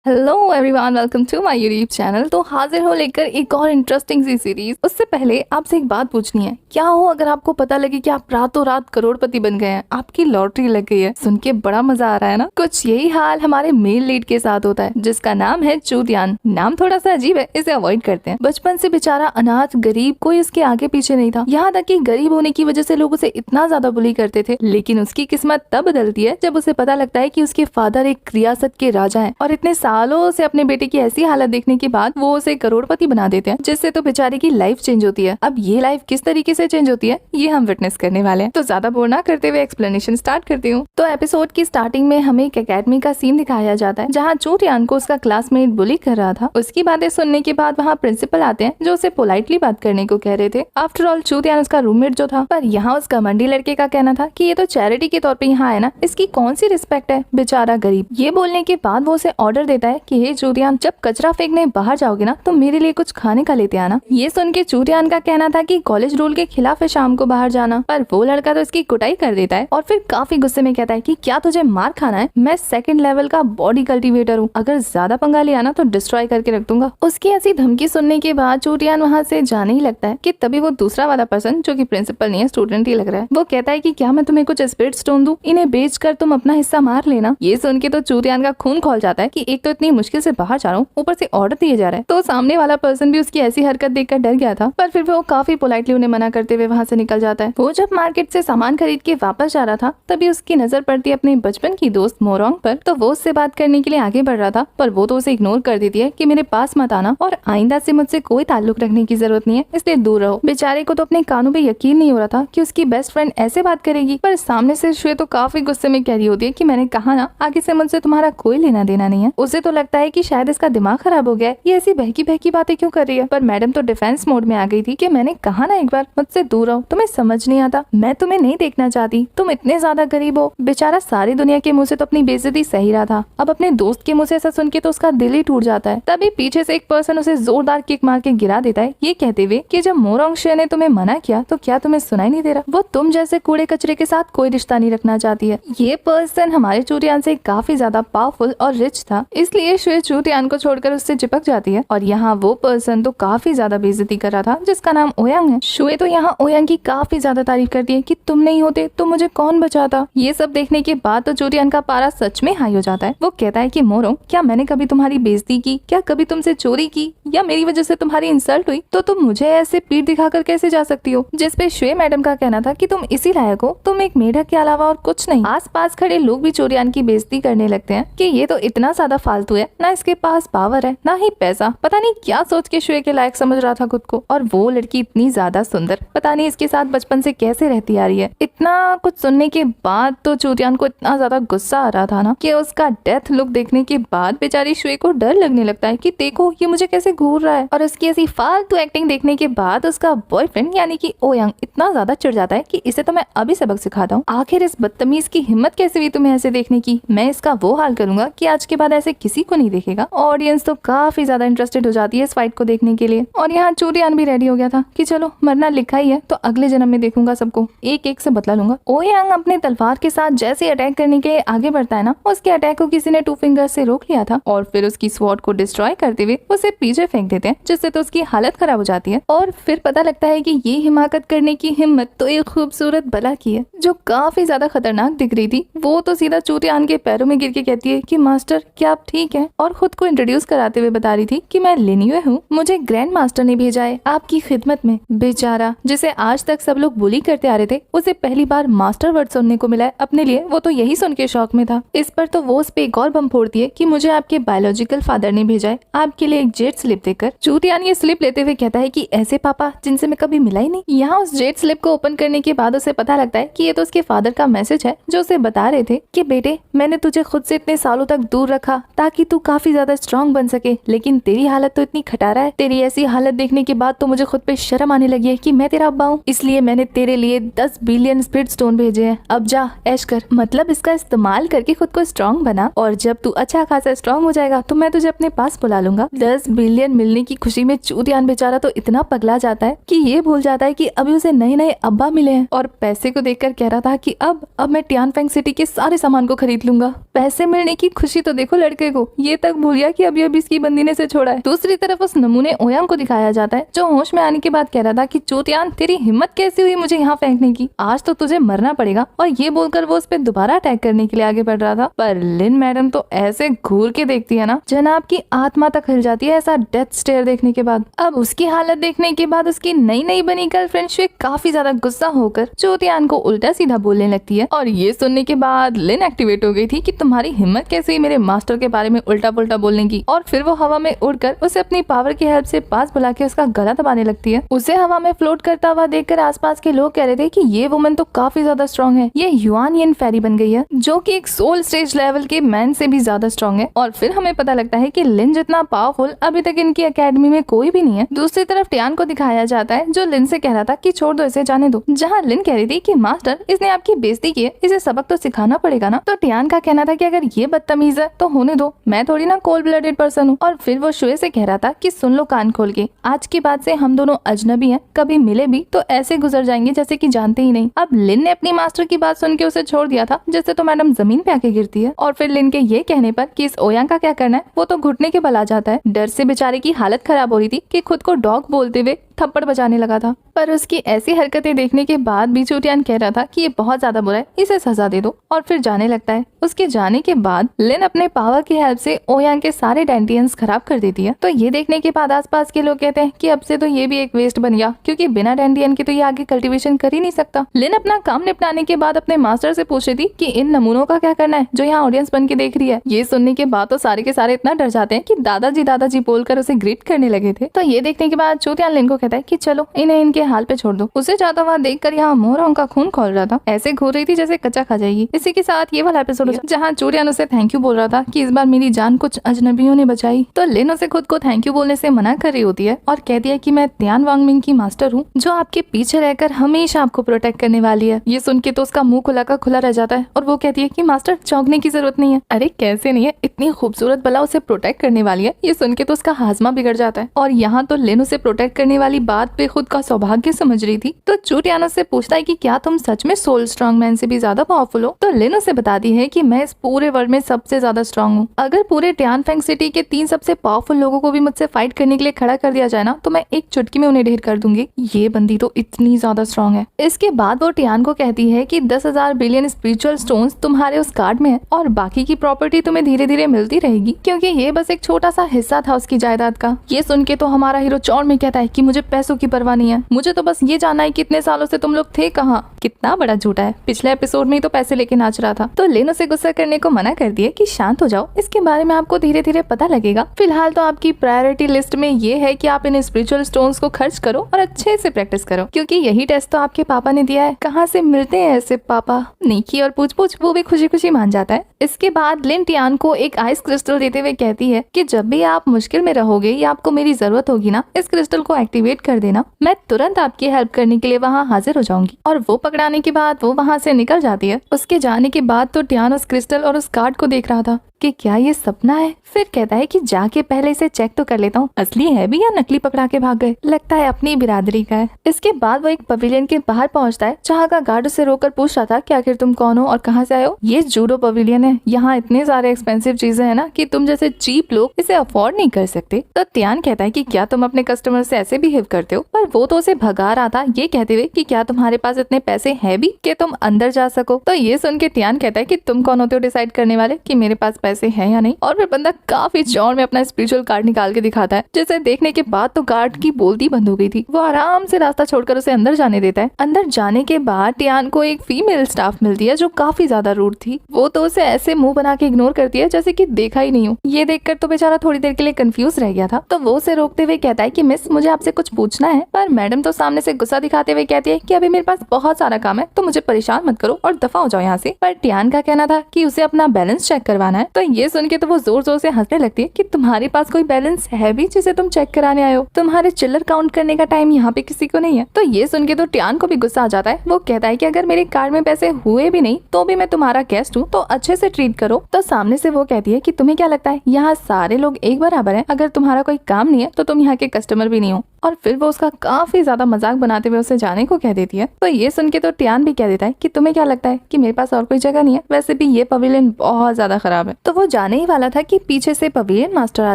Hello everyone, welcome to my YouTube channel. तो हाजिर हो लेकर एक और इंटरेस्टिंग सी सीरीज। उससे पहले आपसे एक बात पूछनी है, क्या हो अगर आपको पता लगे कि आप रातों रात करोड़पति बन गए हैं, आपकी लॉटरी लग गई है। सुन के बड़ा मजा आ रहा है ना। कुछ यही हाल हमारे मेल लीड के साथ होता है, जिसका नाम है चूतियान। नाम थोड़ा सा अजीब है, इसे अवॉइड करते हैं। बचपन से बेचारा अनाथ गरीब, कोई उसके आगे पीछे नहीं था। यहाँ तक कि गरीब होने की वजह से लोग उसे इतना ज्यादा बुली करते थे। लेकिन उसकी किस्मत तब बदलती है जब उसे पता लगता है कि उसके फादर एक रियासत के राजा हैं और इतने सालों से अपने बेटे की ऐसी हालत देखने के बाद वो उसे करोड़पति बना देते हैं, जिससे तो बेचारे की लाइफ चेंज होती है। अब ये लाइफ किस तरीके से चेंज होती है ये हम विटनेस करने वाले हैं। तो ज्यादा बोर ना करते हुए एक्सप्लेनेशन स्टार्ट करती हूँ। तो एपिसोड की स्टार्टिंग में हमें एक एकेडमी का सीन दिखाया जाता है, जहाँ चूतियान को उसका क्लासमेट बुली कर रहा था। उसकी बातें सुनने के बाद वहाँ प्रिंसिपल आते हैं, जो उसे पोलाइटली बात करने को कह रहे थे। आफ्टर ऑल चूतियान उसका रूममेट जो था, पर यहाँ उस घमंडी लड़के का कहना था कि ये तो चैरिटी के तौर पे यहाँ है ना, इसकी कौन सी रिस्पेक्ट है, बेचारा गरीब। ये बोलने के बाद वो उसे ऑर्डर देता है कि हे चूतियान, जब कचरा फेंकने बाहर जाओगे ना तो मेरे लिए कुछ खाने का लेते आना। ये सुन के चूतियान का कहना था कि कॉलेज रूल के खिलाफ है शाम को बाहर जाना, पर वो लड़का तो इसकी कुटाई कर देता है और फिर काफी गुस्से में कहता है कि क्या तुझे मार खाना है, मैं 2nd लेवल का बॉडी कल्टीवेटर हूँ, अगर ज्यादा पंगा लिया ना तो डिस्ट्रॉय करके रख दूंगा। उसकी ऐसी धमकी सुनने के बाद चूतियान वहाँ से जाने ही लगता है कि तभी वो दूसरा वाला पर्सन, जो कि प्रिंसिपल नहीं है स्टूडेंट ही लग रहा है, वो कहता है कि क्या मैं तुम्हें कुछ स्पिरिट स्टोन दूं, इन्हें बेचकर तुम अपना हिस्सा मार लेना। ये सुन के तो चूतियान का खून खौल जाता है कि एक तो इतनी मुश्किल से बाहर जा रहा हूँ, ऊपर से ऑर्डर दिए जा रहा है। तो सामने वाला पर्सन भी उसकी ऐसी हरकत देखकर डर गया था, पर फिर वो काफी पोलाइटली उन्हें मना करते हुए वहाँ से निकल जाता है। वो जब मार्केट से सामान खरीद के वापस जा रहा था, तभी उसकी नजर पड़ती है अपने बचपन की दोस्त मोरोंग पर। तो वो उससे बात करने के लिए आगे बढ़ रहा था, पर वो तो उसे इग्नोर कर देती है कि मेरे पास मत आना और आइंदा से मुझसे कोई ताल्लुक रखने की जरूरत नहीं है, इसलिए दूर रहो। बेचारे को तो अपने कानों पे यकीन नहीं हो रहा था कि उसकी बेस्ट फ्रेंड ऐसे बात करेगी, पर सामने से श्वे तो काफी गुस्से में कह रही होती है कि मैंने कहा ना, आगे से मुझसे तुम्हारा कोई लेना देना नहीं है। उसे तो लगता है कि शायद इसका दिमाग खराब हो गया है, ये ऐसी बहकी बहकी बातें क्यों कर रही है। पर मैडम तो डिफेंस मोड में आ गई थी कि मैंने कहा ना एक बार, मुझसे दूर रहो, तुम्हें समझ नहीं आता, मैं तुम्हें नहीं देखना चाहती, तुम इतने ज्यादा गरीब हो। बेचारा सारी दुनिया के मुंह से तो अपनी बेइज्जती सही रहा था, अब अपने दोस्त के मुंह से ऐसा सुन के तो उसका दिल ही टूट जाता है। तभी पीछे से एक पर्सन उसे जोरदार किक मार के गिरा देता है, ये कहते हुए कि जब मोरोंग शे ने तुम्हें मना किया तो क्या तुम्हें सुनाई नहीं दे रहा, वो तुम जैसे कूड़े कचरे के साथ कोई रिश्ता नहीं रखना चाहती है। ये पर्सन हमारे चूतियान से काफी ज्यादा पावरफुल और रिच था, इसलिए श्वे चूतियान को छोड़कर उससे चिपक जाती है। और यहाँ वो पर्सन तो काफी ज्यादा बेइज्जती कर रहा था, जिसका नाम ओयांग है। शुए तो यहाँ ओयांग की काफी ज्यादा तारीफ करती है कि तुम नहीं होते तो मुझे कौन बचाता। ये सब देखने के बाद तो चूतियान का पारा सच में हाई हो जाता है। वो कहता है कि मोरोंग, क्या मैंने कभी तुम्हारी बेइज्जती की, क्या कभी तुमसे चोरी की, या मेरी वजह से तुम्हारी इंसल्ट हुई, तो तुम मुझे ऐसे पीठ दिखाकर कैसे जा सकती हो। जिसपे शुए मैडम का कहना था कि तुम इसी लायक हो, तुम एक मेढक के अलावा और कुछ नहीं। आस पास खड़े लोग भी चूतियान की बेइज्जती करने लगते हैं कि ये तो इतना ज्यादा फालतू है, ना इसके पास पावर है ना ही पैसा, पता नहीं क्या सोच के शुए के लायक समझ रहा था खुद को। और वो लड़की इतनी ज्यादा सुंदर, पता नहीं इसके साथ बचपन से कैसे रहती आ रही है। इतना कुछ सुनने के बाद तो चूतियान को इतना ज्यादा गुस्सा आ रहा था ना, कि उसका डेथ लुक देखने के बाद बेचारी शुए को डर लगने लगता है कि देखो ये मुझे कैसे घूर रहा है। और उसकी ऐसी फालतू एक्टिंग देखने के बाद उसका बॉयफ्रेंड यानी कि ओयांग इतना ज्यादा चिढ़ जाता है कि इसे तो मैं अभी सबक सिखाता हूँ, आखिर इस बदतमीज की हिम्मत कैसे हुई तुम्हें ऐसे देखने की, मैं इसका वो हाल करूंगा कि आज के बाद ऐसे किसी को नहीं देखेगा। ऑडियंस तो काफी ज्यादा इंटरेस्टेड हो जाती है इस फाइट को देखने के लिए। और यहाँ चूतियान भी रेडी हो गया था कि चलो मरना लिखा ही है तो अगले जन्म में देखूंगा सबको, एक एक से बदला लूंगा। ओयांग अपने तलवार के साथ जैसे अटैक करने के आगे बढ़ता है ना, उसके अटैक को किसी ने 2 फिंगर से रोक लिया था और फिर उसकी स्वॉर्ड को डिस्ट्रॉय करते हुए उसे पीछे फेंक देते हैं, जिससे तो उसकी हालत खराब हो जाती है। और फिर पता लगता है कि ये हिमाकत करने की हिम्मत तो एक खूबसूरत बला की है, जो काफी ज्यादा खतरनाक दिख रही थी। वो तो सीधा चूतियान के पैरों में गिर के कहती है कि मास्टर क्या आप ठीक है, और खुद को इंट्रोड्यूस कराते हुए बता रही थी कि मैं लिन्युए हूँ, मुझे ग्रैंड मास्टर ने भेजा है आपकी खिदमत में। बेचारा जिसे आज तक सब लोग बुली करते आ रहे थे, उसे पहली बार मास्टर वर्ड सुनने को मिला है अपने लिए, वो तो यही सुन के शौक में था। इस पर तो वो उस पे एक और बम फोड़ती है कि मुझे आपके बायोलॉजिकल फादर ने भेजा है आपके लिए एक जेट स्लिप देकर। चूतियान ये स्लिप लेते हुए कहता है कि ऐसे पापा जिनसे मैं कभी मिला ही नहीं। यहाँ उस जेट स्लिप को ओपन करने के बाद उसे पता लगता है कि ये तो उसके फादर का मैसेज है, जो उसे बता रहे थे कि बेटे मैंने तुझे खुद से इतने सालों तक दूर रखा ताकि तू काफी ज्यादा स्ट्रॉन्ग बन सके, लेकिन तेरी हालत तो इतनी खटारा है, तेरी ऐसी हालत देखने के बाद तो मुझे खुद पे शर्म आने लगी है कि मैं तेरा अब्बा हूँ, इसलिए मैंने तेरे लिए 10 बिलियन स्पिरिट स्टोन भेजे हैं, अब जा ऐश कर। मतलब इसका इस्तेमाल करके खुद को स्ट्रॉन्ग बना, और जब तू अच्छा खासा स्ट्रॉन्ग हो जाएगा तो मैं तुझे अपने पास बुला लूंगा। 10 बिलियन मिलने की खुशी में चूतियान बेचारा तो इतना पगला जाता है कि ये भूल जाता है कि अभी उसे नए नए अब्बा मिले हैं, और पैसे को देखकर कह रहा था कि अब मैं टियानफेंग सिटी के सारे सामान को खरीद लूंगा। पैसे मिलने की खुशी तो देखो लड़के को, देखो ये तक भूल गया कि अभी अभी इसकी बंदी ने इसे छोड़ा है। दूसरी तरफ उस नमूने ओयांग को दिखाया जाता है जो होश में आने के बाद कह रहा था कि चूतियान तेरी हिम्मत कैसी हुई मुझे यहाँ फेंकने की, आज तो तुझे मरना पड़ेगा। और ये बोलकर वो उस पर दोबारा अटैक करने के लिए आगे बढ़ रहा था, पर लिन मैडम तो ऐसे घूर के देखती है ना, जनाब की आत्मा तक हिल जाती है ऐसा डेथ स्टेयर देखने के बाद। अब उसकी हालत देखने के बाद उसकी नई नई बनी गर्लफ्रेंड श्वे काफी ज्यादा गुस्सा होकर चूतियान को उल्टा सीधा बोलने लगती है। और ये सुनने के बाद लिन एक्टिवेट हो गई थी कि तुम्हारी हिम्मत कैसे हुई मेरे मास्टर के बारे में उल्टा पुल्टा बोलने की। और फिर वो हवा में उड़कर उसे अपनी पावर की हेल्प से पास बुला के उसका गला दबाने लगती है। उसे हवा में फ्लोट करता हुआ देखकर आसपास के लोग कह रहे थे कि ये वुमन तो काफी ज्यादा स्ट्रॉन्ग है, ये युआन येन फेरी बन गई है जो कि एक सोल स्टेज लेवल के मैन से भी ज्यादा स्ट्रॉन्ग है। और फिर हमें पता लगता है कि लिन जितना पावरफुल अभी तक इनकी एकेडमी में कोई भी नहीं है। दूसरी तरफ टियान को दिखाया जाता है जो लिन से कह रहा था कि छोड़ दो इसे, जाने दो। जहाँ लिन कह रही थी कि मास्टर इसने आपकी बेइज्जती की है, इसे सबक तो सिखाना पड़ेगा ना। तो टियान का कहना था कि अगर ये बदतमीज है तो होने दो, मैं थोड़ी ना कोल्ड ब्लडेड पर्सन हूँ। और फिर वो शुए से कह रहा था कि सुन लो कान खोल के, आज के बाद से हम दोनों अजनबी हैं, कभी मिले भी तो ऐसे गुजर जाएंगे जैसे कि जानते ही नहीं। अब लिन ने अपनी मास्टर की बात सुन के उसे छोड़ दिया था, जिससे तो मैडम जमीन पे आके गिरती है। और फिर लिन के ये कहने पर कि इस ओयांग का क्या करना है, वो तो घुटने के बल आ जाता है। डर से बेचारे की हालत खराब हो रही थी कि खुद को डॉग बोलते हुए थप्पड़ बजाने लगा था। पर उसकी ऐसी हरकतें देखने के बाद भी चूतियान कह रहा था कि ये बहुत ज्यादा बुरा है, इसे सजा दे दो। और फिर जाने लगता है। उसके जाने के बाद लिन अपने पावर की हेल्प से ओयांग के सारे डेंटियंस खराब कर देती है। तो ये देखने के बाद आसपास के लोग कहते हैं कि अब से तो ये भी एक वेस्ट बन गया, क्योंकि बिना डेंटियन के तो ये आगे कल्टीवेशन कर ही नहीं सकता। लिन अपना काम निपटाने के बाद अपने मास्टर से पूछ रही थी कि इन नमूनों का क्या करना है जो यहाँ ऑडियंस बन के देख रही है। ये सुनने के बाद तो सारे के सारे इतना डर जाते हैं कि दादाजी बोलकर उसे ग्रीट करने लगे थे। तो ये देखने के बाद चूतियान लिन को कहता है कि चलो इन्हें इनके हाल पे छोड़ दो। उसे जाता हुआ देखकर यहाँ मोहरों का खून खोल रहा था, ऐसे घूर रही थी जैसे कच्चा खा जाएगी। इसी के साथ ये वाला एपिसोड जहाँ चूतियान उसे थैंक यू बोल रहा था कि इस बार मेरी जान कुछ अजनबियों ने बचाई। तो लिन उसे खुद को थैंक यू बोलने से मना कर रही होती है और कहती है कि मैं त्यान वांगमिंग की मास्टर हूँ जो आपके पीछे रहकर हमेशा आपको प्रोटेक्ट करने वाली है। ये सुन के तो उसका मुंह खुला का खुला रह जाता है और वो कहती है कि मास्टर चौंकने की जरूरत नहीं है। अरे कैसे नहीं है, इतनी खूबसूरत बला उसे प्रोटेक्ट करने वाली है। ये सुन के तो उसका हाजमा बिगड़ जाता है। और यहाँ तो लिन उसे प्रोटेक्ट करने वाली बात पे खुद का सौभाग्य समझ रही थी। तो चूतियान उससे पूछता है कि क्या तुम सच में सोल स्ट्रॉन्ग मैन से भी ज्यादा पावरफुल हो। तो लिन उसे बताती है कि मैं इस पूरे वर्ल्ड में सबसे ज्यादा स्ट्रॉन्ग हूँ। अगर पूरे टियानफेंग सिटी के 3 सबसे पावरफुल लोगों को भी मुझसे फाइट करने के लिए खड़ा कर दिया जाए ना, तो मैं एक चुटकी में उन्हें ढेर कर दूंगी। ये बंदी तो इतनी ज्यादा स्ट्रॉन्ग है। इसके बाद वो टियान को कहती है कि 10,000 बिलियन स्पिरिचुअल स्टोन्स तुम्हारे उस कार्ड में है और बाकी की प्रॉपर्टी तुम्हें धीरे धीरे मिलती रहेगी, क्योंकि ये बस एक छोटा सा हिस्सा था उसकी जायदाद का। ये सुन के तो हमारा हीरो चौड़ में कहता है कि मुझे पैसों की परवाह नहीं है, मुझे तो बस ये जानना है कि इतने सालों से तुम लोग थे कहाँ। कितना बड़ा झूठा है, पिछले एपिसोड में ही तो पैसे लेके नाच रहा था। तो लिन उसे गुस्सा करने को मना कर दिए कि शांत हो जाओ, इसके बारे में आपको धीरे धीरे पता लगेगा। फिलहाल तो आपकी प्रायोरिटी लिस्ट में ये है कि आप इन स्पिरिचुअल स्टोन्स को खर्च करो और अच्छे से प्रैक्टिस करो, क्योंकि यही टेस्ट तो आपके पापा ने दिया है। कहाँ से मिलते हैं ऐसे पापा। नीकी और पूछ पूछ वो भी खुशी खुशी मान जाता है। इसके बाद लिन टियान को एक आइस क्रिस्टल देते हुए कहती है कि जब भी आप मुश्किल में रहोगे या आपको मेरी जरूरत होगी ना, इस क्रिस्टल को एक्टिवेट कर देना, मैं तुरंत आपकी हेल्प करने के लिए वहाँ हाजिर हो जाऊंगी। और वो पकड़ाने के बाद वो वहाँ से निकल जाती है। उसके जाने के बाद तो टियान उस क्रिस्टल और उस कार्ड को देख रहा था कि क्या ये सपना है। फिर कहता है कि जाके पहले इसे चेक तो कर लेता हूँ, असली है भी या नकली पकड़ा के भाग गए, लगता है अपनी बिरादरी का है। इसके बाद वो एक पवेलियन के बाहर पहुंचता है जहाँ का गार्ड उसे रोककर पूछ रहा था कि आखिर तुम कौन हो और कहाँ से आए हो। ये जूडो पवेलियन है, यहाँ इतने सारे एक्सपेंसिव चीजें हैं ना कि तुम जैसे चीप लोग इसे अफोर्ड नहीं कर सकते। तो त्यान कहता है कि क्या तुम अपने कस्टमर से ऐसे बिहेव करते हो, पर वो तो उसे भगा रहा था ये कहते हुए कि क्या तुम्हारे पास इतने पैसे है भी कि तुम अंदर जा सको। तो ये सुन के त्यान कहता है कि तुम कौन होते हो डिसाइड करने वाले कि मेरे पास पैसे है या नहीं। और फिर बंदा काफी जोर में अपना स्पिरिचुअल कार्ड निकाल के दिखाता है, जिसे देखने के बाद तो गार्ड की बोलती बंद हो गई थी। वो आराम से रास्ता छोड़कर उसे अंदर जाने देता है। अंदर जाने के बाद टियान को एक फीमेल स्टाफ मिलती है जो काफी ज्यादा रूड थी। वो तो उसे ऐसे मुंह बना के इग्नोर करती है जैसे कि देखा ही नहीं हो। ये देखकर तो बेचारा थोड़ी देर के लिए कंफ्यूज रह गया था। तो वो उसे रोकते हुए कहता है कि मिस मुझे आपसे कुछ पूछना है। पर मैडम तो सामने से गुस्सा दिखाते हुए कहती है कि अभी मेरे पास बहुत सारा काम है, तो मुझे परेशान मत करो और दफा हो जाओ यहाँ से। पर टियान का कहना था कि उसे अपना बैलेंस चेक करवाना है। तो ये सुन के तो वो जोर जोर से हंसने लगती है कि तुम्हारे पास कोई बैलेंस है भी जिसे तुम चेक कराने आए हो, तुम्हारे चिल्लर काउंट करने का टाइम यहाँ पे किसी को नहीं है। तो ये सुन के तो टियान को भी गुस्सा आ जाता है। वो कहता है कि अगर मेरे कार्ड में पैसे हुए भी नहीं तो भी मैं तुम्हारा गेस्ट हूँ, तो अच्छे से ट्रीट करो। तो सामने से वो कहती है कि तुम्हें क्या लगता है यहाँ सारे लोग एक बराबर है, अगर तुम्हारा कोई काम नहीं है तो तुम यहाँ के कस्टमर भी नहीं हो। और फिर वो उसका काफी ज्यादा मजाक बनाते हुए उसे जाने को कह देती है। तो ये सुन के तो टियान भी कह देता है कि तुम्हें क्या लगता है कि मेरे पास और कोई जगह नहीं है, वैसे भी ये पवेलियन बहुत ज्यादा खराब है। तो वो जाने ही वाला था कि पीछे से पवेलियन मास्टर आ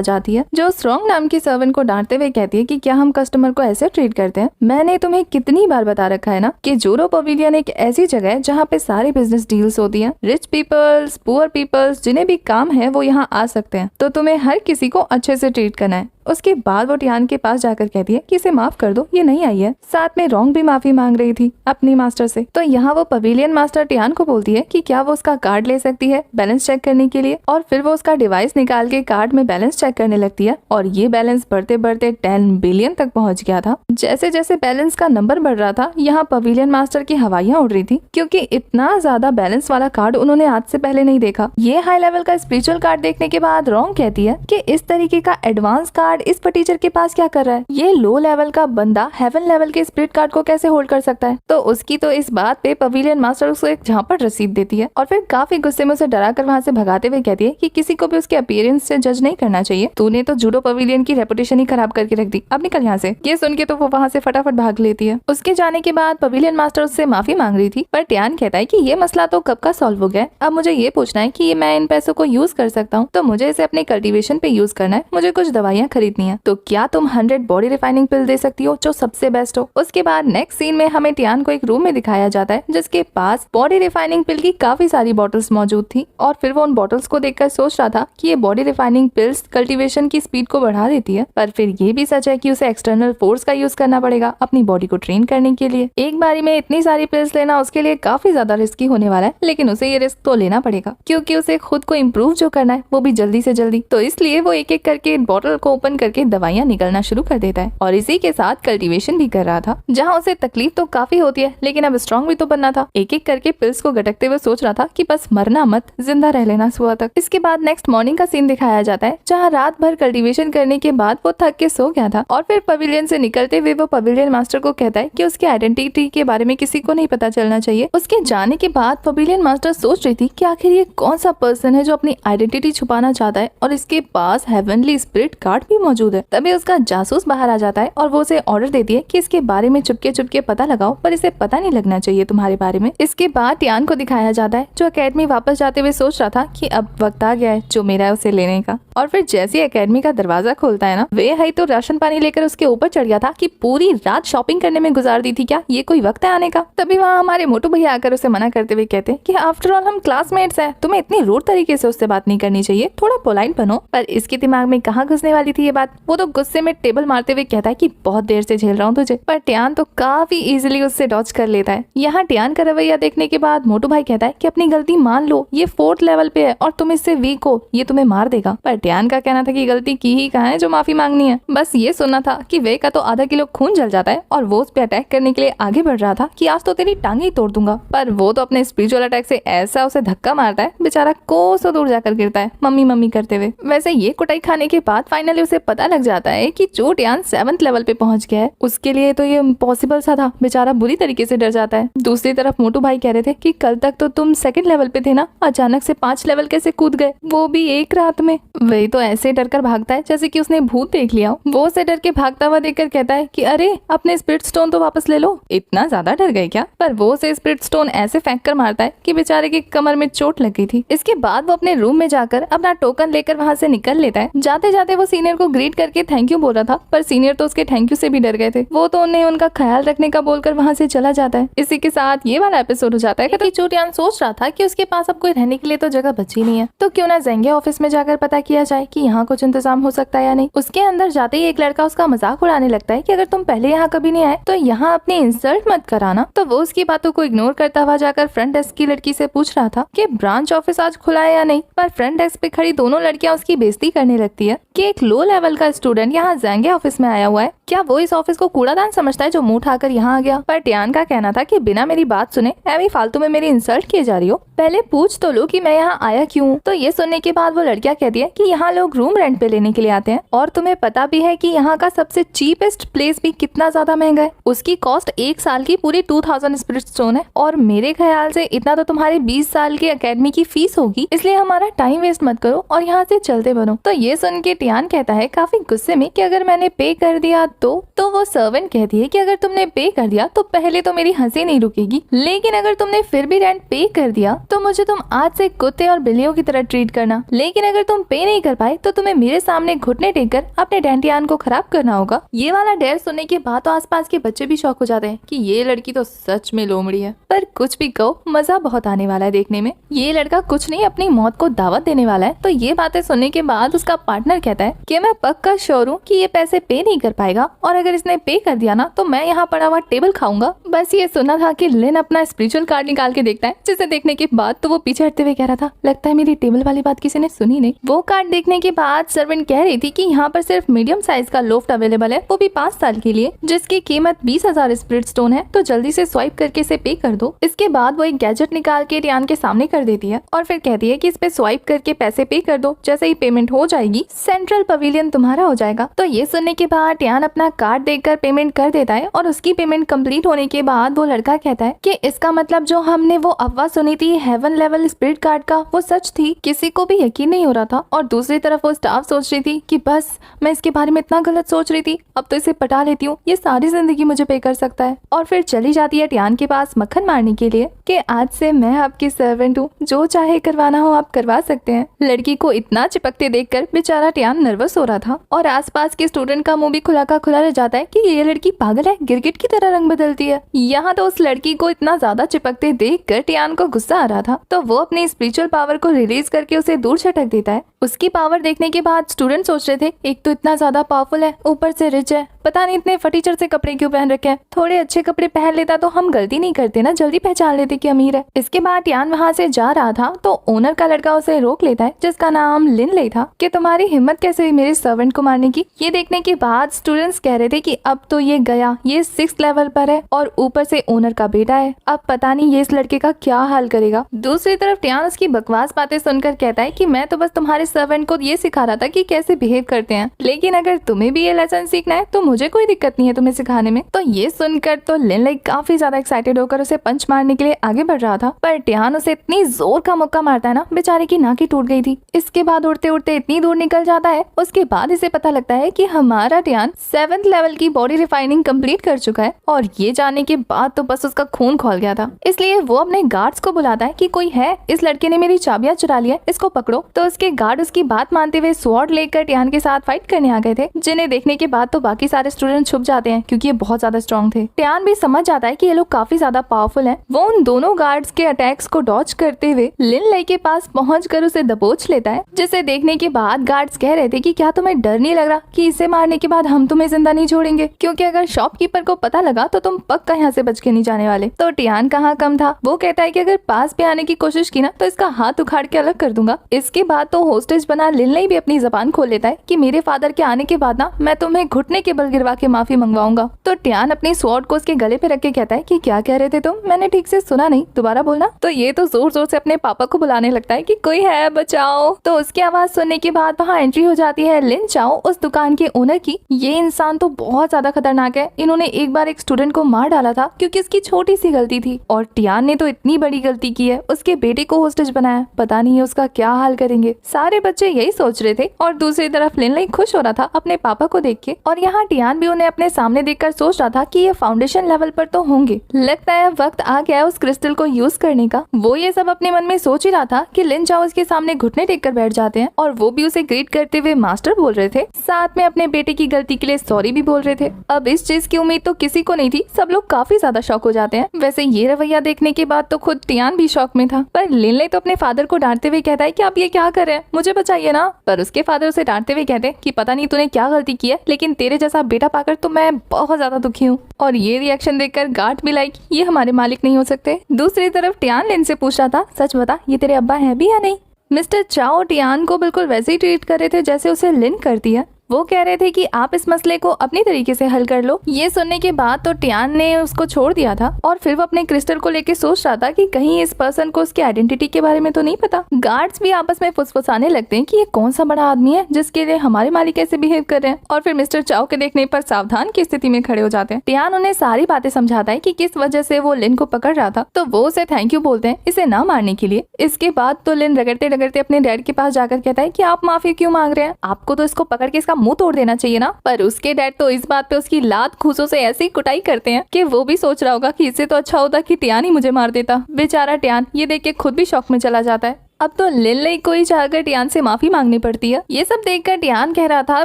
जाती है, जो स्ट्रॉन्ग नाम की सर्वेंट को डांटते हुए कहती है कि क्या हम कस्टमर को ऐसे ट्रीट करते हैं? मैंने तुम्हें कितनी बार बता रखा है ना कि जूडो पवेलियन एक ऐसी जगह है जहाँ पे सारी बिजनेस डील्स होती हैं। रिच पीपल्स, पुअर पीपल्स, जिन्हें भी काम है वो यहाँ आ सकते हैं, तो तुम्हें हर किसी को अच्छे से ट्रीट करना है। उसके बाद वो टियान के पास जाकर कहती है कि इसे माफ कर दो, ये नहीं आई है। साथ में रोंग भी माफी मांग रही थी अपनी मास्टर से। तो यहाँ वो पवेलियन मास्टर टियान को बोलती है कि क्या वो उसका कार्ड ले सकती है बैलेंस चेक करने के लिए, और फिर वो उसका डिवाइस निकाल के कार्ड में बैलेंस चेक करने लगती है। और ये बैलेंस बढ़ते बढ़ते 10 बिलियन तक पहुँच गया था। जैसे जैसे बैलेंस का नंबर बढ़ रहा था, यहाँ पवेलियन मास्टर की हवाइयाँ उड़ रही थी, क्योंकि इतना ज्यादा बैलेंस वाला कार्ड उन्होंने आज से पहले नहीं देखा। ये हाई लेवल का स्पिरिचुअल कार्ड देखने के बाद रोंग कहती है कि इस तरीके का एडवांस कार्ड इस टीचर के पास क्या कर रहा है? ये लो लेवल का बंदा हेवन लेवल के स्पिरिट कार्ड को कैसे होल्ड कर सकता है? तो उसकी तो इस बात पे पवेलियन मास्टर उसको एक झापड़ रसीद देती है और फिर काफी गुस्से में उसे डरा कर वहाँ से भगाते हुए कहती है कि किसी को भी उसके अपीयरेंस से जज नहीं करना चाहिए। तूने तो जूडो पवेलियन की रेपुटेशन ही खराब करके रख दी, अब निकल यहाँ से। ये सुन के तो वो वहाँ से फटाफट भाग लेती है। उसके जाने के बाद पवेलियन मास्टर उससे माफी मांग रही थी, पर टियान कहता है कि ये मसला तो कब का सॉल्व हो गया, अब मुझे ये पूछना है कि मैं इन पैसों को यूज कर सकता हूँ, तो मुझे इसे अपने कल्टीवेशन पे यूज करना है, मुझे कुछ दवाइयाँ खरीदनी है, तो क्या तुम 100 बॉडी रिफाइनिंग पिल दे सकती हो जो सबसे बेस्ट हो? उसके बाद नेक्स्ट सीन में हमें टियान को एक रूम में दिखाया जाता है जिसके पास बॉडी रिफाइनिंग पिल की काफी सारी बॉटल्स मौजूद थी, और फिर वो उन बॉटल्स को देखकर सोच रहा था कि ये बॉडी रिफाइनिंग पिल्स कल्टीवेशन की स्पीड को बढ़ा देती है, पर फिर ये भी सच है कि उसे एक्सटर्नल फोर्स का यूज करना पड़ेगा अपनी बॉडी को ट्रेन करने के लिए। एक बारी में इतनी सारी पिल्स लेना उसके लिए काफी ज्यादा रिस्की होने वाला है, लेकिन उसे ये रिस्क तो लेना पड़ेगा क्योंकि उसे खुद को इम्प्रूव जो करना है वो भी जल्दी से जल्दी। तो इसलिए वो एक एक करके बॉटल को ओपन करके दवाइयाँ निकलना शुरू कर देता है और इसी के साथ कल्टीवेशन भी कर रहा था, जहाँ उसे तकलीफ तो काफी होती है लेकिन अब स्ट्रॉन्ग भी तो बनना था। एक एक करके पिल्स को गटकते हुए सोच रहा था कि बस मरना मत, जिंदा रह लेना सुबह तक। इसके बाद नेक्स्ट मॉर्निंग का सीन दिखाया जाता है, जहाँ रात भर कल्टीवेशन करने के बाद वो थक के सो गया था, और फिर पवेलियन से निकलते हुए वो पवेलियन मास्टर को कहता है कि उसकी आइडेंटिटी के बारे में किसी को नहीं पता चलना चाहिए। उसके जाने के बाद पवेलियन मास्टर सोच रही थी कि आखिर ये कौन सा पर्सन है जो अपनी आइडेंटिटी छुपाना चाहता है और इसके पास हेवनली स्पिरिट कार्ड भी मौजूद है। तभी उसका जासूस बाहर आ जाता है और वो उसे ऑर्डर देती है कि इसके बारे में चुपके चुपके पता लगाओ, पर इसे पता नहीं लगना चाहिए तुम्हारे बारे में। इसके बाद टियान को दिखाया जाता है जो एकेडमी वापस जाते हुए सोच रहा था कि अब वक्त आ गया है जो मेरा है उसे लेने का, और फिर जैसे एकेडमी का दरवाजा खोलता है ना, वे है तो राशन पानी लेकर उसके ऊपर चढ़ गया था कि पूरी रात शॉपिंग करने में गुजार दी थी क्या, ये कोई वक्त है आने का? तभी वहाँ हमारे मोटू भैया आकर उसे मना करते हुए कहते कि आफ्टर ऑल हम क्लासमेट्स हैं, तुम्हें इतनी रूड तरीके से उससे बात नहीं करनी चाहिए, थोड़ा पोलाइट बनो। पर इसके दिमाग में कहाँ घुसने वाली थी ये बात, वो तो गुस्से में टेबल मारते हुए कहता है कि बहुत देर से झेल रहा हूँ तुझे, पर टियान तो काफी इजीली उससे डॉच कर लेता है। यहाँ टियान का रवैया देखने के बाद मोटू भाई कहता है कि अपनी गलती मान लो, ये 4th लेवल पे है और तुम इससे वीक हो, ये तुम्हें मार देगा। पर टियान का कहना था कि गलती की ही कहाँ है जो माफी मांगनी है, बस ये सुनना था कि वे का तो आधा किलो खून जल जाता है और वो उस पे अटैक करने के लिए आगे बढ़ रहा था कि आज तो तेरी टांगे ही तोड़ दूंगा। पर वो तो अपने स्पिरिचुअल अटैक से ऐसा उसे धक्का मारता है, बेचारा कोसों दूर जाकर गिरता है मम्मी मम्मी करते हुए। वैसे ये कुटाई खाने के बाद फाइनली उसे पता लग जाता है कि जो टियान 7th लेवल पे पहुंच गया है, उसके लिए तो ये इम्पॉसिबल सा था, बेचारा बुरी तरीके से डर जाता है। दूसरी तरफ मोटू भाई कह रहे थे कि कल तक तो तुम 2nd लेवल पे थे ना, अचानक से 5 लेवल कैसे कूद गए, वो भी एक रात में? वही तो ऐसे डर कर भागता है जैसे कि उसने भूत देख लिया। वो उसे डर के भागता हुआ देखकर कहता है कि अरे अपने स्पिरिट स्टोन तो वापस ले लो, इतना ज्यादा डर गए क्या? पर वो उसे स्पिरिट स्टोन ऐसे फेंक कर मारता है कि बेचारे की कमर में चोट लग गई थी। इसके बाद वो अपने रूम में जाकर अपना टोकन लेकर वहाँ से निकल लेता है। जाते जाते वो सीनियर को ग्रीट करके थैंक यू बोल रहा था, पर सीनियर तो उसके थैंक यू से भी डर गए थे। वो तो उन्हें उनका ख्याल रखने का बोलकर वहाँ से चला जाता है। इसी के साथ ये वाला एपिसोड हो जाता है कि चोटियान सोच रहा था कि उसके पास अब कोई रहने के लिए तो जगह बची नहीं है, तो क्यों ना ज़ेंगे ऑफिस में जाकर पता किया जाए कि यहाँ कुछ इंतजाम हो सकता है या नहीं। उसके अंदर जाते ही एक लड़का उसका मजाक उड़ाने लगता है कि अगर तुम पहले यहाँ कभी नहीं आए तो यहाँ अपनी इंसल्ट मत कराना। तो वो उसकी बातों को इग्नोर करता हुआ जाकर फ्रंट डेस्क की लड़की से पूछ रहा था कि ब्रांच ऑफिस आज खुला है या नहीं, पर फ्रंट डेस्क पे खड़ी दोनों लड़कियां उसकी बेइज्जती करने लगती है कि एक लो लेवल का स्टूडेंट यहाँ ज़ेंगे ऑफिस में आया हुआ है, क्या वो इस ऑफिस को कूड़ादान समझता है जो मुंह उठाकर यहाँ आ गया? पर टियान का कहना था कि बिना मेरी बात सुने एवी फालतू में मेरी इंसल्ट किए जा रही हो, पहले पूछ तो लो कि मैं यहाँ आया क्यों। तो ये सुनने के बाद वो लड़कियां कहती है कि यहाँ लोग रूम रेंट पे लेने के लिए आते हैं, और तुम्हें पता भी है कि यहाँ का सबसे चीपेस्ट प्लेस भी कितना ज्यादा महंगा है, उसकी कॉस्ट 1 साल की पूरी 2000 स्पिरिट स्टोन है, और मेरे ख्याल से इतना तो तुम्हारे 20 साल की एकेडमी की फीस होगी, इसलिए हमारा टाइम वेस्ट मत करो और यहाँ से चलते बनो। तो ये सुन के टियान कहता है काफी गुस्से में कि अगर मैंने पे कर दिया तो वो सर्वेंट कहती है कि अगर तुमने पे कर दिया तो पहले तो मेरी हंसी नहीं रुकेगी, लेकिन अगर तुमने फिर भी रेंट पे कर दिया तो मुझे तुम आज से कुत्ते और बिल्लियों की तरह ट्रीट करना, लेकिन अगर तुम पे नहीं कर पाए तो तुम्हें मेरे सामने घुटने टेककर अपने डेंटियान को खराब करना होगा। ये वाला डेयर सुनने के बाद तो आसपास के बच्चे भी शौक हो जाते हैं कि ये लड़की तो सच में लोमड़ी है। पर कुछ भी कहो, मजा बहुत आने वाला है देखने में। ये लड़का कुछ नहीं अपनी मौत को दावत देने वाला है। तो ये बातें सुनने के बाद उसका पार्टनर कहता है कि मैं पक्का श्योर हूँ कि ये पैसे पे नहीं कर पाएगा, और अगर इसने पे कर दिया ना तो मैं यहाँ पड़ा हुआ टेबल खाऊंगा। बस ये सुना था कि लिन अपना स्पिरिचुअल कार्ड निकाल के देखता है, जिसे देखने के बाद तो वो पीछे हटते हुए कह रहा था, लगता है मेरी टेबल वाली बात किसी ने सुनी नहीं। वो कार्ड देखने के बाद सर्वेंट कह रही थी कि यहाँ पर सिर्फ मीडियम साइज का लोफ्ट अवेलेबल है, वो भी 5 साल के लिए, जिसकी कीमत 20,000 स्पिरिट स्टोन है, तो जल्दी से स्वाइप करके इसे पे कर दो। इसके बाद वो एक गैजेट निकाल के टियान के सामने कर देती है और फिर कहती है कि इस पे स्वाइप करके पैसे पे कर दो, जैसे ही पेमेंट हो जाएगी सेंट्रल पवेलियन तुम्हारा हो जाएगा। तो ये सुनने के बाद टियान अपना कार्ड देखकर पेमेंट कर देता है और उसकी पेमेंट कंप्लीट होने के बाद वो लड़का कहता है कि इसका मतलब जो हमने वो अफवाह सुनी थी हेवन लेवल स्पिरिट कार्ड का, वो सच थी। किसी को भी यकीन नहीं हो रहा था। और दूसरी तरफ वो स्टाफ सोच रही थी कि बस मैं इसके बारे में इतना गलत सोच रही थी, अब तो इसे पटा लेती हूँ, ये सारी जिंदगी मुझे पे कर सकता है। और फिर चली जाती है टियान के पास मक्खन मारने के लिए कि आज से मैं आपकी सर्वेंट हूँ, जो चाहे करवाना हो आप करवा सकते हैं। लड़की को इतना चिपकते देखकर बेचारा टियान नर्वस हो रहा था और आसपास के स्टूडेंट का मुंह भी खुला का खुला रह जाता है कि ये लड़की पागल है, गिरगिट की तरह रंग बदलती है। यहाँ तो उस लड़की को इतना ज्यादा चिपकते देखकर टियान को गुस्सा आ रहा था, तो वो अपनी स्पिरिचुअल पावर को रिलीज करके उसे दूर छटक देता है। उसकी पावर देखने के बाद स्टूडेंट सोच रहे थे, एक तो इतना ज्यादा पावरफुल है, ऊपर से रिच है, पता नहीं इतने फटीचर से कपड़े क्यों पहन रखे हैं, थोड़े अच्छे कपड़े पहन लेता तो हम गलती नहीं करते ना, जल्दी पहचान लेते कि अमीर है। इसके बाद टियान वहाँ से जा रहा था तो ओनर का लड़का उसे रोक लेता है, जिसका नाम लिन ले था, कि तुम्हारी हिम्मत कैसे हुई मेरे सर्वेंट को मारने की। ये देखने के बाद स्टूडेंट्स कह रहे थे कि अब तो ये गया, ये 6th लेवल पर है और ऊपर से ओनर का बेटा है, अब पता नहीं ये इस लड़के का क्या हाल करेगा। दूसरी तरफ टियान उसकी बकवास बातें सुनकर कहता है कि मैं तो बस तुम्हारे सर्वेंट को ये सिखा रहा था कि कैसे बिहेव करते हैं, लेकिन अगर तुम्हें भी ये लेसन सीखना है तो मुझे कोई दिक्कत नहीं है तुम्हें सिखाने में। तो ये सुनकर तो लिन लाइक काफी ज्यादा एक्साइटेड होकर उसे पंच मारने के लिए आगे बढ़ रहा था, पर टियान उसे इतनी जोर का मुक्का मारता है ना, बेचारे की नाक ही टूट गई थी। इसके बाद उड़ते उड़ते इतनी दूर निकल जाता है, उसके बाद इसे पता लगता है कि हमारा टियान 7th लेवल की बॉडी रिफाइनिंग कंप्लीट कर चुका है। और ये जानने के बाद तो बस उसका खून खौल गया था, इसलिए वो अपने गार्ड्स को बुलाता है कि कोई है, इस लड़के ने मेरी चाबियां चुरा ली है, इसको पकड़ो। तो उसके गार्ड उसकी बात मानते हुए स्वॉर्ड लेकर टियान के साथ फाइट करने आ गए थे, जिन्हें देखने के बाद तो बाकी सारे स्टूडेंट छुप जाते हैं क्योंकि ये बहुत ज्यादा स्ट्रॉन्ग थे। टियान भी समझ जाता है कि ये लोग काफी ज्यादा पावरफुल हैं। वो उन दोनों गार्ड्स के अटैक्स को डॉज करते हुए लिन लाई के पास पहुंचकर उसे दबोच लेता है, जिसे देखने के बाद गार्ड्स कह रहे थे कि क्या तुम्हें डर नहीं लग रहा कि इसे मारने के बाद हम तुम्हें जिंदा नहीं छोड़ेंगे, क्योंकि अगर शॉपकीपर को पता लगा तो तुम पक्का यहाँ से बच के नहीं जाने वाले। तो टियान कहाँ कम था, वो कहता है कि अगर पास पे आने की कोशिश की ना तो इसका हाथ उखाड़ के अलग कर दूंगा। इसके बाद तो होस्टेज बना लिन लाई भी अपनी जबान खोल लेता है कि मेरे फादर के आने के बाद ना मैं तुम्हें घुटने के बल गिरवा के माफी मंगवाऊंगा। तो टियान अपनी स्वॉर्ड को उसके गले पे रख के कहता है कि क्या कह रहे थे तुम, मैंने ठीक से सुना नहीं, दोबारा बोलना। तो ये तो जोर जोर से अपने पापा को बुलाने लगता है कि कोई है बचाओ। तो उसकी आवाज सुनने के बाद वहाँ एंट्री हो जाती है लिन चाओ, उस दुकान के ओनर की। ये इंसान तो बहुत ज्यादा खतरनाक है, इन्होंने एक बार एक स्टूडेंट को मार डाला था क्योंकि इसकी छोटी सी गलती थी, और टियान ने तो इतनी बड़ी गलती की है, उसके बेटे को होस्टेज बनाया, पता नहीं है उसका क्या हाल करेंगे। सारे बच्चे यही सोच रहे थे और दूसरी तरफ लिन लाई खुश हो रहा था अपने पापा को देख के, और यहाँ टियान भी उन्हें अपने सामने देखकर सोच रहा था कि ये फाउंडेशन लेवल पर तो होंगे, लगता है वक्त आ गया है उस क्रिस्टल को यूज करने का। वो ये सब अपने मन में सोच ही रहा था कि लिन चाओ उसके सामने घुटने टेक कर बैठ जाते हैं और वो भी उसे ग्रीट करते हुए मास्टर बोल रहे थे, साथ में अपने बेटे की गलती के लिए सॉरी भी बोल रहे थे। अब इस चीज की उम्मीद तो किसी को नहीं थी, सब लोग काफी ज्यादा शॉक हो जाते हैं। वैसे ये रवैया देखने के बाद तो खुद टियान भी शॉक में था, पर लिन लाई तो अपने फादर को डांटते हुए कहता है कि आप ये क्या कर रहे हैं, मुझे बचाइए ना। पर उसके फादर उसे डांटते हुए कहते हैं कि पता नहीं तूने क्या गलती की है, लेकिन तेरे जैसा बेटा पाकर तो मैं बहुत ज्यादा दुखी हूँ। और ये रिएक्शन देखकर गार्ड भी लाइक ये हमारे मालिक नहीं हो सकते। दूसरी तरफ टियान लिन से पूछ रहा था, सच बता ये तेरे अब्बा है भी या नहीं। मिस्टर चाओ टियान को बिल्कुल वैसे ही ट्रीट कर रहे थे जैसे उसे लिन करती है। वो कह रहे थे कि आप इस मसले को अपनी तरीके से हल कर लो। ये सुनने के बाद तो टियान ने उसको छोड़ दिया था और फिर वो अपने क्रिस्टल को लेके सोच रहा था कि कहीं इस पर्सन को उसकी आइडेंटिटी के बारे में तो नहीं पता। गार्ड्स भी आपस में फुसफुसाने लगते हैं कि ये कौन सा बड़ा आदमी है जिसके लिए हमारे मालिक ऐसे बिहेव कर रहे हैं, और फिर मिस्टर चाओ के देखने पर सावधान की स्थिति में खड़े हो जाते हैं। टियान उन्हें सारी बातें समझाता है कि किस वजह से वो लिन को पकड़ रहा था, तो वो उसे थैंक यू बोलते हैं इसे ना मारने के लिए। इसके बाद तो लिन रगड़ते रगड़ते अपने डैड के पास जाकर कहता है कि आप माफी क्यों मांग रहे हैं, आपको तो इसको पकड़ के इसका इसका मुंह तोड़ देना चाहिए ना। पर उसके डैड तो इस बात पे उसकी लात घूसों से ऐसी कुटाई करते हैं कि वो भी सोच रहा होगा कि इससे तो अच्छा होता कि टियान ही मुझे मार देता। बेचारा टियान ये देख के खुद भी शौक में चला जाता है। अब तो लिन लेई को ही चाहकर टियान से माफी मांगनी पड़ती है। ये सब देखकर टियान कह रहा था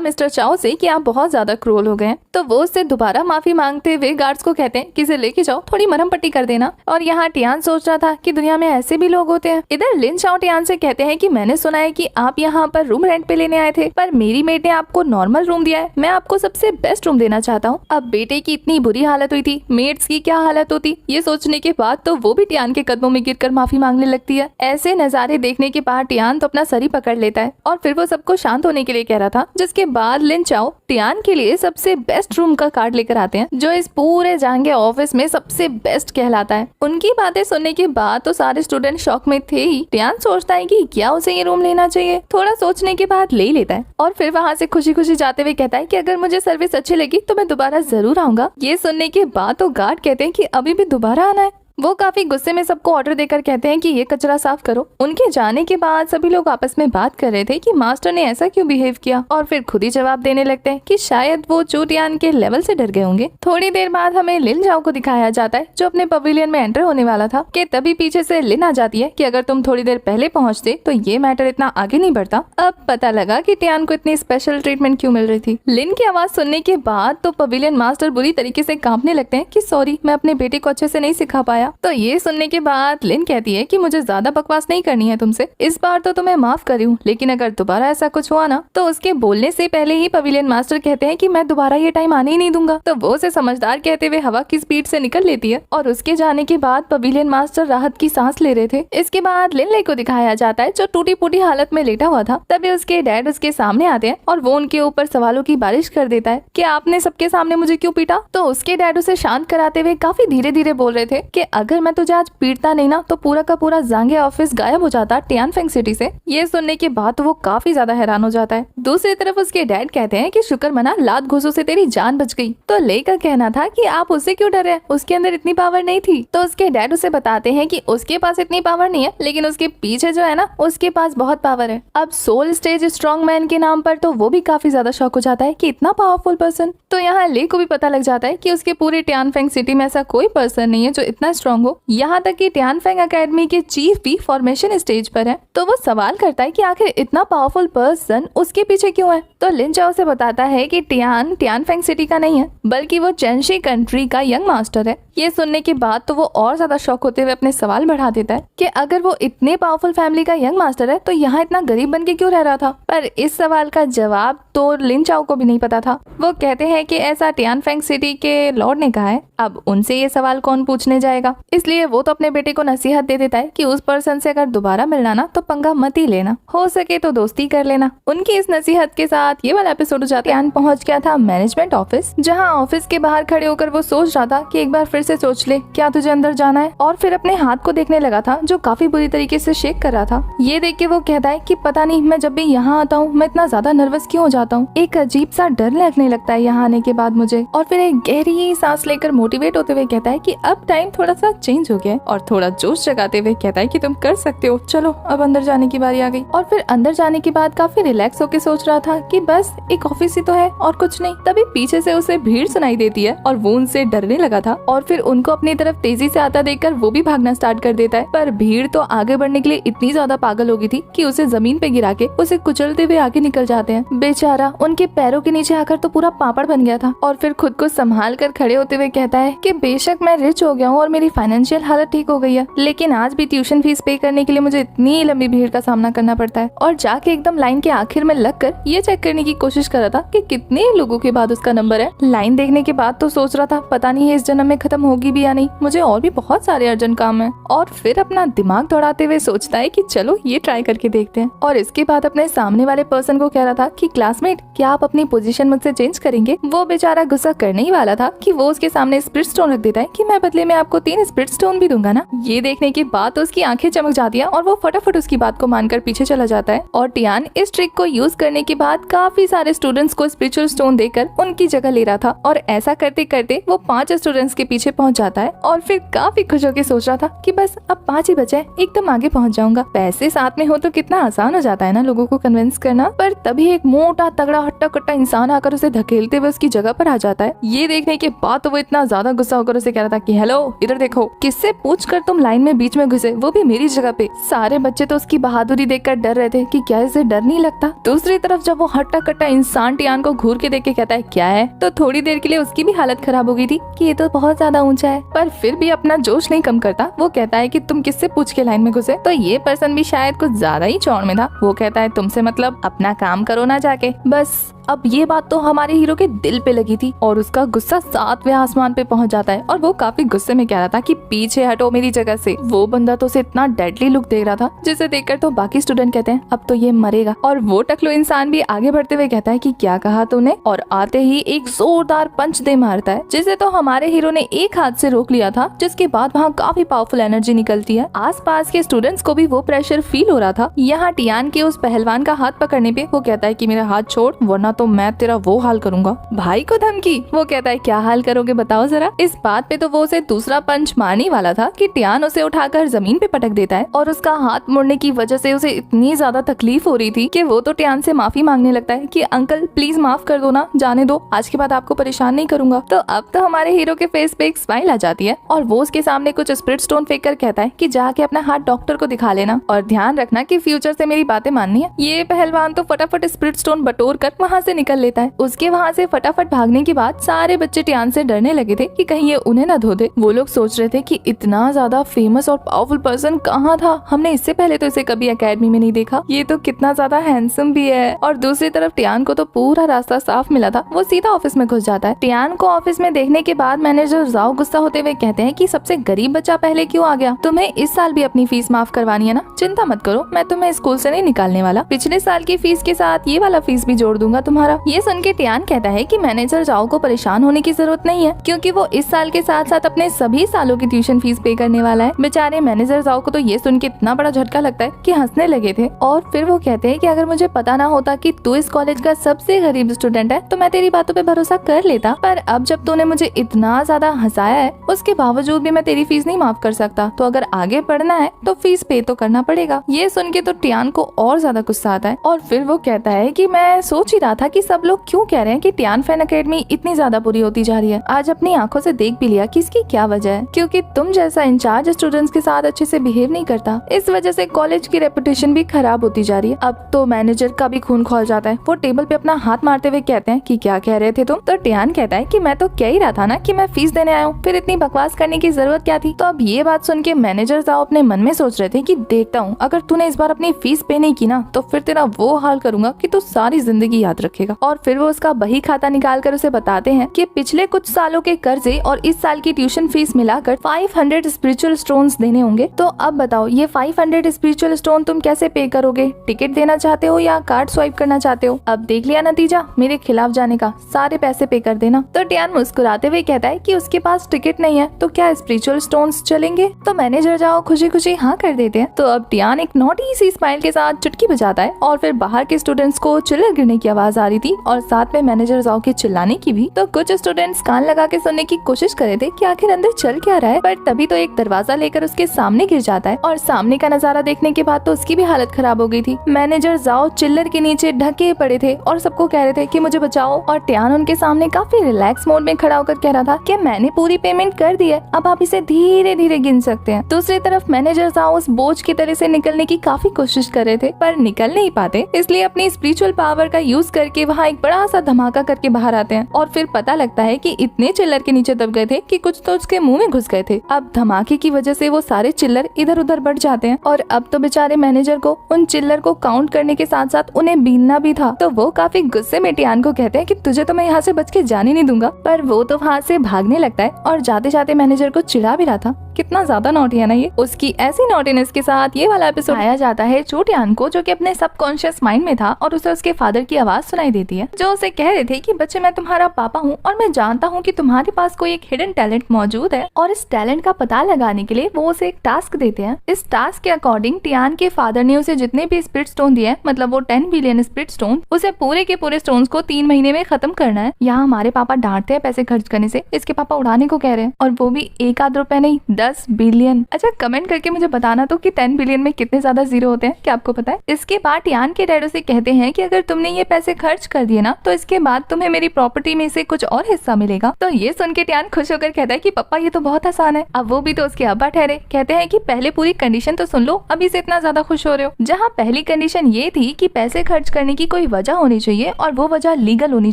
मिस्टर चाओ से कि आप बहुत ज्यादा क्रूर हो गए। तो वो उससे दोबारा माफी मांगते हुए गार्ड्स को कहते हैं कि इसे लेके जाओ, थोड़ी मरहम पट्टी कर देना। और यहाँ टियान सोच रहा था कि दुनिया में ऐसे भी लोग होते हैं। इधर लिन चाओ टियान से कहते हैं कि मैंने सुना है कि आप यहाँ पर रूम रेंट पे लेने आए थे, पर मेरी मेड ने आपको नॉर्मल रूम दिया है। मैं आपको सबसे बेस्ट रूम देना चाहता हूँ। अब बेटे की इतनी बुरी हालत हुई थी, मेड्स की क्या हालत होती, ये सोचने के बाद तो वो भी टियान के कदमों में गिरकर माफी मांगने लगती है। ऐसे नजारे देखने के बाद टियान तो अपना सर ही पकड़ लेता है और फिर वो सबको शांत होने के लिए कह रहा था। जिसके बाद लिन चाओ टियान के लिए सबसे बेस्ट रूम का कार्ड लेकर आते हैं, जो इस पूरे जांगे ऑफिस में सबसे बेस्ट कहलाता है। उनकी बातें सुनने के बाद तो सारे स्टूडेंट शॉक में थे ही। टियान सोचता है कि क्या उसे ये रूम लेना चाहिए। थोड़ा सोचने के बाद ले लेता है और फिर वहाँ से खुशी खुशी जाते हुए कहता है कि अगर मुझे सर्विस अच्छी लगी तो मैं दोबारा जरूर आऊंगा। ये सुनने के बाद तो गार्ड कहते हैं कि अभी भी दोबारा आना है। वो काफी गुस्से में सबको ऑर्डर देकर कहते हैं कि ये कचरा साफ करो। उनके जाने के बाद सभी लोग आपस में बात कर रहे थे कि मास्टर ने ऐसा क्यों बिहेव किया, और फिर खुद ही जवाब देने लगते हैं कि शायद वो टियान के लेवल से डर गए होंगे। थोड़ी देर बाद हमें लिन जाओ को दिखाया जाता है, जो अपने पवेलियन में एंटर होने वाला था कि तभी पीछे से लिन आ जाती है कि अगर तुम थोड़ी देर पहले पहुँचते तो ये मैटर इतना आगे नहीं बढ़ता। अब पता लगा कि टियान को इतनी स्पेशल ट्रीटमेंट क्यों मिल रही थी। लिन की आवाज सुनने के बाद तो पवेलियन मास्टर बुरी तरीके से कांपने लगते हैं कि सॉरी, मैं अपने बेटे को अच्छे से नहीं सिखा पाया। तो ये सुनने के बाद लिन कहती है कि मुझे ज्यादा बकवास नहीं करनी है तुमसे, इस बार तो तुम्हें माफ करी हूँ, लेकिन अगर दोबारा ऐसा कुछ हुआ ना तो उसके बोलने से पहले ही पवेलियन मास्टर कहते हैं कि मैं दोबारा ये टाइम आने ही नहीं दूंगा। तो वो उसे समझदार कहते हुए हवा की स्पीड से निकल लेती है और उसके जाने के बाद पवेलियन मास्टर राहत की सांस ले रहे थे। इसके बाद लिन ले को दिखाया जाता है, जो टूटी फूटी हालत में लेटा हुआ था। तभी उसके डैड उसके सामने आते हैं और वो उनके ऊपर सवालों की बारिश कर देता है कि आपने सबके सामने मुझे क्यों पीटा। तो उसके डैड उसे शांत कराते हुए काफी धीरे धीरे बोल रहे थे कि अगर मैं तुझे आज पीटता नहीं ना तो पूरा का पूरा जांगे ऑफिस गायब हो जाता टियानफेंग सिटी से। ये सुनने के बाद तो वो काफी ज्यादा हैरान हो जाता है। दूसरी तरफ उसके डैड कहते हैं कि शुक्र मना, लात घूसों से तेरी जान बच गई। तो ले का कहना था कि आप उससे क्यों डर रहे, उसके अंदर इतनी पावर नहीं थी। तो उसके डैड उसे बताते हैं कि उसके पास इतनी पावर नहीं है, लेकिन उसके पीछे जो है ना उसके पास बहुत पावर है। अब सोल स्टेज स्ट्रॉन्ग मैन के नाम पर तो वो भी काफी ज्यादा शॉक हो जाता है कि इतना पावरफुल पर्सन। तो यहाँ ले को भी पता लग जाता है कि उसके पूरे टियानफेंग सिटी में ऐसा कोई पर्सन नहीं है जो इतना स्ट्रॉन्ग हो। यहाँ तक कि टियानफेंग एकेडमी के चीफ भी फॉर्मेशन स्टेज पर है। तो वो सवाल करता है कि आखिर इतना पावरफुल पर्सन उसके पीछे क्यों है। तो लिन चाओ से बताता है कि टियानफेंग सिटी का नहीं है, बल्कि वो चेंशी कंट्री का यंग मास्टर है। ये सुनने के बाद तो वो और ज्यादा शॉक होते हुए अपने सवाल बढ़ा देता है कि अगर वो इतने पावरफुल फैमिली का यंग मास्टर है तो यहाँ इतना गरीब बन के क्यों रह रहा था। पर इस सवाल का जवाब तो लिन चाओ को भी नहीं पता था। वो कहते हैं कि ऐसा टियानफेंग सिटी के लॉर्ड ने कहा है। अब उनसे ये सवाल कौन पूछने जाएगा, इसलिए वो तो अपने बेटे को नसीहत दे देता है कि उस पर्सन से अगर दोबारा मिलना ना तो पंगा मत ही लेना, हो सके तो दोस्ती कर लेना। उनकी इस नसीहत के साथ ये वाला एपिसोड हो जाता है। टियान पहुंच गया था मैनेजमेंट ऑफिस, जहां ऑफिस के बाहर खड़े होकर वो सोच रहा था कि एक बार फिर से सोच ले क्या तुझे अंदर जाना है। और फिर अपने हाथ को देखने लगा था जो काफी बुरी तरीके से शेक कर रहा था। ये देख के वो कहता है कि पता नहीं मैं जब भी यहाँ आता हूँ मैं इतना ज्यादा नर्वस क्यों हो जाता हूँ। एक अजीब सा डर लगने लगता है यहाँ आने के बाद मुझे। और फिर एक गहरी सांस लेकर मोटिवेट होते हुए कहता है कि अब टाइम थोड़ा सा चेंज हो गया है, और थोड़ा जोश जगाते हुए कहता है कि तुम कर सकते हो, चलो अब अंदर जाने की बारी आ गई। और फिर अंदर जाने के बाद काफी रिलैक्स होकर सोच रहा था कि बस एक ऑफिस ही तो है और कुछ नहीं। तभी पीछे से उसे भीड़ सुनाई देती है और वो उनसे डरने लगा था। और फिर उनको अपनी तरफ तेजी से आता देखकर वो भी भागना स्टार्ट कर देता है। पर भीड़ तो आगे बढ़ने के लिए इतनी ज्यादा पागल हो गई थी कि उसे जमीन पे गिरा के उसे कुचलते हुए आगे निकल जाते हैं। बेचारा उनके पैरों के नीचे आकर तो पूरा पापड़ बन गया था। और फिर खुद को संभाल कर खड़े होते हुए कहता है कि बेशक मैं रिच हो गया हूँ और मेरी फाइनेंशियल हालत ठीक हो गई है, लेकिन आज भी ट्यूशन फीस पे करने के लिए मुझे इतनी लंबी भीड़ का सामना करना पड़ता है। और जाके एकदम लाइन के आखिर में लगकर ये चेक करने की कोशिश कर रहा था कि कितने लोगों के बाद उसका नंबर है। लाइन देखने के बाद तो सोच रहा था पता नहीं इस जन्म में खत्म होगी भी या नहीं, मुझे और भी बहुत सारे अर्जेंट काम है। और फिर अपना दिमाग दौड़ाते हुए सोचता है कि चलो ये ट्राई करके देखते हैं। और इसके बाद अपने सामने वाले पर्सन को कह रहा था कि क्लासमेट क्या आप अपनी पोजीशन मुझसे चेंज करेंगे। वो बेचारा गुस्सा करने ही वाला था कि वो उसके सामने स्पिरिट स्टोन रख देता है कि मैं बदले में आपको 3 स्पिरिट स्टोन भी दूंगा ना। ये देखने के बाद तो उसकी आंखें चमक जाती है और वो फटाफट उसकी बात को मानकर पीछे चला जाता है। और टियान इस ट्रिक को यूज करने के बाद काफी सारे स्टूडेंट्स को स्पिरिचुअल स्टोन देकर उनकी जगह ले रहा था। और ऐसा करते करते वो 5 स्टूडेंट्स के पीछे पीछे पहुंच जाता है और फिर काफी खुश होकर सोच रहा था कि बस अब 5 ही बचे, एकदम आगे पहुंच जाऊंगा। पैसे साथ में हो तो कितना आसान हो जाता है ना लोगों को कन्विंस करना। पर तभी एक मोटा तगड़ा हट्टा कट्टा इंसान आकर उसे धकेलते हुए उसकी जगह पर आ जाता है। ये देखने के बाद तो वो इतना ज्यादा गुस्सा होकर उसे कह रहा था कि हेलो, इधर देखो, किससे पूछकर तुम लाइन में बीच में घुसे, वो भी मेरी जगह पे। सारे बच्चे तो उसकी बहादुरी देखकर डर रहे थे कि क्या इसे डर नहीं लगता। दूसरी तरफ जब वो हट्टा कट्टा इंसान टियान को घूर के देख के कहता है क्या है, तो थोड़ी देर के लिए उसकी भी हालत खराब हो गई थी कि ये तो बहुत ज्यादा ऊंचा है, पर फिर भी अपना जोश नहीं कम करता। वो कहता है कि तुम किससे पूछ के लाइन में घुसे। तो ये पर्सन भी शायद कुछ ज्यादा ही चौड़ में था। वो कहता है तुमसे मतलब, अपना काम करो ना जाके। बस अब ये बात तो हमारे हीरो के दिल पे लगी थी और उसका गुस्सा 7वें आसमान पे पहुंच जाता है और वो काफी गुस्से में कह रहा था कि पीछे हटो मेरी जगह से। वो बंदा तो उसे इतना डेडली लुक दे रहा था जिसे देखकर तो बाकी स्टूडेंट कहते हैं अब तो ये मरेगा। और वो टकलो इंसान भी आगे बढ़ते हुए कहता है कि क्या कहा तूने, और आते ही एक जोरदार पंच दे मारता है जिसे तो हमारे हीरो ने एक हाथ से रोक लिया था, जिसके बाद वहाँ काफी पावरफुल एनर्जी निकलती है। आस पास के स्टूडेंट्स को भी वो प्रेशर फील हो रहा था। यहाँ टियान के उस पहलवान का हाथ पकड़ने पे वो कहता है कि मेरा हाथ छोड़ वरना तो मैं तेरा वो हाल करूंगा। भाई को धमकी। वो कहता है क्या हाल करोगे बताओ जरा। इस बात पे तो वो उसे दूसरा पंच मारने वाला था कि टियान उसे उठाकर जमीन पे पटक देता है और उसका हाथ मुड़ने की वजह से उसे इतनी ज्यादा तकलीफ हो रही थी कि वो तो टियान से माफी मांगने लगता है कि अंकल प्लीज माफ कर दो ना, जाने दो, आज के बाद आपको परेशान नहीं करूंगा। तो अब तो हमारे हीरो के फेस पे एक स्माइल आ जाती है और वो उसके सामने कुछ स्पिरिट स्टोन फेंक कर कहता है कि जाके अपना हाथ डॉक्टर को दिखा लेना और ध्यान रखना कि फ्यूचर से मेरी बातें माननी है। ये पहलवान तो फटाफट स्पिरिट स्टोन बटोर कर वहाँ से निकल लेता है। उसके वहाँ से फटाफट भागने के बाद सारे बच्चे टियान से डरने लगे थे कि कहीं ये उन्हें न धो दे। वो लोग सोच रहे थे कि इतना ज्यादा फेमस और पावरफुल पर्सन कहाँ था, हमने इससे पहले तो इसे कभी एकेडमी में नहीं देखा, ये तो कितना ज्यादा हैंडसम भी है। और दूसरी तरफ टियान को तो पूरा रास्ता साफ मिला था, वो सीधा ऑफिस में घुस जाता है। टियान को ऑफिस में देखने के बाद मैनेजर जाओ गुस्सा होते हुए कहते हैं कि सबसे गरीब बच्चा पहले क्यों आ गया, तुम्हें इस साल भी अपनी फीस माफ करवानी है ना, चिंता मत करो, मैं तुम्हें स्कूल से नहीं निकालने वाला, पिछले साल की फीस के साथ ये वाला फीस भी जोड़ दूंगा तुम्हारा। ये सुन के टियान कहता है कि मैनेजर जाओ को परेशान होने की जरूरत नहीं है क्योंकि वो इस साल के साथ साथ अपने सभी सालों की ट्यूशन फीस पे करने वाला है। बेचारे मैनेजर जाओ को तो ये सुन के इतना बड़ा झटका लगता है कि हंसने लगे थे। और फिर वो कहते हैं कि अगर मुझे पता ना होता कि तू इस कॉलेज का सबसे गरीब स्टूडेंट है तो मैं तेरी बातों पे भरोसा कर लेता, पर अब जब तूने मुझे इतना ज्यादा हंसाया है उसके बावजूद भी मैं तेरी फीस नहीं माफ कर सकता, तो अगर आगे पढ़ना है तो फीस पे तो करना पड़ेगा। ये सुन के तो टियान को और ज्यादा गुस्सा आता है और फिर वो कहता है कि मैं सोच ही रहा था कि सब लोग क्यों कह रहे हैं कि टियान फैन एकेडमी इतनी ज्यादा बुरी होती जा रही है। आज अपनी आंखों से देख भी लिया कि इसकी क्या वजह है, क्योंकि तुम जैसा इंचार्ज स्टूडेंट्स के साथ अच्छे से बिहेव नहीं करता, इस वजह से कॉलेज की रेपुटेशन भी खराब होती जा रही है। अब तो मैनेजर का भी खून खौल जाता है। वो टेबल पे अपना हाथ मारते हुए कहते हैं कि क्या कह रहे थे तुम। तो टियान कहता है कि मैं तो कह ही रहा था ना कि मैं फीस देने आया हूँ, फिर इतनी बकवास करने की जरूरत क्या थी। तो अब ये बात सुन के मैनेजर साहब अपने मन में सोच रहे थे कि देखता हूँ अगर तूने इस बार अपनी फीस पे नहीं की ना तो फिर तेरा वो हाल करूंगा कि तू सारी जिंदगी याद रखेगा। और फिर वो उसका बही खाता निकाल कर उसे बताते हैं कि पिछले कुछ सालों के कर्जे और इस साल की ट्यूशन फीस मिलाकर 500 स्पिरिचुअल स्टोन्स देने होंगे। तो अब बताओ ये 500 स्पिरिचुअल स्टोन तुम कैसे पे करोगे, टिकट देना चाहते हो या कार्ड स्वाइप करना चाहते हो। अब देख लिया नतीजा मेरे खिलाफ जाने का, सारे पैसे पे कर देना। तो टियान मुस्कुराते हुए कहता है कि उसके पास टिकट नहीं है तो क्या स्पिरिचुअल स्टोन्स चलेंगे। तो मैनेजर जाओ खुशी खुशी हाँ कर देते हैं। तो अब टियान एक नोटी सी स्माइल के साथ चुटकी बजाता है और फिर बाहर के स्टूडेंट्स को चिल्लर गिरने की आवाज आ रही थी और साथ में मैनेजर जाओ के चिल्लाने की भी। तो कुछ स्टूडेंट्स कान लगा के सुनने की कोशिश कर रहे थे कि आखिर अंदर चल क्या रहा है, पर तभी तो एक दरवाजा लेकर उसके सामने गिर जाता है और सामने का नजारा देखने के बाद तो उसकी भी हालत खराब हो गई थी। मैनेजर जाओ चिल्लर के नीचे ढके पड़े थे और सबको कह रहे थे कि मुझे बचाओ और टियान उनके सामने काफी रिलैक्स मोड में खड़ा होकर कह रहा था कि मैंने पूरी पेमेंट कर दी है, अब आप इसे धीरे धीरे गिन सकते हैं। दूसरी तरफ मैनेजर जाओ उस बोझ की तरह से निकलने की काफी कोशिश कर रहे थे पर निकल नहीं पाते, इसलिए अपनी स्पिरिचुअल पावर का यूज करके वहाँ एक बड़ा सा धमाका करके बाहर आते हैं और फिर पता लगता है कि इतने चिल्लर के नीचे दब गए थे कि कुछ तो उसके मुंह में घुस गए थे। अब धमाके की वजह से वो सारे चिल्लर इधर उधर बढ़ जाते हैं और अब तो बेचारे मैनेजर को उन चिल्लर को काउंट करने के साथ साथ उन्हें बीनना भी था। तो वो काफी गुस्से में टियान को कहते हैं कि तुझे तो मैं यहाँ से बच के जाने नहीं दूंगा, पर वो तो वहाँ से भागने लगता है और जाते जाते मैनेजर को चिढ़ा भी रहा था। कितना ज्यादा नॉटी है ना ये। उसकी ऐसी नॉटीनेस के साथ ये वाला एपिसोड आया जाता है टियान को, जो कि अपने सबकॉन्शियस माइंड में था और उसे उसके फादर की आवाज सुनाई देती है जो उसे कह रहे थे कि बच्चे मैं तुम्हारा पापा हूँ और मैं जानता हूँ कि तुम्हारे पास कोई एक हिडन टैलेंट मौजूद है और इस टैलेंट का पता लगाने के लिए वो उसे एक टास्क देते हैं। इस टास्क के अकॉर्डिंग टियान के फादर ने उसे जितने भी स्पिरिट स्टोन दिए, मतलब वो 10 बिलियन स्पिरिट स्टोन, उसे पूरे के पूरे स्टोन्स को 3 महीने में खत्म करना है। यहाँ हमारे पापा डांटते हैं पैसे खर्च करने से, इसके पापा उड़ा उड़ाने को कह रहे हैं, और वो भी 1 आध रुपए नहीं, 10 बिलियन। अच्छा, कमेंट करके मुझे बताना तो कि 10 बिलियन में कितने ज्यादा जीरो होते हैं, क्या आपको पता है? इसके बाद टियान के डैड उसे कहते हैं कि अगर तुमने ये पैसे खर्च कर दिए ना, तो इसके बाद तुम्हें मेरी प्रॉपर्टी में से कुछ और हिस्सा मिलेगा। तो ये सुन के टियान खुश होकर कहता है कि पापा ये तो बहुत आसान है। अब वो भी तो उसके अब्बा ठहरे, कहते हैं कि पहले पूरी कंडीशन तो सुन लो, अभी से इतना ज्यादा खुश हो रहे हो। जहाँ पहली कंडीशन ये थी कि पैसे खर्च करने की कोई वजह होनी चाहिए और वो वजह लीगल होनी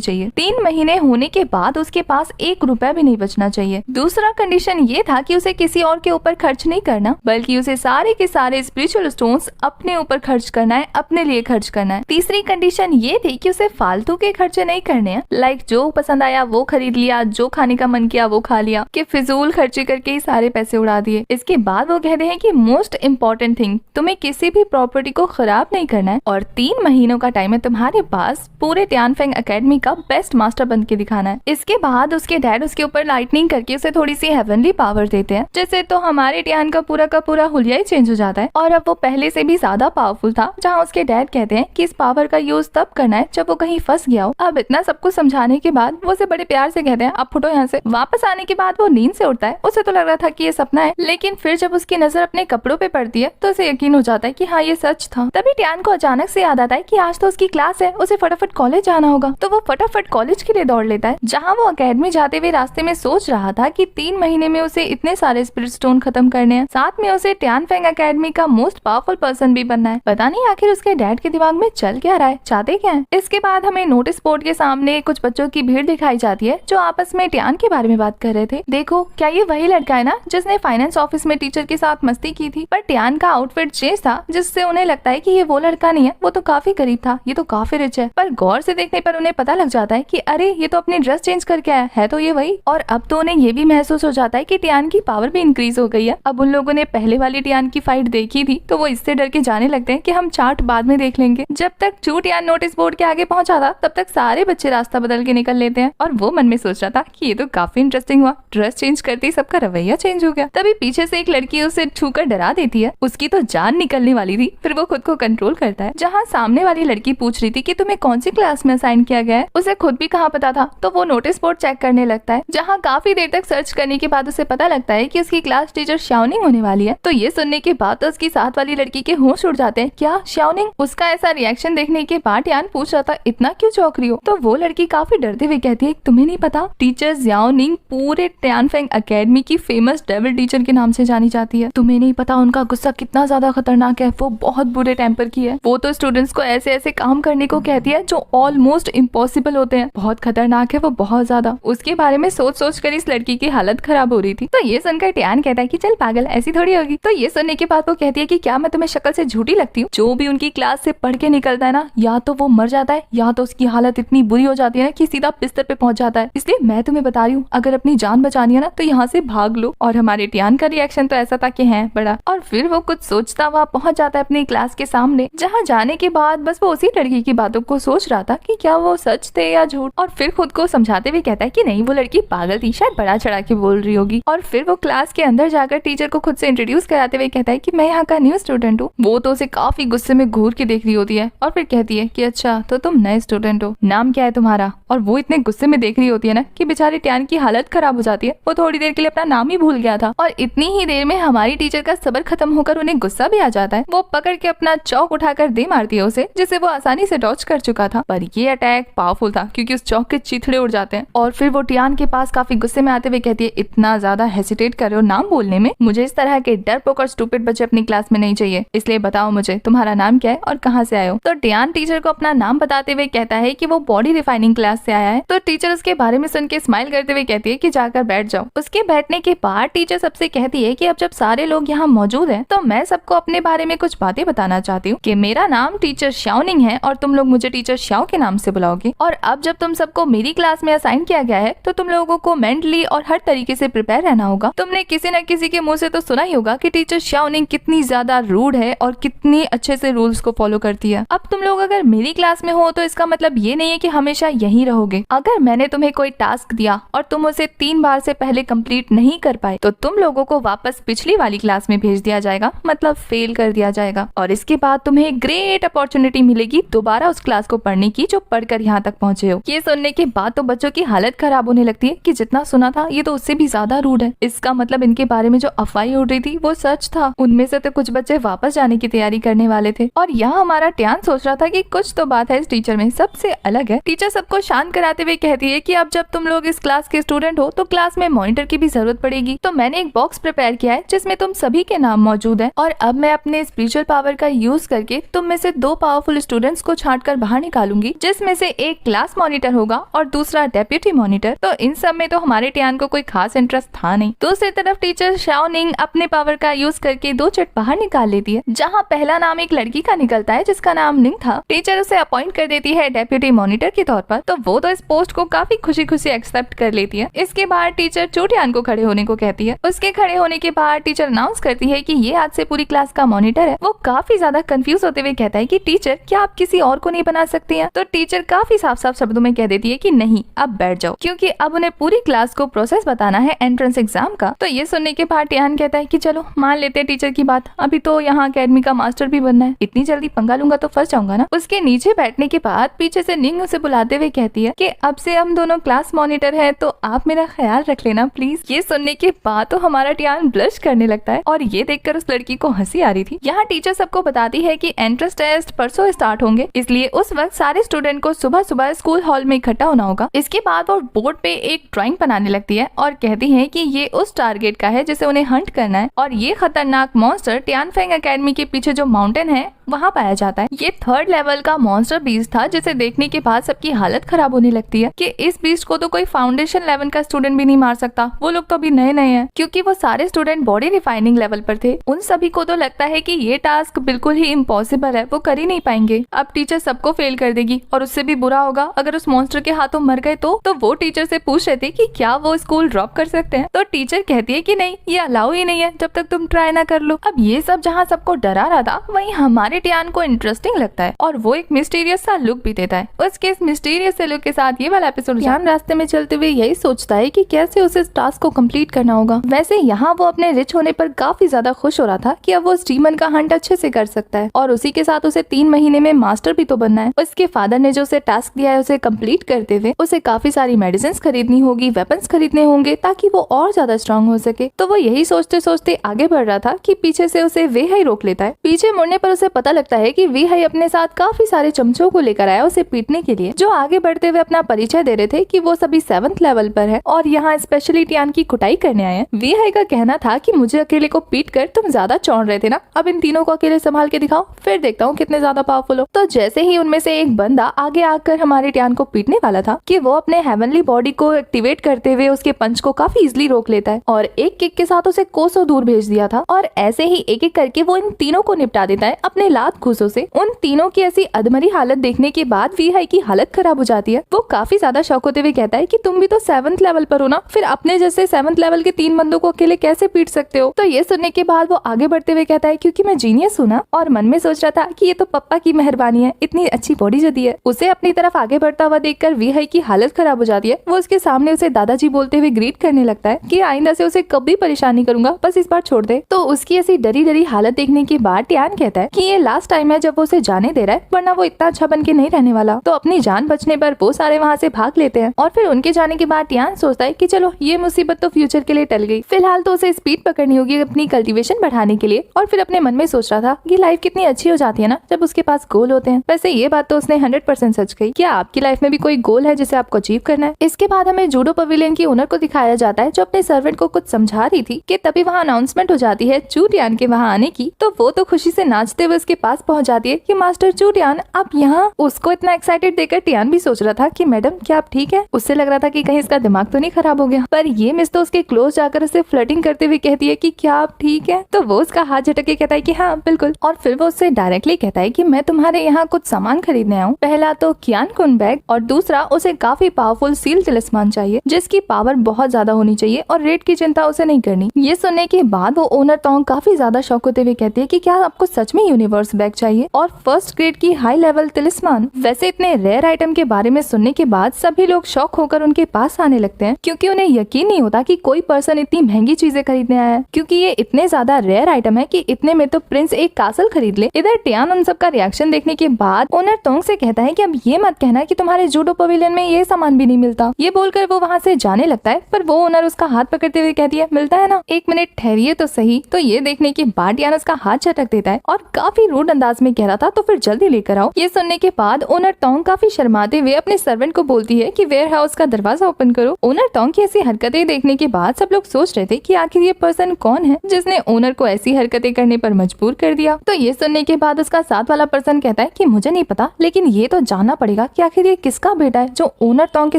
चाहिए। 3 महीने होने के बाद उसके पास 1 रुपया भी नहीं बचना चाहिए। दूसरा कंडीशन ये था कि उसे किसी और के ऊपर खर्च नहीं करना, बल्कि उसे सारे के सारे स्पिरिचुअल स्टोन्स अपने ऊपर खर्च करना है, अपने लिए खर्च करना है। तीसरी कंडीशन ये थी कि उसे फालतू के खर्चे नहीं करने हैं, लाइक जो पसंद आया वो खरीद लिया, जो खाने का मन किया वो खा लिया, कि फिजूल खर्चे करके ही सारे पैसे उड़ा दिए। इसके बाद वो कहते हैं कि मोस्ट इम्पोर्टेंट थिंग, तुम्हें किसी भी प्रॉपर्टी को खराब नहीं करना है और 3 महीनों का टाइम है तुम्हारे पास पूरे टियानफेंग एकेडमी का बेस्ट मास्टर बन के दिखाना है। इसके बाद उसके डैड उसके ऊपर लाइटनिंग करके उसे थोड़ी सी हेवनली पावर देते हैं, जैसे तो हमारे टियान का पूरा हुलिया ही चेंज हो जाता है और अब वो पहले से भी ज्यादा पावरफुल था। जहाँ उसके डैड कहते हैं कि इस पावर का यूज तब करना है जब वो कहीं फंस गया हो। अब इतना सब कुछ समझाने के बाद वो उसे बड़े प्यार से कहते हैं आप फुटो यहाँ से। वापस आने के बाद वो नींद से उठता है। उसे तो लग रहा था कि ये सपना है, लेकिन फिर जब उसकी नजर अपने कपड़ों पे पड़ती है तो उसे यकीन हो जाता है कि हाँ ये सच था। तभी टियान को अचानक से याद आता है कि आज तो उसकी क्लास है, उसे फटाफट कॉलेज जाना होगा। तो वो फटाफट कॉलेज के लिए दौड़ लेता है। जहाँ वो अकेडमी जाते हुए रास्ते में सोच रहा था कि 3 महीने में उसे इतने सारे स्पिरिट स्टोन खत्म करने हैं, साथ में उसे टियानफेंग एकेडमी का मोस्ट पावरफुल पर्सन भी बनना है। पता नहीं आखिर उसके डैड के दिमाग में चल क्या रहा है, चाहते क्या है। इसके बाद हमें नोटिस बोर्ड के सामने कुछ बच्चों की भीड़ दिखाई जाती है जो आपस में टियान के बारे में बात कर रहे थे। देखो, क्या ये वही लड़का है ना जिसने फाइनेंस ऑफिस में टीचर के साथ मस्ती की थी? पर टियान का आउटफिट चेंज था, जिससे उन्हें लगता है कि ये वो लड़का नहीं है, वो तो काफी गरीब था, ये तो काफी रिच है। पर गौर से देखने पर उन्हें पता लग जाता है कि अरे ये तो अपनी ड्रेस चेंज करके आया है, तो ये वही। और अब तो उन्हें ये भी महसूस हो जाता है कि टियान की पावर भी इंक्रीज हो गई है। अब उन लोगों ने पहले वाली टियान की फाइट देखी थी तो वो इससे डर के जाने लगते हैं कि हम चार्ट बाद में देख लेंगे। जब तक चू टियान नोटिस बोर्ड के आगे पहुंचा था तब तक सारे बच्चे रास्ता बदल के निकल लेते हैं और वो मन में सोच रहा था कि ये तो काफी इंटरेस्टिंग हुआ, ड्रेस चेंज करते ही सबका रवैया चेंज हो गया। तभी पीछे से एक लड़की उसे छूकर डरा देती है। उसकी तो जान निकलने वाली थी, फिर वो खुद को कंट्रोल करता है। जहाँ सामने वाली लड़की पूछ रही थी कि तुम्हें कौन सी क्लास में असाइन किया गया है, उसे खुद भी कहाँ पता था, तो वो नोटिस बोर्ड चेक करने लगता है। जहाँ काफी देर तक सर्च करने के बाद उसे पता लगता है कि उसकी क्लास टीचर शाओनिंग होने वाली है। तो ये सुनने के बाद तो उसकी साथ वाली लड़की के होश उड़ जाते हैं। क्या शाओनिंग? उसका ऐसा रिएक्शन देखने के बाद टियान पूछ रहा था इतना क्यों चौंक रही हो? तो वो लड़की काफी डरते हुए कहती है तुम्हें नहीं पता, टीचर शाओनिंग पूरे टियानफेंग एकेडमी की फेमस डेविल टीचर के नाम से जानी जाती है। तुम्हें नहीं पता उनका गुस्सा कितना ज्यादा खतरनाक है, वो बहुत बुरे टेम्पर की है। वो तो स्टूडेंट्स को ऐसे ऐसे काम करने को कहती है जो ऑलमोस्ट इम्पॉसिबल होते हैं, बहुत खतरनाक है वो, बहुत ज्यादा। उसके बारे में सोच सोच कर इस लड़की की हालत खराब हो रही थी। तो ये सुनकर टियान कहता है कि चल पागल, ऐसी थोड़ी होगी। तो ये सुनने के बाद वो कहती है कि क्या मैं तुम्हें शक्ल से झूठी लगती हूँ? जो भी उनकी क्लास से पढ़ के निकलता है ना, या तो वो मर जाता है या तो उसकी हालत इतनी बुरी हो जाती है ना कि सीधा बिस्तर पे पहुंच जाता है। इसलिए मैं तुम्हें बता रही हूँ, अगर अपनी जान बचानी है ना तो यहाँ से भाग लो। और हमारे टियान का रिएक्शन तो ऐसा था कि है बड़ा। और फिर वो कुछ सोचता हुआ पहुंच जाता है अपनी क्लास के सामने। जहाँ जाने के बाद बस वो उसी लड़की की बातों को सोच रहा था कि क्या वो सच थे या झूठ। और फिर खुद को समझाते हुए कहता है कि नहीं, वो लड़की पागल थी, शायद बड़ा चढ़ा के बोल रही होगी। और फिर वो क्लास के अंदर जाकर टीचर को खुद से इंट्रोड्यूस कराते हुए कहता है कि मैं यहाँ का न्यू स्टूडेंट हूँ। वो तो उसे काफी गुस्से में घूर के देख रही होती है और फिर कहती है कि अच्छा तो तुम नए स्टूडेंट हो, नाम क्या है तुम्हारा? और वो इतने गुस्से में देख रही होती है ना कि बेचारी टियान की हालत खराब हो जाती है। वो थोड़ी देर के लिए अपना नाम ही भूल गया था और इतनी ही देर में हमारी टीचर का सब्र खत्म होकर उन्हें गुस्सा भी आ जाता है। वो पकड़ के अपना चौक उठाकर दे मारती है उसे, जिसे वो आसानी से डॉच कर चुका था। पर ये अटैक पावरफुल था क्योंकि उस चौक के चिथड़े उड़ जाते हैं। और फिर वो टियान के पास काफी गुस्से में आते हुए कहती है इतना ज्यादा हेसिटेट कर रहे हो नाम बोलने में, मुझे इस तरह के डरपोक और स्टूपिड बच्चे अपनी क्लास में नहीं चाहिए, इसलिए बताओ मुझे तुम्हारा नाम क्या है और कहाँ से आए हो? तो टियान टीचर को अपना नाम बताते हुए कहता है कि वो बॉडी रिफाइनिंग क्लास से आया है। तो टीचर उसके बारे में सुन के स्माइल करते हुए कहती है कि जाकर बैठ जाओ। उसके बैठने के बाद टीचर सबसे कहती है कि अब जब सारे लोग यहाँ मौजूद हैं तो मैं सबको अपने बारे में कुछ बातें बताना चाहती हूँ कि मेरा नाम टीचर शाओनिंग है और तुम लोग मुझे टीचर शाओ के नाम से बुलाओगे। और अब जब तुम सबको मेरी क्लास में असाइन किया गया है तो तुम लोगों को मेंटली और हर तरीके से प्रिपेयर रहना होगा। तुमने किसी न किसी के मुंह से तो सुना ही होगा कि टीचर शाओनिंग कितनी ज्यादा रूड है और कितनी अच्छे से रूल्स को फॉलो करती है। अब तुम लोग अगर मेरी क्लास में हो तो इसका मतलब ये नहीं है कि हमेशा यहीं रहोगे। अगर मैंने तुम्हें कोई टास्क दिया और तुम उसे 3 बार से पहले कंप्लीट नहीं कर पाए तो तुम लोगों को वापस पिछली वाली क्लास में भेज दिया जाएगा, मतलब फेल कर दिया जाएगा। और इसके बाद तुम्हें ग्रेट अपॉर्चुनिटी मिलेगी दोबारा उस क्लास को पढ़ने की जो पढ़कर यहाँ तक पहुँचे हो। ये सुनने के बाद तो बच्चों की हालत खराब होने लगती है कि जितना सुना था ये तो उससे भी ज्यादा रूड है। इसका मतलब इनके बारे में जो अफवाहें उड़ रही थी वो सच था। उनमें से तो कुछ बच्चे वापस जाने की तैयारी करने वाले थे। और यहाँ हमारा ट्यान सोच रहा था कि कुछ तो बात है इस टीचर में, सबसे अलग है। टीचर सबको शांत कराते हुए कहती है कि अब जब तुम लोग इस क्लास के स्टूडेंट हो तो क्लास में मॉनिटर की भी जरूरत पड़ेगी। तो मैंने एक बॉक्स प्रिपेयर किया है जिसमें तुम सभी के नाम मौजूद है, और अब मैं अपने स्पिरिचुअल पावर का यूज करके तुम में से 2 पावरफुल स्टूडेंट्स को छांट कर बाहर निकालूंगी, जिसमें से एक क्लास मॉनिटर होगा और दूसरा डेप्यूटी मॉनिटर। तो इन सब में तो हमारे ट्यान को कोई खास इंटरेस्ट था नहीं। दूसरी तरफ टीचर शाओनिंग अपने पावर का यूज करके 2 चट बाहर निकाल लेती है, जहाँ पहला नाम एक लड़की का निकलता है जिसका नाम निंग था। टीचर उसे अपॉइंट कर देती है डेप्यूटी मॉनिटर के तौर पर, तो वो तो इस पोस्ट को काफी खुशी खुशी एक्सेप्ट कर लेती है। इसके बाद टीचर चूटियान को खड़े होने को कहती है। उसके खड़े होने के बाद टीचर अनाउंस करती है कि ये आज से पूरी क्लास का मॉनिटर है। वो काफी ज्यादा कंफ्यूज होते हुए कहता है कि टीचर क्या आप किसी और को नहीं बना सकती हैं? तो टीचर काफी साफ साफ शब्दों में कह देती है कि नहीं, अब बैठ जाओ, क्योंकि अब उन्हें पूरी क्लास को प्रोसेस बताना है एंट्रेंस एग्जाम का। तो ये सुनने के बाद ट्यान कहता है कि चलो मान लेते हैं टीचर की बात, अभी तो यहाँ अकेडमी का मास्टर भी बनना है, इतनी जल्दी पंगा लूंगा तो फंस जाऊंगा ना। उसके नीचे बैठने के बाद पीछे से निंग उसे बुलाते हुए कहती है कि अब से हम दोनों क्लास मॉनिटर हैं, तो आप मेरा ख्याल रख लेना प्लीज। ये सुनने के बाद तो हमारा ट्यान ब्लश करने लगता है और ये देखकर उस लड़की को हंसी आ रही थी। यहाँ टीचर सबको बताती है कि एंट्रेंस टेस्ट परसों स्टार्ट होंगे, इसलिए उस वक्त सारे स्टूडेंट को सुबह सुबह स्कूल हॉल में इकट्ठा होना होगा। इसके बाद वो बोर्ड पे एक ड्राइंग बनाने लगती है और कहती है कि ये उस टारगेट का है जिसे उन्हें हंट करना है, और ये खतरनाक मॉन्स्टर टियानफेंग एकेडमी के पीछे जो माउंटेन है वहाँ पाया जाता है। ये 3rd लेवल का मॉन्स्टर बीस्ट था, जिसे देखने के बाद सबकी हालत खराब होने लगती है कि इस बीस्ट को तो कोई फाउंडेशन लेवल का स्टूडेंट भी नहीं मार सकता। वो लोग तो अभी नए नए हैं, क्योंकि वो सारे स्टूडेंट बॉडी रिफाइनिंग लेवल पर थे। उन सभी को तो लगता है कि ये टास्क बिल्कुल ही इम्पॉसिबल है, वो कर ही नहीं पाएंगे। अब टीचर सबको फेल कर देगी, और उससे भी बुरा होगा अगर उस मॉन्स्टर के हाथों मर गए तो वो टीचर से पूछ रहे थे कि क्या वो स्कूल ड्रॉप कर सकते हैं। तो टीचर कहती है कि नहीं, ये अलाउ ही नहीं है जब तक तुम ट्राई ना कर लो। अब ये सब जहाँ सबको डरा रहा था, वहीं हमारे ट्यान को इंटरेस्टिंग लगता है और वो एक मिस्टीरियस सा लुक भी देता है। उसके इस मिस्टीरियस से लुक के साथ ये वाला एपिसोड ट्यान रास्ते में चलते हुए यही सोचता है कि कैसे उसे इस टास्क को कंप्लीट करना होगा। वैसे यहाँ वो अपने रिच होने पर काफी ज्यादा खुश हो रहा था कि अब वो स्टीमन का हंट अच्छे से कर सकता है, और उसी के साथ उसे 3 महीने में मास्टर भी तो बनना है। उसके फादर ने जो उसे टास्क दिया है उसे कंप्लीट करते हुए उसे काफी सारी मेडिसिन खरीदनी होगी, वेपन्स खरीदने होंगे ताकि वो और ज्यादा स्ट्रांग हो सके। तो वो यही सोचते सोचते आगे बढ़ रहा था कि पीछे से उसे वेहाई रोक लेता है। पीछे मुड़ने पर उसे पता लगता है कि वेहाई अपने साथ काफी सारे चमचों को लेकर आया उसे पीटने के लिए, जो आगे बढ़ते हुए अपना परिचय दे रहे थे कि वो सभी 7th लेवल पर है और यहाँ स्पेशली ट्यान की कुटाई करने आए हैं। वेहाई का कहना था कि मुझे अकेले को पीट कर तुम ज्यादा चौंड़ रहे थे ना, अब इन तीनों को अकेले संभाल के दिखाओ, फिर देखता हूँ कितने ज्यादा पावरफुल हो। तो जैसे ही उनमें से एक बंदा आगे आकर हमारे ट्यान को पीटने वाला था कि वो अपने हेवनली बॉडी को एक्टिवेट करते हुए उसके पंच को काफी इजिली रोक लेता है और एक किक के साथ उसे कोसों दूर भेज दिया था। और ऐसे ही एक एक करके वो इन तीनों को निपटा देता है अपने लात घूसों से। उन तीनों की ऐसी अधमरी हालत देखने के बाद वेहाई की हालत खराब हो जाती है। वो काफी ज्यादा शौक होते हुए कहता है कि तुम भी तो 7th लेवल पर हो ना, फिर अपने जैसे 7th लेवल के 3 बंदों को अकेले कैसे पीट सकते हो। तो ये सुनने के बाद वो आगे बढ़ते हुए कहता है क्योंकि मैं जीनियस हूँ ना, और मन में सोच रहा था कि ये तो पप्पा की मेहरबानी है, इतनी अच्छी बॉडी जो दी है। उसे अपनी तरफ आगे बढ़ता हुआ देखकर वेहाई की हालत खराब हो जाती है। वो उसके सामने उसे दादाजी बोलते हुए ग्रीट करने लगता है कि आइंदा से उसे कभी परेशान नहीं करूंगा, बस इस बार छोड़ दे। तो उसकी ऐसी डरी डरी हालत देखने के बाद ट्यान कहता है कि ये लास्ट टाइम है जब वो उसे जाने दे रहा है, वरना वो इतना अच्छा बन के नहीं रहने वाला। तो अपनी जान बचने पर वो सारे वहाँ से भाग लेते हैं और फिर उनके जाने के बाद ट्यान सोचता है कि चलो ये मुसीबत तो फ्यूचर के लिए टल गई, फिलहाल तो उसे स्पीड पकड़नी होगी अपनी कल्टीवेशन बढ़ाने के लिए। और फिर अपने मन में सोच रहा था कि लाइफ कितनी अच्छी हो जाती है ना जब उसके पास गोल होते हैं। वैसे ये बात तो उसने 100% सच कही। क्या आपकी लाइफ में भी कोई गोल है जिसे आपको अचीव करना है? इसके बाद हमें जूडो पवेलियन की ओनर को दिखाया जाता है जो अपने सर्वेंट को कुछ समझा रही थी कि तभी वहाँ अनाउंसमेंट हो जाती है चू ट्यान के वहाँ आने की। तो वो तो खुशी से नाचते हुए उसके पास पहुँच जाती है कि मास्टर चू ट्यान आप यहाँ। उसको इतना एक्साइटेड देखकर ट्यान भी सोच रहा था कि मैडम क्या आप ठीक है? उससे लग रहा था कि कहीं इसका दिमाग तो नहीं खराब हो गया। पर ये मिस तो उसके क्लोज जाकर उसे फ्लर्टिंग करते हुए कहती है कि क्या आप ठीक है? तो वो उसका हाथ झटक के कहता है कि हाँ बिल्कुल। और फिर वो उससे डायरेक्टली कहता है कि मैं तुम्हारे यहाँ कुछ सामान खरीदने आऊँ। पहला तो कियान कुन बैग और दूसरा उसे काफी पावरफुल सील तिलिस्मान चाहिए जिसकी पावर बहुत ज्यादा होनी चाहिए और रेट की चिंता उसे नहीं करनी। ये सुनने के बाद वो ओनर तोंग काफी ज्यादा शौक होते हुए कहती है कि क्या आपको सच में यूनिवर्स रिवर्स बैग चाहिए और फर्स्ट ग्रेड की हाई लेवल तिलिस्मान। वैसे इतने रेयर आइटम के बारे में सुनने के बाद सभी लोग शॉक होकर उनके पास आने लगते हैं, क्योंकि उन्हें यकीन नहीं होता कि कोई पर्सन इतनी महंगी चीजें खरीदने आया है, क्योंकि ये इतने ज्यादा रेयर आइटम है कि इतने में तो प्रिंस एक कासल खरीद ले। इधर टियान उन सब का रिएक्शन देखने के बाद ओनर तोंग से कहता है कि अब ये मत कहना कि तुम्हारे जूडो पवेलियन में ये सामान भी नहीं मिलता। ये बोलकर वो वहाँ से जाने लगता है, पर वो ओनर उसका हाथ पकड़ते हुए कहती है, मिलता है ना, एक मिनट ठहरिए तो सही। तो ये देखने के बाद टियान उसका हाथ झटक देता है और काफी रूड अंदाज में कह रहा था तो फिर जल्दी लेकर आओ। ये सुनने के बाद ओनर तोंग काफी शर्माते हुए अपने सर्वेंट को बोलती है कि वेयर हाउस का दरवाजा ओपन करो। ओनर तोंग की ऐसी हरकतें देखने के बाद सब लोग सोच रहे थे कि आखिर ये पर्सन कौन है जिसने ओनर को ऐसी हरकतें करने पर मजबूर कर दिया। तो ये सुनने के बाद उसका साथ वाला पर्सन कहता है कि मुझे नहीं पता, लेकिन ये तो जानना पड़ेगा कि आखिर ये किसका बेटा है जो ओनर तोंग के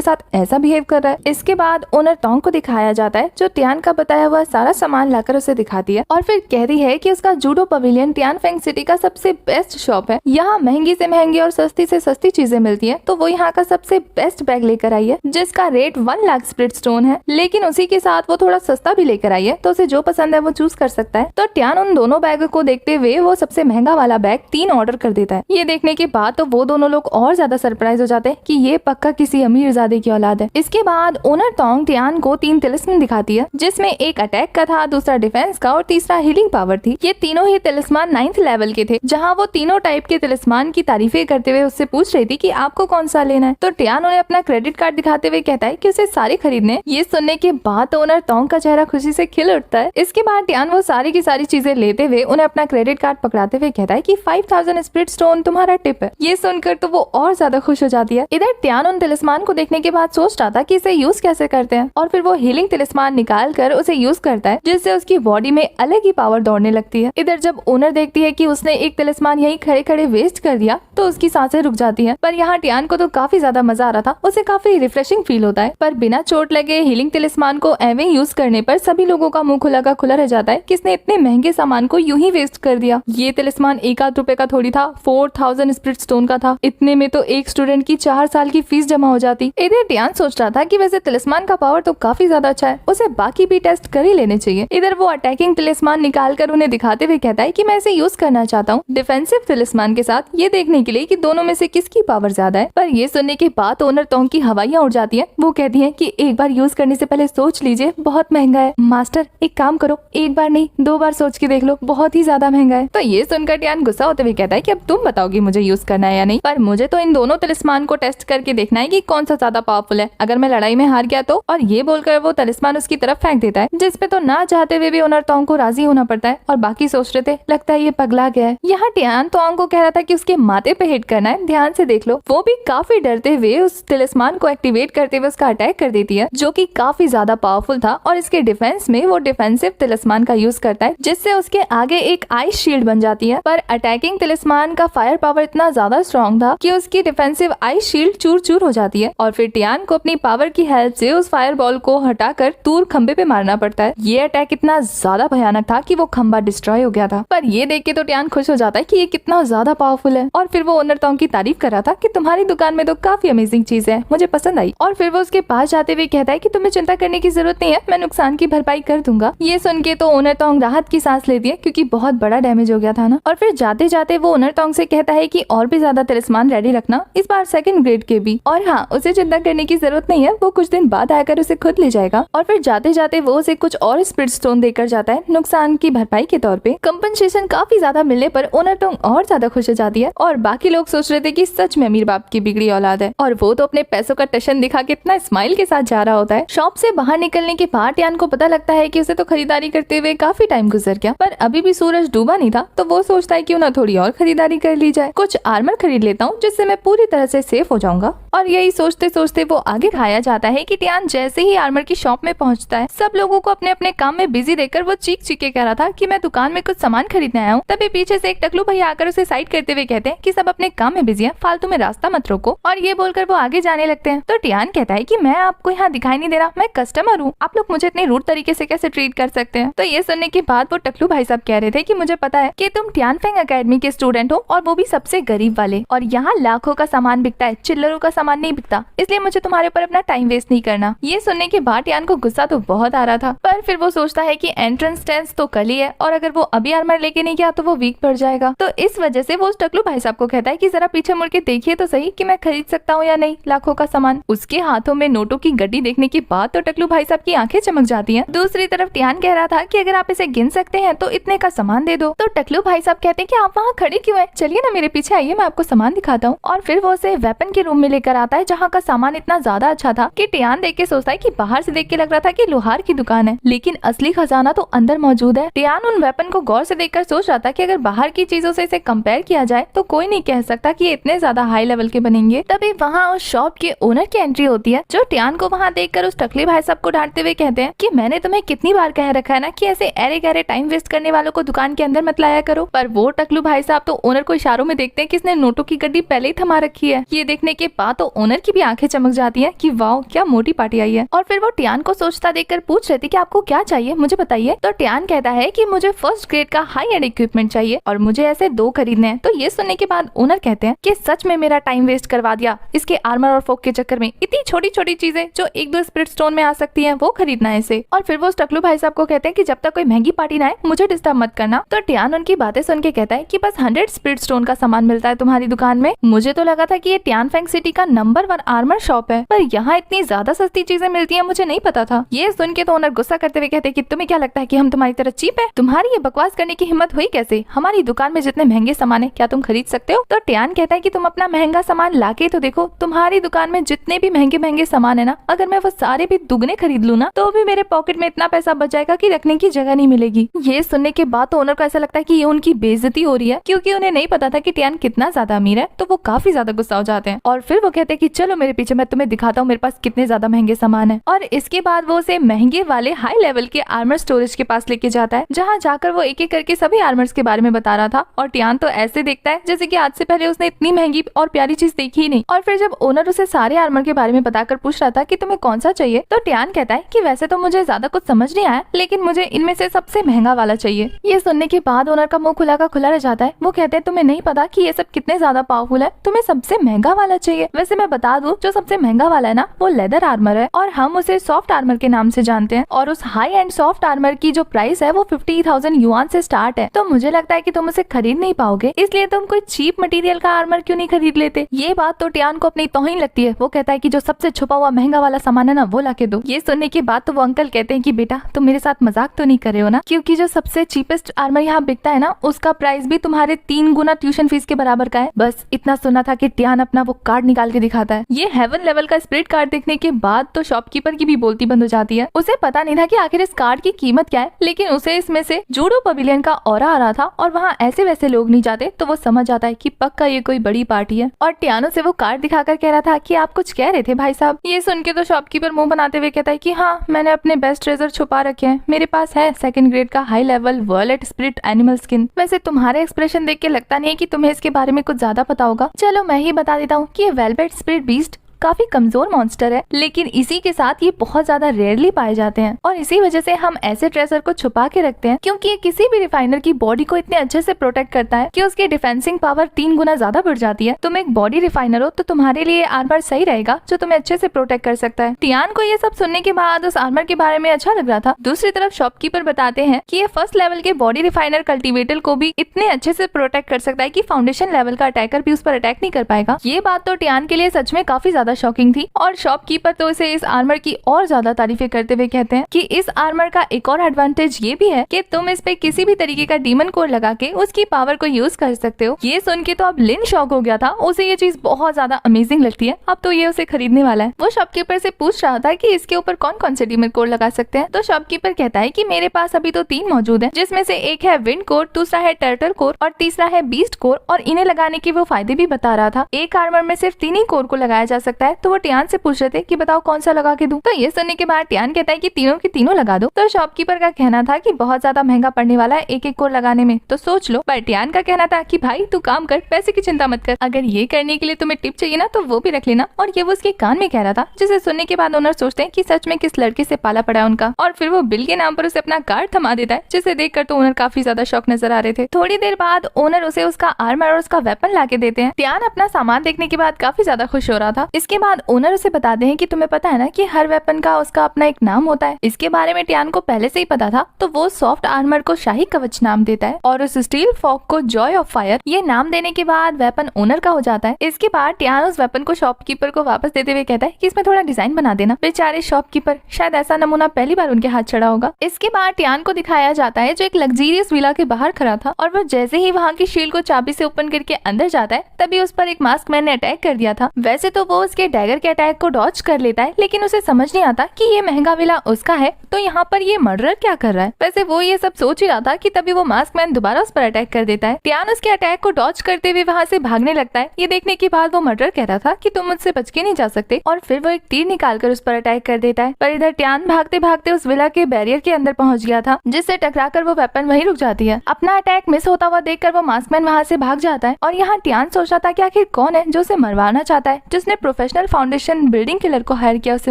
साथ ऐसा बिहेव कर रहा है। इसके बाद ओनर तोंग को दिखाया जाता है जो टियान का बताया हुआ सारा सामान लाकर उसे दिखाती है और फिर कहती है कि उसका जूडो पवेलियन टियानफेंग सिटी का सबसे बेस्ट शॉप है। यहाँ महंगी से महंगी और सस्ती से सस्ती चीजें मिलती है, तो वो यहाँ का सबसे बेस्ट बैग लेकर आई है जिसका रेट 1 लाख स्प्रिट स्टोन है, लेकिन उसी के साथ वो थोड़ा सस्ता भी लेकर आई है, तो उसे जो पसंद है वो चूज कर सकता है। तो टियान उन दोनों बैग को देखते हुए वो सबसे महंगा वाला बैग 3 ऑर्डर कर देता है। ये देखने के बाद तो वो दोनों लोग और ज्यादा सरप्राइज हो जाते हैं कि ये पक्का किसी अमीरजादे की औलाद है। इसके बाद ओनर तोंग टियान को 3 तिलिस्मान दिखाती है, जिसमें एक अटैक का था, दूसरा डिफेंस का और तीसरा हीलिंग पावर थी। ये तीनों ही तिलिस्मान 9th लेवल के थे, जहाँ वो तीनों टाइप के तिलिस्मान की तारीफें करते हुए उससे पूछ रही थी कि आपको कौन सा लेना है। तो टियान उन्हें अपना क्रेडिट कार्ड दिखाते हुए कहता है कि उसे सारे खरीदने। ये सुनने के बाद ओनर तोंग का चेहरा खुशी से खिल उठता है। इसके बाद टियान वो सारी की सारी चीजें लेते हुए उन्हें अपना क्रेडिट कार्ड पकड़ाते हुए कहता है कि 5000 स्पिरिट स्टोन तुम्हारा टिप है। ये सुनकर तो वो और ज्यादा खुश हो जाती है। इधर टियान उन तिलिस्मान को देखने के बाद सोच रहा था कि इसे यूज कैसे करते हैं, और फिर वो हीलिंग तिलिस्मान निकाल कर उसे यूज करता है, जिससे उसकी बॉडी में अलग ही पावर दौड़ने लगती है। इधर जब ओनर देखती है कि उसने एक तिलिस्मान यहीं खड़े खड़े वेस्ट कर दिया, तो उसकी सांसें रुक जाती हैं। पर यहाँ टियान को तो काफी ज्यादा मजा आ रहा था, उसे काफी रिफ्रेशिंग फील होता है। पर बिना चोट लगे हीलिंग तिलिस्मान को एवे यूज करने पर सभी लोगों का मुंह खुला का खुला रह जाता है, किसने इतने महंगे सामान को यूं ही वेस्ट कर दिया। ये तिलिस्मान 1 रुपए का थोड़ी था, 4000 स्पिरिट स्टोन का था। इतने में तो एक स्टूडेंट की 4 साल की फीस जमा हो जाती। इधर टियान सोच रहा था कि वैसे तिलिस्मान का पावर तो काफी ज्यादा अच्छा है, उसे बाकी भी टेस्ट कर ही लेने चाहिए। इधर वो अटैकिंग तिलिस्मान निकाल कर उन्हें दिखाते हुए कहता है कि मैं इसे यूज करना चाहता हूँ डिफेंसिव तिलिस्मान के साथ, ये देखने के लिए कि दोनों में से किसकी पावर ज्यादा है। पर ये सुनने के बाद ओनर तोंग की हवाइयां उड़ जाती हैं। वो कहती हैं कि एक बार यूज करने से पहले सोच लीजिए, बहुत महंगा है। मास्टर एक काम करो, एक बार नहीं 2 बार सोच के देख लो, बहुत ही ज्यादा महंगा है। तो ये सुनकर टियान गुस्सा होते हुए कहता है कि अब तुम बताओगी मुझे यूज करना है या नहीं, पर मुझे तो इन दोनों तिलिस्मान को टेस्ट करके देखना है कि कौन सा ज्यादा पावरफुल है। अगर मैं लड़ाई में हार गया तो। और ये बोलकर वो तिलिस्मान उसकी तरफ फेंक देता है, जिसपे तो ना चाहते हुए भी ओनर तोंग को राजी होना पड़ता है। और बाकी सोच रहे थे लगता है ये पगला गया है। यहाँ टियान तोंग को कह रहा था कि उसके माथे पे हिट करना है, ध्यान से देख लो। वो भी काफी डरते हुए उस तिलिस्मान को एक्टिवेट करते हुए उसका अटैक कर देती है, जो कि काफी ज्यादा पावरफुल था। और इसके डिफेंस में वो डिफेंसिव तिलिस्मान का यूज करता है, जिससे उसके आगे एक आइस शील्ड बन जाती है। पर अटैकिंग तिलिस्मान का फायर पावर इतना ज्यादा स्ट्रॉन्ग था कि उसकी डिफेंसिव आइस शील्ड चूर चूर हो जाती है। और फिर टियान को अपनी पावर की हेल्प से उस फायर बॉल को हटाकर दूर खंबे पे मारना पड़ता है। ये अटैक इतना ज्यादा भयानक था कि वो खंबा डिस्ट्रॉय हो गया था। पर ये देख के तो टियान खुश हो जाता है कि ये कितना ज्यादा पावरफुल है। और फिर वो ओनर तोंग की तारीफ कर रहा था कि तुम्हारी दुकान में तो काफी अमेजिंग चीज है, मुझे पसंद आई। और फिर वो उसके पास जाते हुए कहता है कि तुम्हें चिंता करने की जरूरत नहीं है, मैं नुकसान की भरपाई कर दूंगा। ये सुन के तो ओनर तोंग राहत की सांस लेती है, क्योंकि बहुत बड़ा डैमेज हो गया था ना। और फिर जाते जाते वो ओनर तोंग से कहता है कि और भी ज्यादा तिलिस्मान रेडी रखना, इस बार 2nd ग्रेड के भी। और हाँ, उसे चिंता करने की जरूरत नहीं है, वो कुछ दिन बाद आकर उसे खुद ले जाएगा। और फिर जाते जाते वो उसे कुछ और स्पिरिट स्टोन देकर जाता है नुकसान की भरपाई के तौर पे। कंपनसेशन काफी ज्यादा मिलने पर ओनर तोंग और ज्यादा खुश हो जाती है। और बाकी लोग सोच रहे थे कि सच में अमीर बाप की बिगड़ी औलाद है, और वो तो अपने पैसों का टशन दिखा के इतना स्माइल के साथ जा रहा होता है। शॉप से बाहर निकलने के बाद टियान को पता लगता है कि उसे तो खरीदारी करते हुए काफी टाइम गुजर गया, पर अभी भी सूरज डूबा नहीं था। तो वो सोचता है क्यों ना थोड़ी और खरीदारी कर ली जाए, कुछ आर्मर खरीद लेता हूँ जिससे मैं पूरी तरह से सेफ हो जाऊंगा। और यही सोचते सोचते वो आगे खाया जाता है कि टियान जैसे ही आर्मर की शॉप में पहुंचता है, सब लोगों को अपने अपने काम में बिजी देखकर वो चीख चीख के कह रहा था कि मैं दुकान में कुछ सामान खरीदने आया हूँ। तभी पीछे से एक टकलू भैया आकर उसे साइड करते हुए कहते हैं कि सब अपने काम में बिजी हैं, फालतू में रास्ता मत रोको। और ये बोलकर वो आगे जाने लगते हैं। तो टियान कहता है कि मैं आपको यहाँ दिखाई नहीं दे रहा, मैं कस्टमर हूँ, आप लोग मुझे इतने रूड तरीके से कैसे ट्रीट कर सकते हैं। तो ये सुनने के बाद वो टकलू भाई साहब कह रहे थे कि मुझे पता है कि तुम टियानफेंग एकेडमी के स्टूडेंट हो, और वो भी सबसे गरीब वाले, और यहाँ लाखों का सामान बिकता है, चिल्लरों का सामान नहीं बिकता, इसलिए मुझे तुम्हारे ऊपर अपना टाइम वेस्ट नहीं करना। ये सुनने के बाद टियान को गुस्सा तो बहुत आ रहा था, पर फिर वो सोचता है कि एंट्रेंस टेस्ट तो कल ही है, और अगर वो अभी आर्मर लेके नहीं गया तो वो वीक पड़ जाएगा। तो इस वजह से वो उस टकलू भाई साहब को कहता है कि जरा पीछे मुड़ के देखिए तो सही कि मैं खरीद सकता हूँ या नहीं लाखों का सामान। उसके हाथों में नोटों की गड्डी देखने के बाद तो टकलू भाई साहब की आंखें चमक जाती हैं। दूसरी तरफ टियान कह रहा था कि अगर आप इसे गिन सकते हैं तो इतने का सामान दे दो। तो टकलू भाई साहब कहते हैं कि आप वहाँ खड़े क्यों हैं? चलिए ना मेरे पीछे आइए, मैं आपको सामान दिखाता हूँ। और फिर वो उसे वेपन के रूम में लेकर आता है जहाँ का सामान इतना ज्यादा अच्छा था कि टियान देख के सोचता है कि बाहर से देख के लग रहा था कि लोहार की दुकान है, लेकिन असली खजाना तो अंदर मौजूद है। टियान उन वेपन को गौर से देखकर सोच रहा था कि अगर बाहर की चीजों से इसे कंपेयर किया जाए तो कोई नहीं कह सकता कि ये इतने ज्यादा हाई लेवल के बनेंगे। तभी वहाँ उस शॉप के ओनर की एंट्री होती है, जो टियान को वहाँ देखकर उस टकले भाई साहब को डांटते हुए कहते हैं कि मैंने तुम्हें कितनी बार कह रखा है ना कि ऐसे अरे गहरे टाइम वेस्ट करने वालों को दुकान के अंदर मत लाया करो। पर वो टकलू भाई साहब तो ओनर को इशारों में देखते हैं कि इसने नोटों की गड्डी पहले ही थमा रखी है। ये देखने के बाद तो ओनर की भी आंखें चमक जाती हैं कि वाओ क्या मोटी पार्टी आई है। और फिर वो टियान को सोचता देखकर पूछ रहे थे कि आपको क्या चाहिए मुझे बताइए। तो टियान कहता है कि मुझे फर्स्ट ग्रेड का हाई एंड इक्विपमेंट चाहिए और मुझे ऐसे 2 खरीदने हैं। तो ये सुनने के बाद ओनर कहते हैं कि सच में मेरा टाइम वेस्ट करवा दिया इसके आर्मर और फोक के चक्कर में, इतनी छोटी छोटी चीजें जो 1-2 स्पिरिट स्टोन में आ सकती है वो खरीदना है इसे। और फिर वो टकलू भाई साहब को कहते हैं कि जब तक कोई महंगी पार्टी ना आए मुझे डिस्टर्ब मत करना। तो टियान उनकी बातें सुन के कहता है कि बस 100 स्पिरिट स्टोन का सामान मिलता है तुम्हारी दुकान में। मुझे तो लगा था कि ये टियानफेंग सिटी का नंबर 1 आर्मर शॉप है, पर यहाँ इतनी ज्यादा सस्ती चीजें मिलती है मुझे नहीं पता था। ये सुन के तो ओनर गुस्सा करते हुए कहते हैं कि तुम्हें क्या लगता है कि हम तुम्हारी तरह चीप है? तुम्हारी ये बकवास करने की हिम्मत हुई कैसे? हमारी दुकान में जितने महंगे सामान है क्या तुम खरीद सकते हो? तो टियान कहता है कि तुम अपना महंगा सामान लाके तो देखो, तुम्हारी दुकान में जितने भी महंगे महंगे सामान है ना, अगर मैं वो सारे भी दुगने खरीद लूँ ना तो भी मेरे पॉकेट में इतना पैसा बच जाएगा कि रखने की जगह नहीं मिलेगी। ये सुनने के बाद तो ओनर को ऐसा लगता है कि ये उनकी बेइज्जती हो रही है, क्योंकि उन्हें नहीं पता था कि टियान कितना ज्यादा अमीर है। तो वो काफी ज्यादा गुस्सा हो जाते हैं और फिर वो कहते हैं कि चलो मेरे पीछे, मैं तुम्हें दिखाता हूँ मेरे पास कितने ज्यादा महंगे सामान है। और इसके बाद वो उसे महंगे वाले हाई लेवल के आर्मर स्टोरेज के पास लेके जाता है, जहाँ जाकर वो एक एक करके सभी आर्मर्स के बारे में बता रहा था। और टियान तो ऐसे देखता है जैसे कि आज से पहले उसने इतनी महंगी और प्यारी चीज देखी ही नहीं। और फिर जब ओनर उसे सारे आर्मर के बारे में बताकर पूछ रहा था कि तुम्हें कौन सा चाहिए, तो टियान कहता है कि वैसे तो मुझे ज्यादा कुछ समझ नहीं आया, लेकिन मुझे इनमें से सबसे महंगा वाला चाहिए। ये सुनने के बाद ओनर का मुंह खुला का खुला रह जाता है। वो कहते हैं तुम्हें नहीं पता कि ये सब कितने ज्यादा पावरफुल है, तुम्हें सबसे महंगा वाला चाहिए। वैसे मैं बता दूं, जो सबसे महंगा वाला है ना वो लेदर आर्मर है और हम उसे सॉफ्ट आर्मर के नाम से जानते हैं। और उस हाई एंड सॉफ्ट आर्मर की जो प्राइस है वो 50,000 युआन से स्टार्ट है। तो मुझे लगता है कि तुम उसे खरीद नहीं पाओगे, इसलिए तुम कोई चीप मटेरियल का आर्मर क्यों नहीं खरीद लेते। ये बात तो टियान को अपनी तौहीन लगती है। वो कहता है कि जो सबसे छुपा हुआ महंगा वाला सामान है ना वो लाके दो। ये सुनने के बाद तो वो अंकल कहते हैं कि बेटा तुम मेरे साथ मजाक तो नहीं कर रहे हो ना, क्योंकि जो सबसे चीपेस्ट आर्मर यहाँ बिकता है ना उसका प्राइस भी तुम्हारे 3 गुना ट्यूशन फीस के बराबर का है। बस इतना सुना था कि टियान अपना वो कार्ड निकाल के दिखाता है। ये हेवन लेवल का स्पिरिट कार्ड देखने के बाद तो शॉपकीपर की भी बोलती बंद हो जाती है। उसे पता नहीं था कि आखिर इस कार्ड की कीमत क्या है, लेकिन उसे इसमें से जूडो पवेलियन का ऑरा आ रहा था और वहाँ ऐसे वैसे लोग नहीं जाते, तो वो समझ जाता है कि पक्का ये कोई बड़ी पार्टी है। और टियानो से वो कार्ड दिखाकर कह रहा था कि आप कुछ कह रहे थे भाई साहब। ये सुन के तो शॉपकीपर मुंह बनाते हुए कहता है कि हाँ, मैंने अपने बेस्ट ट्रेजर छुपा रखे हैं, मेरे पास है 2nd ग्रेड का high level varlet spirit animal skin. वैसे तुम्हारे एक्सप्रेशन देख के लगता नहीं है कि तुम्हें इसके बारे में कुछ ज्यादा पता होगा। चलो मैं ही बता देता हूँ कि ये वेलवेट स्पिरिट बीस्ट काफी कमजोर मॉन्स्टर है, लेकिन इसी के साथ ये बहुत ज्यादा रेयरली पाए जाते हैं और इसी वजह से हम ऐसे ट्रेजर को छुपा के रखते हैं, क्योंकि ये किसी भी रिफाइनर की बॉडी को इतने अच्छे से प्रोटेक्ट करता है कि उसकी डिफेंसिंग पावर 3 गुना ज्यादा बढ़ जाती है। तुम एक बॉडी रिफाइनर हो तो तुम्हारे लिए आर्मर सही रहेगा जो तुम्हें अच्छे से प्रोटेक्ट कर सकता है। टियान को ये सब सुनने के बाद उस आर्मर के बारे में अच्छा लग रहा था। दूसरी तरफ शॉपकीपर बताते हैं कि ये फर्स्ट लेवल के बॉडी रिफाइनर कल्टीवेटर को भी इतने अच्छे से प्रोटेक्ट कर सकता है कि फाउंडेशन लेवल का अटैकर भी उस पर अटैक नहीं कर पाएगा। ये बात तो टियान के लिए सच में काफी ज्यादा शॉकिंग थी और शॉपकीपर तो इसे इस आर्मर की और ज्यादा तारीफें करते हुए कहते हैं कि इस आर्मर का एक और एडवांटेज ये भी है कि तुम इस पे किसी भी तरीके का डीमन कोर लगा के उसकी पावर को यूज कर सकते हो। ये सुन के तो अब लिन शॉक हो गया था, उसे ये चीज बहुत ज्यादा अमेजिंग लगती है। अब तो ये उसे खरीदने वाला है। वो शॉपकीपर से पूछ रहा था कि इसके ऊपर कौन कौन से डीमन कोर लगा सकते हैं। तो शॉपकीपर कहता है कि मेरे पास अभी तो 3 मौजूद है, जिसमें से एक है विंड कोर, दूसरा है टर्टल कोर और तीसरा है बीस्ट कोर। और इन्हें लगाने के वो फायदे भी बता रहा था। एक आर्मर में सिर्फ 3 ही कोर को लगाया जा सकता है। तो वो टियान से पूछ रहे थे कि बताओ कौन सा लगा के दूं। तो ये सुनने के बाद टियान कहता है कि तीनों की तीनों लगा दो। तो शॉपकीपर का कहना था कि बहुत ज्यादा महंगा पड़ने वाला है एक एक कोर लगाने में, तो सोच लो। पर टियान का कहना था कि भाई तू काम कर, पैसे की चिंता मत कर, अगर ये करने के लिए तुम्हें टिप चाहिए ना तो वो भी रख लेना। और ये वो उसके कान में कह रहा था, जिसे सुनने के बाद ओनर सोचते हैं कि सच में किस लड़के से पाला पड़ा है उनका। और फिर वो बिल के नाम पर उसे अपना कार्ड थमा देता है, जिसे देखकर तो ओनर काफी ज्यादा शौक नजर आ रहे थे। थोड़ी देर बाद ओनर उसे उसका आर्मर और उसका वेपन ला के देते हैं। टियान अपना सामान देखने के बाद काफी ज्यादा खुश हो रहा था। इसके इसके बाद ओनर उसे बताते हैं कि तुम्हें पता है ना कि हर वेपन का उसका अपना एक नाम होता है। इसके बारे में टियान को पहले से ही पता था, तो वो सॉफ्ट आर्मर को शाही कवच नाम देता है और उस स्टील फॉक को जॉय ऑफ फायर ये नाम देने के बाद वेपन ओनर का हो जाता है। इसके बाद टियान उस वेपन को शॉपकीपर को वापस देते हुए कहता है कि इसमें थोड़ा डिजाइन बना देना। बेचारे शॉपकीपर, शायद ऐसा नमूना पहली बार उनके हाथ चढ़ा होगा। इसके बाद टियान को दिखाया जाता है जो एक लग्जरियस विला के बाहर खड़ा था और वो जैसे ही वहाँ की शील्ड को चाबी से ओपन करके अंदर जाता है तभी उस पर एक मास्क मैन ने अटैक कर दिया था। वैसे तो वो उसके डैगर के अटैक को डॉच कर लेता है, लेकिन उसे समझ नहीं आता कि ये महंगा विला उसका है तो यहाँ पर ये मर्डरर क्या कर रहा है। वैसे वो ये सब सोच ही रहा था कि तभी वो मास्क मैन दोबारा उस पर अटैक कर देता है। टियान उसके अटैक को डॉच करते हुए वहाँ से भागने लगता है। ये देखने के बाद वो मर्डरर कह रहा था कि तुम मुझसे बच के नहीं जा सकते और फिर वो एक तीर निकालकर उस पर अटैक कर देता है। पर इधर टियान भागते भागते उस विला के बैरियर के अंदर पहुंच गया था, जिससे टकराकर वो वेपन वहीं रुक जाती है। अपना अटैक मिस होता हुआ देखकर वो मास्कमैन वहाँ से भाग जाता है और यहाँ टियान सोच रहा था कि आखिर कौन है जो उसे मरवाना चाहता है, जिसने प्रोफेशनल फाउंडेशन बिल्डिंग किलर को हायर किया उसे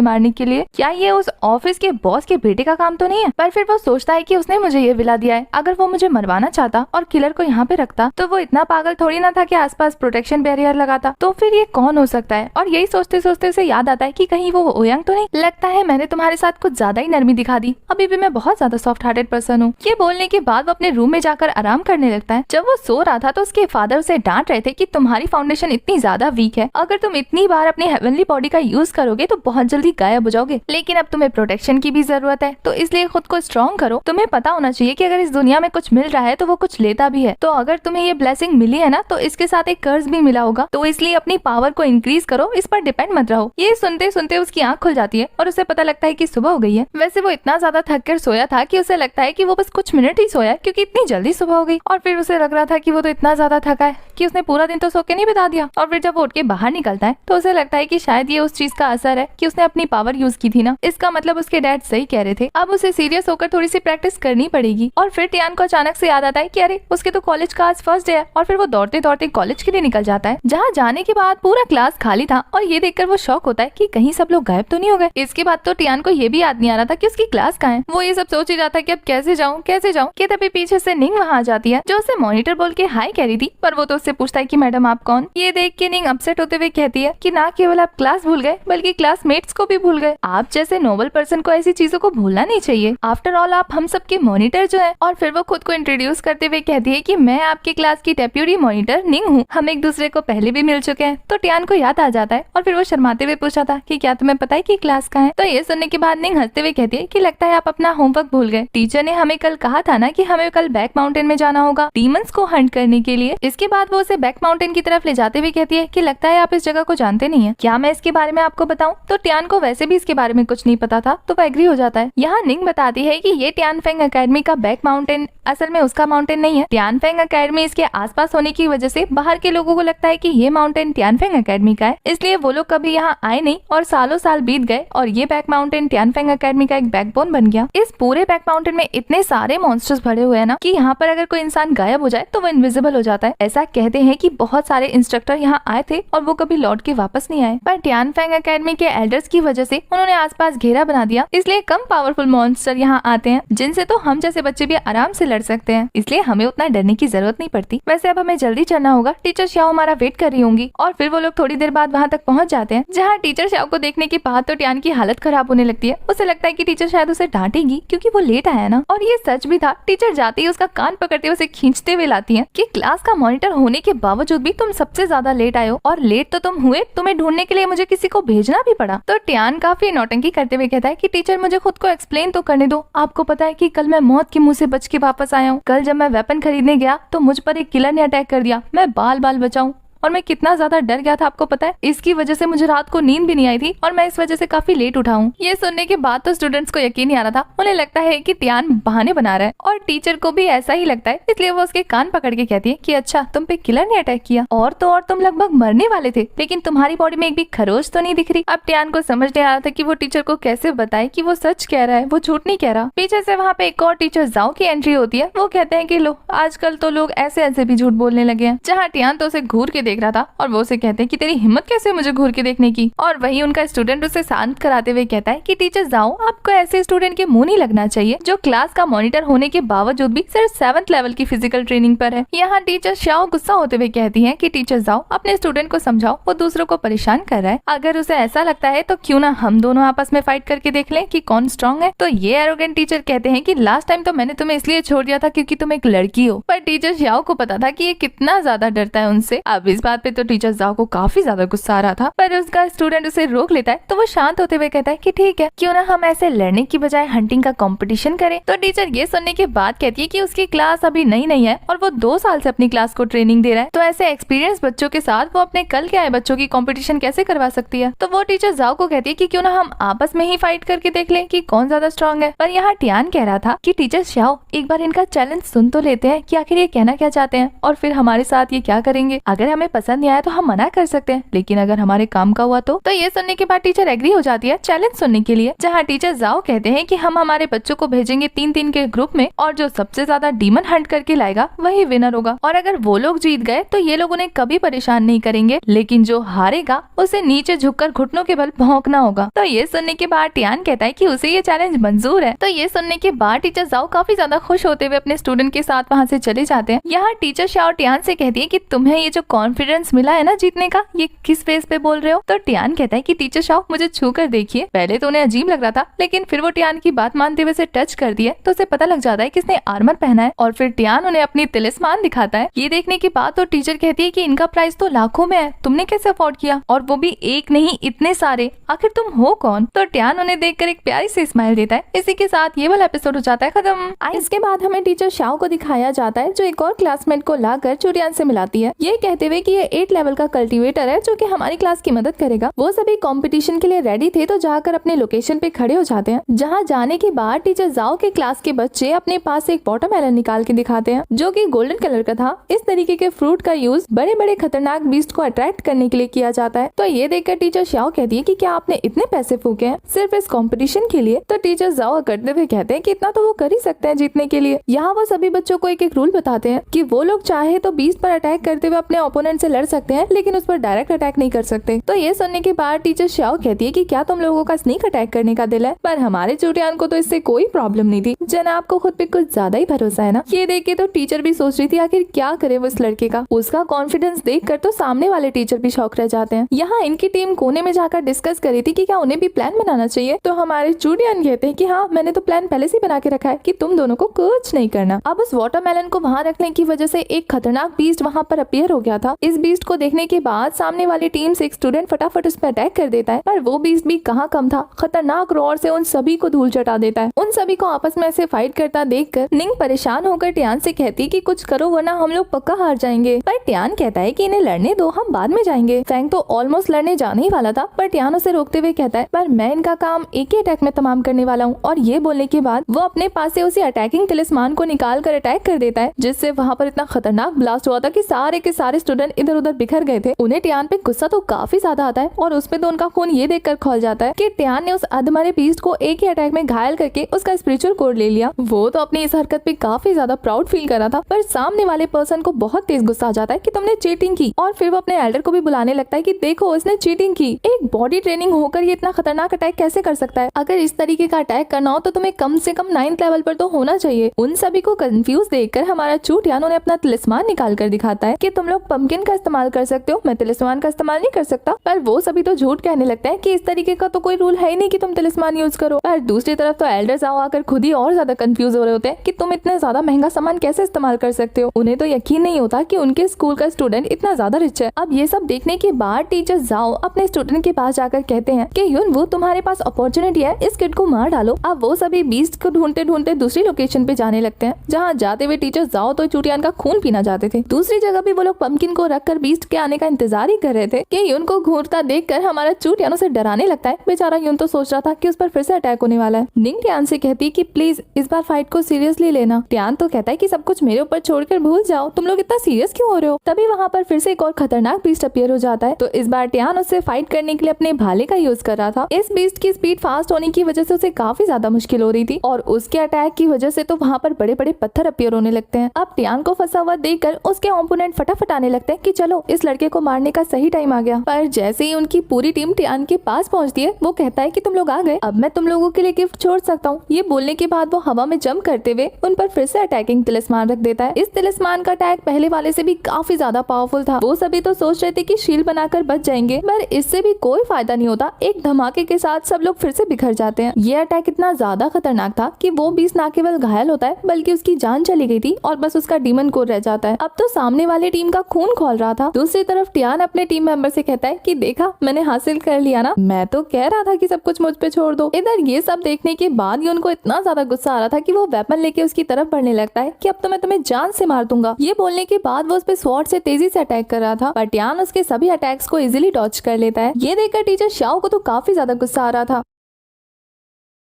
मारने के लिए। क्या ये उस ऑफिस के बॉस के बेटे का काम तो नहीं है? पर फिर वो सोचता है कि उसने मुझे ये विला दिया है, अगर वो मुझे मरवाना चाहता और किलर को यहाँ पे रखता तो वो इतना पागल थोड़ी ना था कि आसपास प्रोटेक्शन बैरियर लगाता। तो फिर ये कौन हो सकता है? और यही सोचते सोचते उसे याद आता है कि कहीं वो ओयांग तो नहीं। लगता है मैंने तुम्हारे साथ कुछ ज्यादा ही नरमी दिखा दी, अभी भी मैं बहुत ज्यादा सॉफ्ट हार्टेड पर्सन हूँ। ये बोलने के बाद वो अपने रूम में जाकर आराम करने लगता है। जब वो सो रहा था तो उसके फादर उसे डांट रहे थे कि तुम्हारी फाउंडेशन इतनी ज्यादा वीक है, अगर तुम इतनी बार अपनी हेवनली बॉडी का यूज करोगे तो बहुत जल्दी गायब हो जाओगे। लेकिन अब तुम्हें प्रोटेक्शन की भी जरूरत है, तो इसलिए खुद को स्ट्रॉन्ग करो। तुम्हें पता होना चाहिए कि अगर इस दुनिया में कुछ मिल रहा है तो वो कुछ लेता भी है। तो अगर तुम्हें ये ब्लेसिंग मिली है ना तो इसके साथ एक कर्ज भी मिला होगा, तो इसलिए अपनी पावर को इंक्रीज करो, इस पर डिपेंड मत रहो। ये सुनते सुनते उसकी आंख खुल जाती है और उसे पता लगता है कि सुबह हो गई है। वैसे वो इतना ज्यादा थक कर सोया था कि उसे लगता है कि वो बस कुछ मिनट ही सोया, क्योंकि इतनी जल्दी सुबह हो गई। और फिर उसे लग रहा था कि वो तो इतना ज्यादा थका है कि उसने पूरा दिन तो सो के नहीं बिता दिया। और फिर जब वो उठ के बाहर निकलता है तो उसे लगता है कि शायद ये उस चीज का असर है कि उसने अपनी पावर यूज की थी ना। इसका मतलब उसके डैड सही कह रहे थे, अब उसे सीरियस होकर थोड़ी सी प्रैक्टिस करनी पड़ेगी। और फिर टियान को अचानक से याद आता है कि अरे उसके तो कॉलेज का आज फर्स्ट डे है। और फिर वो दौड़ते दौड़ते कॉलेज के लिए निकल जाता है, जहाँ जाने के बाद पूरा क्लास खाली था और ये देखकर वो शॉक होता है कि कहीं सब लोग गायब तो नहीं हो गए। इसके बाद तो टियान को ये भी याद नहीं आ रहा था कि उसकी क्लास कहाँ है। वो ये सब सोच ही रहा था कि अब कैसे जाऊँ कि तभी पीछे से निंग वहाँ आ जाती है, जो उसे मॉनिटर बोल के हाई कह रही थी। पर वो तो उससे पूछता है कि मैडम आप कौन? ये देख के निंग अपसेट होते हुए कहती है कि ना केवल आप क्लास भूल गए बल्कि क्लासमेट्स को भी भूल गए। आप जैसे नोबल पर्सन को ऐसी चीजों को भूलना नहीं चाहिए। आफ्टर ऑल आप हम सबके मॉनिटर जो है। और फिर वो खुद को इंट्रोड्यूस करते हुए कहती है कि मैं आपके क्लास की डेप्यूटी मॉनिटर निंग हूँ, हम एक दूसरे को पहले भी मिल चुके हैं। तो टियान को याद आ जाता है और फिर वो शर्माते हुए पूछा था कि क्या तुम्हें पता है कि क्लास कहाँ है? तो ये सुनने के बाद निंग हंसते हुए कहती है कि लगता है आप अपना होमवर्क भूल गए। टीचर ने हमें कल कहा था ना कि हमें कल बैक माउंटेन में जाना होगा डीमंस को हंट करने के लिए। इसके बाद वो उसे बैक माउंटेन की तरफ ले जाते हुए कहती है कि लगता है आप इस जगह को जानते नहीं है, क्या मैं इसके बारे में आपको बताऊं? तो टियान को वैसे भी इसके बारे में कुछ नहीं पता था, तो वो एग्री हो जाता है। यहाँ निंग बताती है कि ये टियानफेंग एकेडमी का बैक माउंटेन असल में उसका माउंटेन नहीं है। टियानफेंग एकेडमी इसके आसपास होने की वजह से बाहर के लोगों को लगता है कि ये माउंटेन टियानफेंग एकेडमी का है, इसलिए वो लोग कभी यहाँ आए नहीं और सालों साल बीत गए और ये बैक माउंटेन टियानफेंग एकेडमी का एक बैकबोन बन गया। इस पूरे बैक माउंटेन में इतने सारे मॉन्स्टर्स भरे हुए हैं ना कि यहाँ पर अगर कोई इंसान गायब हो जाए तो वो इनविजिबल हो जाता है। ऐसा कहते हैं कि बहुत सारे इंस्ट्रक्टर यहाँ आए थे और वो कभी लौट के वापस नहीं आए, पर टियानफेंग एकेडमी के एल्डर्स की वजह से उन्होंने आसपास घेरा बना दिया, इसलिए कम पावरफुल मॉन्स्टर यहाँ आते हैं जिनसे तो हम जैसे बच्चे भी आराम से लड़ सकते हैं, इसलिए हमें उतना डरने की जरूरत नहीं पड़ती। वैसे अब हमें जल्दी चलना होगा, टीचर श्याओ हमारा वेट कर रही होंगी। और फिर वो लोग थोड़ी देर बाद वहाँ तक पहुँच जाते हैं, जहाँ टीचर श्याओ को देखने के बाद तो टियान की हालत खराब होने लगती है। उसे लगता है कि टीचर शायद उसे डांटेगी क्योंकि वो लेट आया ना। और ये सच भी था, टीचर जाते ही उसका कान पकड़ते हुए उसे खींचते हुए लाती है कि क्लास का मॉनिटर होने के बावजूद भी तुम सबसे ज्यादा लेट आए हो, और लेट तो तुम हुए, तुम्हें ढूंढने के लिए मुझे किसी को भेजना भी पड़ा। तो टियान काफी नौटंकी करते हुए कहता है कि टीचर मुझे खुद को एक्सप्लेन तो करने दो। आपको पता है कि कल मैं मौत के मुंह से बच के वापस आया हूँ। कल जब मैं वेपन खरीदने गया तो मुझ पर एक किलर ने अटैक कर दिया, मैं बाल बाल बचाऊं और मैं कितना ज्यादा डर गया था आपको पता है। इसकी वजह से मुझे रात को नींद भी नहीं आई थी और मैं इस वजह से काफी लेट उठा हूँ। ये सुनने के बाद तो स्टूडेंट्स को यकीन नहीं आ रहा था, उन्हें लगता है कि टियान बहाने बना रहा है और टीचर को भी ऐसा ही लगता है, इसलिए वो उसके कान पकड़ के कहती है कि अच्छा तुम पे किलर ने अटैक किया, और तो और तुम लगभग मरने वाले थे, लेकिन तुम्हारी बॉडी में एक भी खरोच तो नहीं दिख रही। अब टियान को समझ नहीं आ रहा था कि वो टीचर को कैसे बताए कि वो सच कह रहा है, वो झूठ नहीं कह रहा। पीछे से वहाँ पे एक और टीचर जाओ की एंट्री होती है। वो कहते हैं कि लो आजकल तो लोग ऐसे ऐसे भी झूठ बोलने लगे हैं। जहाँ टियान तो उसे घूर के देख रहा था और वो उसे कहते हैं कि तेरी हिम्मत कैसे मुझे घूर के देखने की। और वही उनका स्टूडेंट उसे शांत कराते हुए कहता है कि टीचर जाओ, आपको ऐसे स्टूडेंट के मुंह नहीं लगना चाहिए जो क्लास का मॉनिटर होने के बावजूद भी सिर्फ 7th लेवल की फिजिकल ट्रेनिंग पर है। यहाँ टीचर शाओ गुस्सा होते हुए कहती है कि टीचर जाओ, अपने स्टूडेंट को समझाओ, वो दूसरों को परेशान कर रहा है। अगर उसे ऐसा लगता है तो क्यों ना हम दोनों आपस में फाइट करके देख लें कि कौन स्ट्रॉन्ग है। तो ये एरोगेंट टीचर कहते हैं कि लास्ट टाइम तो मैंने तुम्हें इसलिए छोड़ दिया था क्योंकि तुम एक लड़की हो। पर टीचर शाओ को पता था कि ये कितना ज्यादा डरता है उनसे। अब इस बात पे तो टीचर जाओ को काफी ज्यादा गुस्सा आ रहा था, पर उसका स्टूडेंट उसे रोक लेता है। तो वो शांत होते हुए कहता है कि ठीक है, क्यों ना हम ऐसे लड़ने की बजाय हंटिंग का कंपटीशन करें। तो टीचर ये सुनने के बाद कहती है कि उसकी क्लास अभी नई है और वो 2 साल से अपनी क्लास को ट्रेनिंग दे रहा है, तो ऐसे एक्सपीरियंस बच्चों के साथ वो अपने कल के आए बच्चों की कंपटीशन कैसे करवा सकती है। तो वो टीचर जाओ को कहती है कि क्यों ना हम आपस में ही फाइट करके देख लें कि कौन ज्यादा स्ट्रॉन्ग है। पर यहाँ टियान कह रहा था कि टीचर शाओ, एक बार इनका चैलेंज सुन तो लेते हैं कि आखिर ये कहना क्या चाहते हैं और फिर हमारे साथ ये क्या करेंगे। अगर हमें पसंद नहीं आया तो हम मना कर सकते हैं, लेकिन अगर हमारे काम का हुआ तो ये सुनने के बाद टीचर एग्री हो जाती है चैलेंज सुनने के लिए। जहाँ टीचर जाओ कहते हैं कि हम हमारे बच्चों को भेजेंगे 3-3 के ग्रुप में और जो सबसे ज्यादा डीमन हंट करके लाएगा वही विनर होगा। और अगर वो लोग जीत गए तो ये लोग उन्हें कभी परेशान नहीं करेंगे, लेकिन जो हारेगा उसे नीचे झुककर घुटनों के बल भौंकना होगा। तो ये सुनने के बाद टियान कहता है कि उसे ये चैलेंज मंजूर है। तो ये सुनने के बाद टीचर जाओ काफी ज्यादा खुश होते हुए अपने स्टूडेंट के साथ वहाँ से चले जाते हैं। यहाँ टीचर शाओ टियान से कहती है कि तुम्हें ये जो कॉन्फिडेंस मिला है ना जीतने का, ये किस बेस पे बोल रहे हो। तो टियान कहता है कि टीचर शाओ, मुझे छू कर देखिए। पहले तो उन्हें अजीब लग रहा था, लेकिन फिर वो टियान की बात मानते हुए टच कर दिया तो उसे पता लग जाता है कि इसने आर्मर पहना है। और फिर टियान उन्हें अपनी तिलिस्मान दिखाता है। ये देखने के बाद तो टीचर कहती है कि इनका प्राइस तो लाखों में है, तुमने कैसे अफोर्ड किया, और वो भी एक नहीं इतने सारे, आखिर तुम हो कौन। तो टियान उन्हें देखकर एक प्यारी सी स्माइल देता है। इसी के साथ ये वाला एपिसोड हो जाता है खत्म। इसके बाद हमें टीचर शाओ को दिखाया जाता है जो एक और क्लासमेट को लाकर चुटियान से मिलाती है, ये कहते हुए कि ये 8 लेवल का कल्टीवेटर है जो कि हमारी क्लास की मदद करेगा। वो सभी कंपटीशन के लिए रेडी थे तो जाकर अपने लोकेशन पे खड़े हो जाते हैं। जहाँ जाने के बाद टीचर जाओ के क्लास के बच्चे अपने पास से एक वाटरमेलन निकाल के दिखाते हैं जो कि गोल्डन कलर का था। इस तरीके के फ्रूट का यूज बड़े बड़े खतरनाक बीस्ट को अट्रैक्ट करने के लिए किया जाता है। तो ये देखकर टीचर शाओ कहती है कि क्या आपने इतने पैसे फूके हैं सिर्फ इस कंपटीशन के लिए। तो टीचर जाओ करते हुए कहते हैं कि इतना तो वो कर ही सकते हैं जीतने के लिए। यहाँ वो सभी बच्चों को एक एक रूल बताते हैं कि वो लोग चाहे तो बीस्ट पर अटैक करते हुए अपने ओपोनेंट से लड़ सकते हैं, लेकिन उस पर डायरेक्ट अटैक नहीं कर सकते। तो ये सुनने के बाद टीचर शाओ कहती है कि क्या तुम लोगों का स्नीक अटैक करने का दिल है, पर हमारे चुटियान को तो इससे कोई प्रॉब्लम नहीं थी। जनाब को खुद पे कुछ ज्यादा ही भरोसा है ना। ये देख के तो टीचर भी सोच रही थी आखिर क्या करे वो इस लड़के का। उसका कॉन्फिडेंस देखकर तो सामने वाले टीचर भी शौक रह जाते हैं। यहाँ इनकी टीम कोने में जाकर डिस्कस करी थी कि क्या उन्हें भी प्लान बनाना चाहिए। तो हमारे चुटियान कहते हैं कि हाँ, मैंने तो प्लान पहले से बना के रखा है कि तुम दोनों को कुछ नहीं करना। अब उस वाटरमेलन को वहाँ रखने की वजह से एक खतरनाक बीस्ट वहाँ पर अपीयर हो गया था। इस बीस्ट को देखने के बाद सामने वाली टीम से एक स्टूडेंट फटाफट उस पर अटैक कर देता है, पर वो बीस्ट भी कहाँ कम था, खतरनाक रोर से उन सभी को धूल चटा देता है। उन सभी को आपस में ऐसे फाइट करता देखकर निंग परेशान होकर टियान से कहती कि कुछ करो वरना हम लोग पक्का हार जाएंगे। पर टियान कहता है कि इन्हें लड़ने दो, हम बाद में जाएंगे। फैंग तो ऑलमोस्ट लड़ने जाने ही वाला था, पर टियान उसे रोकते हुए कहता है पर मैं इनका काम एक ही अटैक में तमाम करने वाला हूँ। और ये बोलने के बाद वो अपने पास से उसी अटैकिंग तिलिस्मान को निकाल कर अटैक कर देता है, जिससे वहाँ पर इतना खतरनाक ब्लास्ट हुआ था कि सारे के सारे स्टूडेंट इधर उधर बिखर गए थे। उन्हें टियान पे गुस्सा तो काफी ज्यादा आता है और उसपे तो उनका खून ये देखकर खौल जाता है कि टियान ने उस अधमरे बीस्ट को एक ही अटैक में घायल करके उसका स्पिरिचुअल कोड ले लिया। वो तो अपनी इस हरकत पे काफी ज्यादा प्राउड फील कर रहा था, पर सामने वाले पर्सन को बहुत तेज गुस्सा आ जाता है कि तुमने चीटिंग की। और फिर वो अपने एल्डर को भी बुलाने लगता है कि देखो उसने चीटिंग की, एक बॉडी ट्रेनिंग होकर ये इतना खतरनाक अटैक कैसे कर सकता है। अगर इस तरीके का अटैक करना हो तो तुम्हें कम से कम 9th लेवल पर तो होना चाहिए। उन सभी को कंफ्यूज देखकर हमारा चूटियान उन्हें अपना तिलिस्मान निकाल कर दिखाता है कि तुम लोग पंपकिन का इस्तेमाल कर सकते हो, मैं तिलिस्मान का इस्तेमाल नहीं कर सकता। पर वो सभी तो झूठ कहने लगते हैं कि इस तरीके का तो कोई रूल है ही नहीं कि तुम तिलिस्मान यूज करो। पर दूसरी तरफ तो एल्डर्स आकर खुद ही और ज्यादा कंफ्यूज हो रहे होते हैं कि तुम इतने ज्यादा महंगा सामान कैसे इस्तेमाल कर सकते हो। उन्हें तो यकीन नहीं होता कि उनके स्कूल का स्टूडेंट इतना ज्यादा रिच है। अब ये सब देखने के बाद टीचर जाओ अपने स्टूडेंट के पास जाकर कहते हैं कि यून वो तुम्हारे पास अपॉर्चुनिटी है, इस किड को मार डालो। अब वो सभी बीस्ट को ढूंढते ढूंढते दूसरी लोकेशन पे जाने लगते हैं, जहाँ जाते हुए टीचर जाओ तो चुटियान का खून पीना चाहते थे। दूसरी जगह भी वो लोग पंपकिन को रखकर बीस्ट के आने का इंतजार ही कर रहे थे कि यून को घूरता देखकर हमारा चुटियान उसे डराने लगता है। बेचारा यून तो सोच रहा था कि उस पर फिर से अटैक होने वाला है। निंग टियान से कहती है कि प्लीज इस बार फाइट को सीरियसली लेना। टियान तो कहता है कि सब कुछ मेरे ऊपर छोड़कर भूल जाओ, तुम लोग इतना सीरियस क्यों हो रहे हो। तभी वहाँ पर फिर से एक और खतरनाक बीस्ट अपीयर हो जाता है। तो इस बार टियान उससे फाइट करने के लिए अपने भाले का यूज कर रहा था। इस बीस्ट की स्पीड फास्ट होने की वजह से उसे काफी ज्यादा मुश्किल हो रही थी और उसके अटैक की वजह से तो वहाँ पर बड़े बड़े पत्थर अपीयर होने लगते हैं। अब टियान को फंसा हुआ देखकर उसके ओपोनेंट फटाफट आने लगते हैं कि चलो इस लड़के को मारने का सही टाइम आ गया। पर जैसे ही उनकी पूरी टीम टियान के पास पहुंचती है, वो कहता है कि तुम लोग आ गए, अब मैं तुम लोगों के लिए गिफ्ट छोड़ सकता हूँ। ये बोलने के बाद वो हवा में जंप करते हुए उन पर फिर से अटैकिंग तिलिस्मान रख देता है। इस तिलिस्मान का अटैक पहले वाले से भी काफी ज्यादा पावरफुल था। वो सभी तो सोच रहे थे कि शील्ड बनाकर बच जाएंगे, पर इससे भी कोई फायदा नहीं होता। एक धमाके के साथ सब लोग फिर से बिखर जाते हैं। ये अटैक इतना ज्यादा खतरनाक था कि वो बीस ना केवल घायल होता है बल्कि उसकी जान चली गई थी और बस उसका डीमन कोर रह जाता है। अब तो सामने वाले टीम का खून खौल रहा था। दूसरी तरफ टियान अपने टीम मेंबर से कहता है कि देखा मैंने हासिल कर लिया ना, मैं तो कह रहा था कि सब कुछ मुझ पे छोड़ दो। इधर ये सब देखने के बाद ही उनको इतना ज्यादा गुस्सा आ रहा था कि वो वेपन लेके उसकी तरफ बढ़ने लगता है कि अब तो मैं तुम्हें जान से मार दूंगा। ये बोलने के बाद वो उस पे स्वॉर्ड से तेजी से अटैक कर रहा था, पर टियान उसके सभी अटैक्स को इजीली डॉच कर लेता है। ये देखकर टीचर शाओ को तो काफी ज्यादा गुस्सा आ रहा था।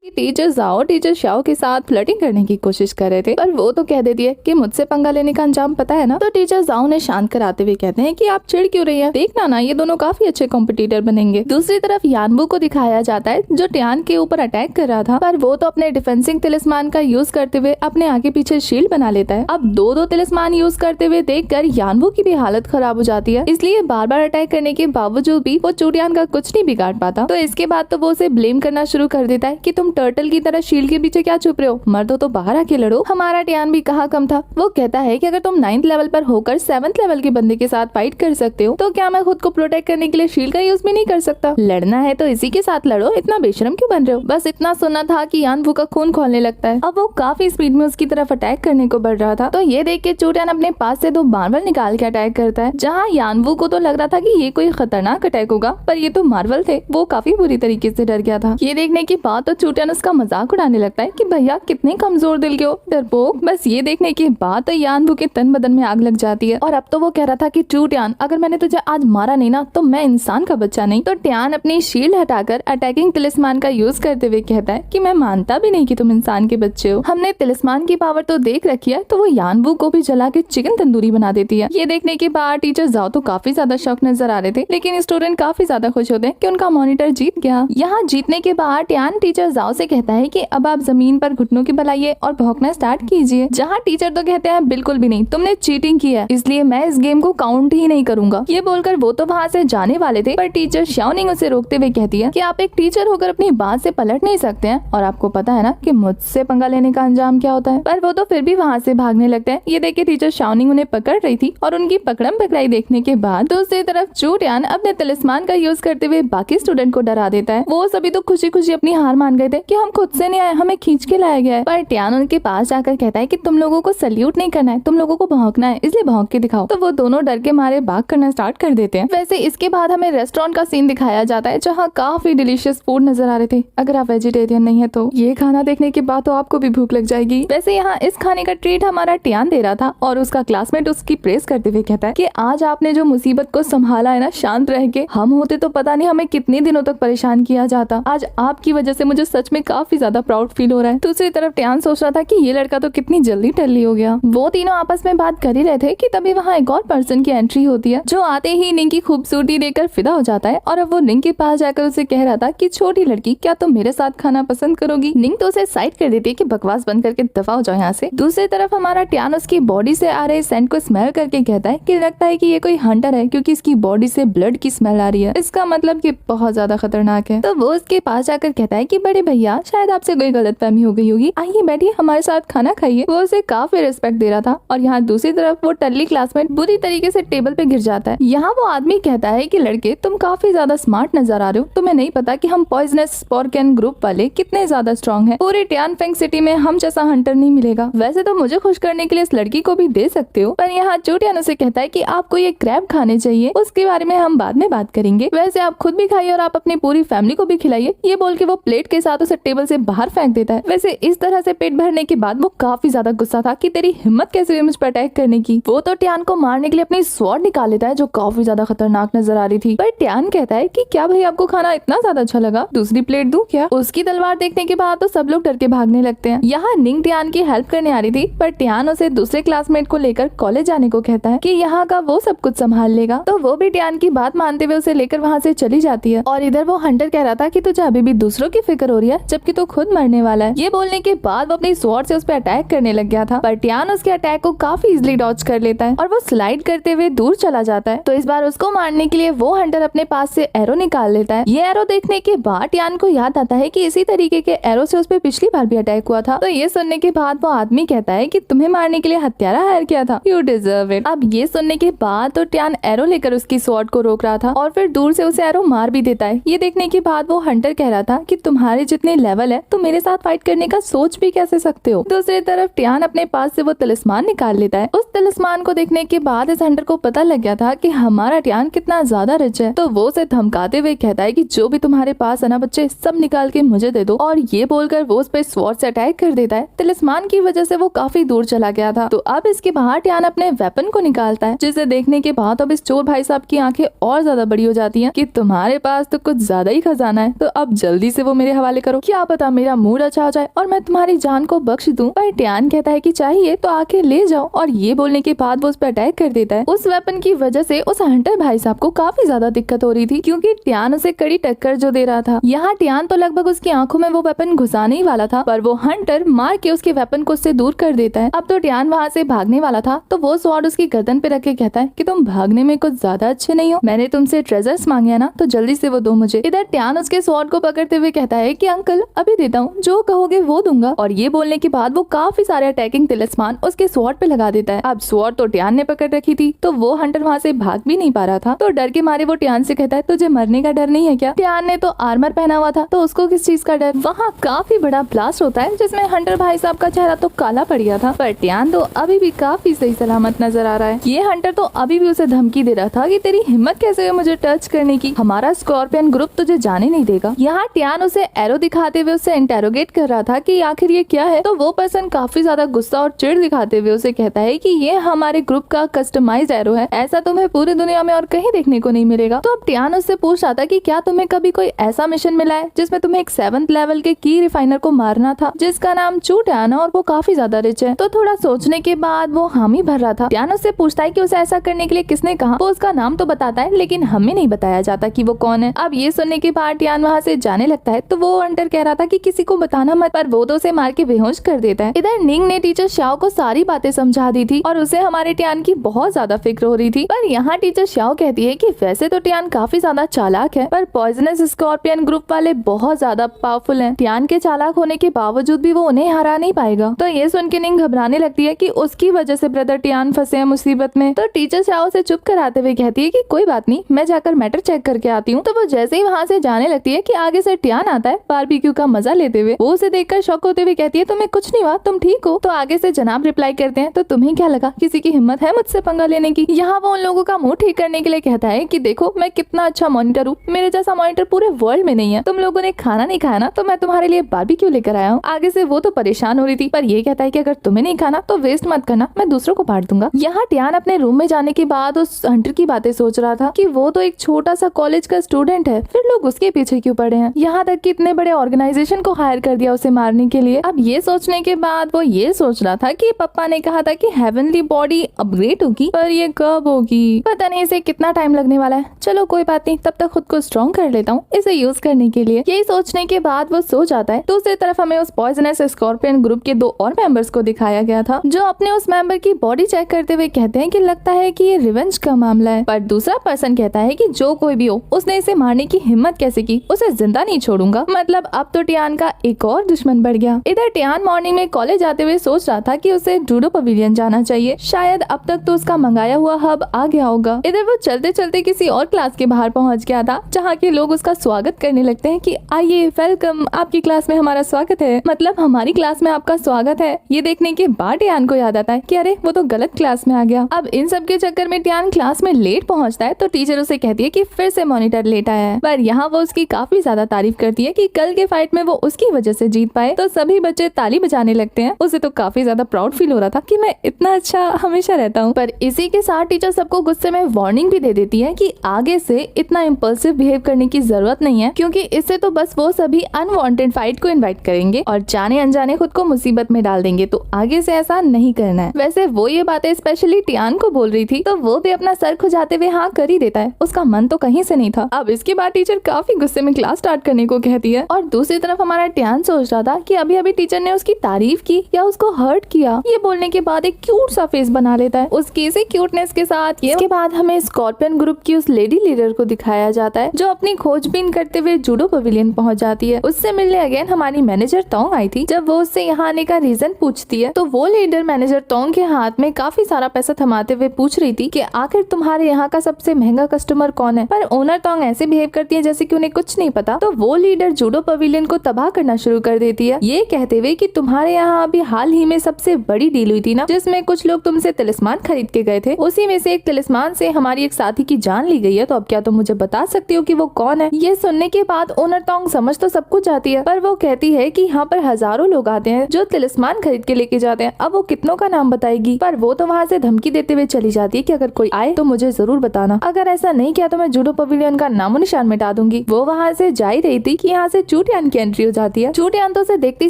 टीचर शाओ के साथ फ्लर्टिंग करने की कोशिश कर रहे थे, पर वो तो कह देती है कि मुझसे पंगा लेने का अंजाम पता है ना। तो टीचर जाओ ने शांत कराते हुए कहते हैं कि आप चिढ़ क्यों रही है, देखना ना ये दोनों काफी अच्छे कॉम्पिटिटर बनेंगे। दूसरी तरफ यानबू को दिखाया जाता है जो टियान के ऊपर अटैक कर रहा था, पर वो तो अपने डिफेंसिंग तिलिस्मान का यूज करते हुए अपने आगे पीछे शील्ड बना लेता है। अब दो तिलिस्मान यूज करते हुए देखकर यानबू की भी हालत खराब हो जाती है, इसलिए बार बार अटैक करने के बावजूद भी वो चूटियान का कुछ नहीं बिगाड़ पाता। तो इसके बाद तो वो उसे ब्लेम करना शुरू कर देता है कि तुम टर्टल की तरह शील्ड के पीछे क्या छुप रहे हो, मर्दो तो बाहर आके लड़ो। हमारा टियान भी कहाँ कम था। वो कहता है कि अगर तुम 9th लेवल पर होकर 7th लेवल के बंदे के साथ फाइट कर सकते हो, तो क्या मैं खुद को प्रोटेक्ट करने के लिए शील्ड का यूज भी नहीं कर सकता? लड़ना है तो इसी के साथ लड़ो, इतना बेशरम क्यों बन रहे हो? बस इतना सुना था कि यानवू का खून खोलने लगता है। अब वो काफी स्पीड में उसकी तरफ अटैक करने को बढ़ रहा था, तो ये देख के चूटियान अपने पास से 2 मार्वल निकाल के अटैक करता है। जहाँ यानवू को तो लग रहा था कि ये कोई खतरनाक अटैक होगा, पर ये तो मार्वल थे। वो काफी बुरी तरीके से डर गया था। ये देखने के बाद तो चूटियान उसका मजाक उड़ाने लगता है कि भैया कितने कमजोर दिल के हो, डरपोक। बस ये देखने के बाद तो यानवू के तन बदन में आग लग जाती है। और अब तो वो कह रहा था कि चूटियान अगर मैंने तुझे आज मारा नहीं ना, तो मैं इंसान का बच्चा नहीं। तो टियान अपनी शील्ड हटाकर अटैकिंग तिलिस्मान का यूज करते हुए कहता है कि मैं मानता भी नहीं कि तुम इंसान के बच्चे हो। हमने तिलिस्मान की पावर तो देख रखी है, तो वो यानवू को भी जला के चिकन तंदूरी बना देती है। ये देखने के बाद टीचर जाओ तो काफी ज्यादा शौक नजर आ रहे थे, लेकिन स्टूडेंट काफी ज्यादा खुश होते हैं कि उनका मॉनिटर जीत गया। यहाँ जीतने के बाद टियान टीचर जाओ से कहता है कि अब आप जमीन पर घुटनों की बलाइए और भौंकना स्टार्ट कीजिए। जहाँ टीचर तो कहते हैं बिल्कुल भी नहीं, तुमने चीटिंग की है, इसलिए मैं इस गेम को काउंट ही नहीं करूंगा। ये बोलकर वो तो वहाँ से जाने वाले थे, पर टीचर शाओनिंग उसे रोकते हुए कहती है कि आप एक टीचर होकर अपनी बात से पलट नहीं सकते हैं, और आपको पता है ना कि मुझसे पंगा लेने का अंजाम क्या होता है। पर वो तो फिर भी वहाँ से भागने लगते हैं। ये देख के टीचर शाओनिंग उन्हें पकड़ रही थी, और उनकी पकड़म पकड़ाई देखने के बाद दूसरी तरफ चूटियान अपने तिलिस्मान का यूज करते हुए बाकी स्टूडेंट को डरा देता है। वो सभी तो खुशी खुशी अपनी हार मान गए थे कि हम खुद से नहीं आए, हमें खींच के लाया गया है। पर टियान उनके पास जाकर कहता है कि तुम लोगों को सल्यूट नहीं करना है, तुम लोगों को भौंकना है, इसलिए भौंक के दिखाओ। तो वो दोनों डर के मारे भाग करना स्टार्ट कर देते हैं। वैसे इसके बाद हमें रेस्टोरेंट का सीन दिखाया जाता है, जहाँ काफी डिलीशियस फूड नजर आ रहे थे। अगर आप वेजिटेरियन नहीं है तो ये खाना देखने के बाद तो आपको भी भूख लग जाएगी। वैसे यहाँ इस खाने का ट्रीट हमारा टियान दे रहा था, और उसका क्लासमेट उसकी प्रेस करते हुए कहता है कि आज आपने जो मुसीबत को संभाला है ना शांत रह के, हम होते तो पता नहीं हमें कितने दिनों तक परेशान किया जाता। आज आपकी वजह से मुझे सच में काफी ज्यादा प्राउड फील हो रहा है। दूसरी तरफ टियान सोच रहा था कि ये लड़का तो कितनी जल्दी टल्ली हो गया। वो तीनों आपस में बात कर ही रहे थे कि तभी वहाँ एक और पर्सन की एंट्री होती है, जो आते ही निंग की खूबसूरती देखकर फिदा हो जाता है। और अब वो निंग के पास जाकर उसे कह रहा था कि छोटी लड़की, क्या तुम मेरे साथ खाना पसंद करोगी? निंग तो उसे साइड कर देती है कि बकवास बंद करके दफा हो जाओ यहाँ से। दूसरी तरफ हमारा टियान उसकी बॉडी से आ रहे सेंट को स्मेल करके कहता है कि लगता है कि ये कोई हंटर है, क्योंकि इसकी बॉडी से ब्लड की स्मेल आ रही है। इसका मतलब कि बहुत ज्यादा खतरनाक है। तो वो उसके पास जाकर कहता है कि बड़े भैया, शायद आपसे कोई गलतफहमी हो गई होगी, आइए बैठिए हमारे साथ खाना खाइए। वो उसे काफी रिस्पेक्ट दे रहा था। और यहाँ दूसरी तरफ वो टल्ली क्लासमेट बुरी तरीके से टेबल पे गिर जाता है। यहाँ वो आदमी कहता है कि लड़के, तुम काफी ज्यादा स्मार्ट नजर आ रहे हो, तुम्हें नहीं पता कि हम पॉइजनस स्पोर्कन ग्रुप वाले कितने ज्यादा स्ट्रॉन्ग हैं। पूरे टियानफेंग सिटी में हम जैसा हंटर नहीं मिलेगा। वैसे तो मुझे खुश करने के लिए इस लड़की को भी दे सकते हो, पर यहाँ चूटियान उसे कहता है कि आपको ये क्रैब खाने चाहिए, उसके बारे में हम बाद में बात करेंगे। वैसे आप खुद भी खाइए और आप अपनी पूरी फैमिली को भी खिलाइए। ये बोल के वो प्लेट के साथ उसे टेबल से बाहर फेंक देता है। वैसे इस तरह से पेट भरने के बाद वो काफी ज्यादा गुस्सा था कि तेरी हिम्मत कैसे हुई मुझ पर अटैक करने की। वो तो टियान को मारने के लिए अपनी स्वॉर्ड निकाल लेता है, जो काफी ज्यादा खतरनाक नजर आ रही थी। पर टियान कहता है कि क्या भाई आपको खाना इतना ज्यादा अच्छा लगा, दूसरी प्लेट दूं क्या? उसकी तलवार देखने के बाद तो सब लोग डर के भागने लगते हैं। यहाँ निंग टियान की हेल्प करने आ रही थी, पर टियान उसे दूसरे क्लासमेट को लेकर कॉलेज जाने को कहता है कि यहाँ का वो सब कुछ संभाल लेगा। तो वो भी टियान की बात मानते हुए उसे लेकर वहाँ से चली जाती है। और इधर वो हंटर कह रहा था कि तुझे अभी भी दूसरों की फिक्र हो रही रही है जबकि तू खुद मरने वाला है। ये बोलने के बाद वो अपनी स्वॉर्ड से उस पर अटैक करने लग गया था, पर टियान उसके अटैक को काफी इजिली डॉज कर लेता है और वो स्लाइड करते हुए दूर चला जाता है। तो इस बार उसको मारने के लिए वो हंटर अपने पास से एरो निकाल लेता है। ये एरो देखने के बाद टियान को याद आता है कि इसी तरीके के एरो से उस पर पिछली बार भी अटैक हुआ था। तो ये सुनने के बाद वो आदमी कहता है कि तुम्हें मारने के लिए हत्यारा हायर किया था, यू डिजर्व इट। अब ये सुनने के बाद तो टियान एरो लेकर उसकी स्वॉर्ड को रोक रहा था और फिर दूर से उसे एरो मार भी देता है। ये देखने के बाद वो हंटर कह रहा था कि तुम्हारे जितने लेवल है तुम मेरे साथ फाइट करने का सोच भी कैसे सकते हो। दूसरी तरफ टियान अपने पास से वो तलिस्मान निकाल लेता है। उस तलिस्मान को देखने के बाद इस हंटर को पता लग गया था कि हमारा टियान कितना ज्यादा रिच है। तो वो उसे धमकाते हुए कहता है कि जो भी तुम्हारे पास है ना बच्चे, सब निकाल के मुझे दे दो। और ये बोलकर वो उस पर स्वॉर्ड से अटैक कर देता है। तलिस्मान की वजह से वो काफी दूर चला गया था। तो अब इसके बाहर टियान अपने वेपन को निकालता है, जिसे देखने के बाद अब इस चोर भाई साहब की आंखें और ज्यादा बड़ी हो जाती हैं कि तुम्हारे पास तो कुछ ज्यादा ही खजाना है, तो अब जल्दी से वो मेरे हवाले करो, क्या पता मेरा मूड अच्छा हो जाए और मैं तुम्हारी जान को बख्श दूं। पर टियान कहता है कि चाहिए तो आके ले जाओ। और ये बोलने के बाद वो उस पर अटैक कर देता है। उस वेपन की वजह से उस हंटर भाई साहब को काफी ज्यादा दिक्कत हो रही थी, क्योंकि टियान उसे कड़ी टक्कर जो दे रहा था। यहाँ टियान तो लगभग उसकी आंखों में वो वेपन घुसाने ही वाला था, पर वो हंटर मार के उसके वेपन को उससे दूर कर देता है। अब तो टियान वहाँ से भागने वाला था, तो वो स्वॉर्ड उसकी गर्दन पे रख के कहता है कि तुम भागने में कुछ ज्यादा अच्छे नहीं हो, मैंने तुमसे ट्रेजर्स मांगे ना, तो जल्दी से वो दो मुझे। इधर टियान उसके स्वॉर्ड को पकड़ते हुए कहता है कि अंकल अभी देता हूँ, जो कहोगे वो दूंगा। और ये बोलने के बाद वो काफी सारे अटैकिंग तिलिस्मान उसके स्वॉर्ड पे लगा देता है। अब स्वॉर्ड तो टियान ने पकड़ रखी थी, तो वो हंटर वहाँ से भाग भी नहीं पा रहा था। तो डर के मारे वो टियान से कहता है तुझे मरने का डर नहीं है क्या? टियान ने तो आर्मर पहना हुआ था, तो उसको किस चीज का डर? वहाँ काफी बड़ा ब्लास्ट होता है जिसमें हंटर भाई साहब का चेहरा तो काला पड़ गया था, पर टियान तो अभी भी काफी सही सलामत नजर आ रहा है। ये हंटर तो अभी भी उसे धमकी दे रहा था कि तेरी हिम्मत कैसे है मुझे टच करने की, हमारा स्कॉर्पियन ग्रुप तुझे जाने नहीं देगा। यहाँ टियान उसे एरो दिखाते हुए उसे इंटेरोगेट कर रहा था कि आखिर ये क्या है। तो वो पर्सन काफी ज्यादा गुस्सा और चिढ़ दिखाते हुए उसे कहता है कि ये हमारे ग्रुप का कस्टमाइज्ड एरो है, ऐसा तुम्हें पूरी दुनिया में और कहीं देखने को नहीं मिलेगा। तो अब टियान उससे पूछ रहा था कि क्या तुम्हें कभी कोई ऐसा मिशन मिला है जिसमें तुम्हें एक 7th लेवल के की रिफाइनर को मारना था, जिसका नाम चू टियान है और वो काफी ज्यादा रिच है। तो थोड़ा सोचने के बाद वो हामी भर रहा था। टियान उससे पूछता है कि उसे ऐसा करने के लिए किसने कहा। वो उसका नाम तो बताता है, लेकिन हमें नहीं बताया जाता कि वो कौन है। अब ये सुनने के बाद टियान वहाँ से जाने लगता है। तो वो हंटर कह रहा था कि किसी को बताना मत, पर वो तो उसे मार के बेहोश कर देता है। इधर निंग ने टीचर शाओ को सारी बातें समझा दी थी और उसे हमारे टियान की बहुत ज्यादा फिक्र हो रही थी। पर यहाँ टीचर शाओ कहती है कि वैसे तो टियान काफी ज्यादा चालाक है, पर पॉइजनस स्कॉर्पियन ग्रुप वाले बहुत ज्यादा पावरफुल हैं। टियान के चालाक होने के बावजूद भी वो उन्हें हरा नहीं पाएगा। तो ये सुन के निंग घबराने लगती है कि उसकी वजह से ब्रदर टियान फंसे हैं मुसीबत में। तो टीचर शाओ से चुप कराते हुए कहती है कि कोई बात नहीं, मैं जाकर मैटर चेक करके आती हूँ। तो वो जैसे ही वहाँ से जाने लगती है कि आगे से टियान आता है बारबेक्यू का मजा लेते हुए। वो उसे देखकर शॉक होते हुए कहती है तुम्हें कुछ नहीं हुआ, तुम ठीक हो? तो आगे से जनाब रिप्लाई करते हैं तो तुम्हें क्या लगा किसी की हिम्मत है मुझसे पंगा लेने की? यहाँ वो उन लोगों का मुंह ठीक करने के लिए कहता है कि देखो मैं कितना अच्छा मॉनिटर हूँ, मेरे जैसा मॉनिटर पूरे वर्ल्ड में नहीं है। तुम लोगों ने खाना नहीं खाया ना, तो मैं तुम्हारे लिए बारबेक्यू लेकर आया हूँ। आगे से वो तो परेशान हो रही थी, पर ये कहता है कि अगर तुम्हें नहीं खाना तो वेस्ट मत करना, मैं दूसरों को बांट दूंगा। यहाँ टियान अपने रूम में जाने के बाद उस हंटर की बातें सोच रहा था कि वो तो एक छोटा सा कॉलेज का स्टूडेंट है, फिर लोग उसके पीछे क्यों पड़े हैं। यहाँ तक कि इतने बड़े ऑर्गेनाइजेशन को हायर कर दिया उसे मारने के लिए। अब ये सोचने के बाद वो ये सोच रहा था कि पापा ने कहा था कि हेवनली बॉडी अपग्रेड होगी, पर ये कब होगी पता नहीं, इसे कितना टाइम लगने वाला है। चलो कोई बात नहीं, तब तक खुद को स्ट्रॉन्ग कर लेता हूँ इसे यूज करने के लिए। यही सोचने के बाद वो सो जाता है। दूसरी तरफ हमें उस पॉइजनस स्कॉर्पियन ग्रुप के 2 और मेंबर्स को दिखाया गया था, जो अपने उस मेंबर की बॉडी चेक करते हुए कहते हैं कि लगता है कि ये रिवेंज का मामला है। पर दूसरा पर्सन कहता है कि जो कोई भी हो, उसने इसे मारने की हिम्मत कैसे की, उसे जिंदा नहीं छोड़ूंगा। मतलब अब तो टियान का एक और दुश्मन बढ़ गया। इधर टियान मॉर्निंग में कॉलेज आते हुए सोच रहा था कि उसे जूडो पवेलियन जाना चाहिए, शायद अब तक तो उसका मंगाया हुआ हब आ गया होगा। इधर वो चलते चलते किसी और क्लास के बाहर पहुंच गया था, जहाँ के लोग उसका स्वागत करने लगते हैं कि आइए वेलकम, आपकी क्लास में हमारा स्वागत है, मतलब हमारी क्लास में आपका स्वागत है। ये देखने के बाद टियान को याद आता है कि अरे वो तो गलत क्लास में आ गया। अब इन सब के चक्कर में टियान क्लास में लेट पहुंचता है, तो टीचर उसे कहती है कि फिर से मॉनिटर लेट आया है। पर यहाँ वो उसकी काफी ज्यादा तारीफ करती है कि कल के फाइट में वो उसकी वजह से जीत पाए। तो सभी बच्चे ताली बजाने लगते हैं। उसे तो काफी ज्यादा प्राउड फील हो रहा था कि मैं इतना अच्छा हमेशा रहता हूँ। पर इसी के साथ टीचर सबको गुस्से में वार्निंग भी दे देती है कि आगे से इतना इम्पल्सिव बिहेव करने की जरूरत नहीं है, क्योंकि इससे तो बस वो सभी अनवांटेड फाइट को इनवाइट करेंगे और जाने अनजाने खुद को मुसीबत में डाल देंगे। तो आगे से ऐसा नहीं करना है। वैसे वो ये बातें स्पेशली टियान को बोल रही थी, तो वो भी अपना सर खुजाते हुए हाँ कर ही देता है, उसका मन तो कहीं से नहीं था। अब इसके बाद टीचर काफी गुस्से में क्लास स्टार्ट करने को कहती है और और दूसरी तरफ हमारा ट्यान सोच रहा था कि अभी अभी टीचर ने उसकी तारीफ की या उसको हर्ट किया। ये बोलने के बाद एक क्यूट सा फेस बना लेता है उसकी इसी क्यूटनेस के साथ। इसके बाद हमें स्कॉर्पियन ग्रुप की उस लेडी लीडर को दिखाया जाता है जो अपनी खोजबीन करते हुए जूडो पवेलियन पहुंच जाती है। उससे मिलने अगेन हमारी मैनेजर तोंग आई थी। जब वो उससे यहाँ आने का रीजन पूछती है तो वो लीडर मैनेजर तोंग के हाथ में काफी सारा पैसा थमाते हुए पूछ रही थी कि आखिर तुम्हारे यहाँ का सबसे महंगा कस्टमर कौन है। पर ओनर तोंग ऐसे बिहेव करती है जैसे कि उन्हें कुछ नहीं पता। तो वो लीडर जूडो पवेलियन को तबाह करना शुरू कर देती है, ये कहते हुए कि तुम्हारे यहाँ अभी हाल ही में सबसे बड़ी डील हुई थी ना, जिसमें कुछ लोग तुमसे तिलिस्मान खरीद के गए थे। उसी में से एक तिलिस्मान से हमारी एक साथी की जान ली गई है। तो अब क्या तुम मुझे बता सकती हो कि वो कौन है? ये सुनने के बाद ओनर तोंग समझ तो सब कुछ जाती है, पर वो कहती है कि यहाँ पर हजारों लोग आते हैं जो तिलिस्मान खरीद के लेके जाते हैं। अब वो कितनों का नाम बताएगी, पर वो तो वहाँ से धमकी देते हुए चली जाती है कि अगर कोई आए तो मुझे जरूर बताना, अगर ऐसा नहीं किया तो मैं जूडो पवेलियन का नामो निशान मिटा दूंगी। वो वहाँ से जा ही रही थी कि यहाँ से चूटियान की एंट्री हो जाती है। चूटियान तो उसे देखते ही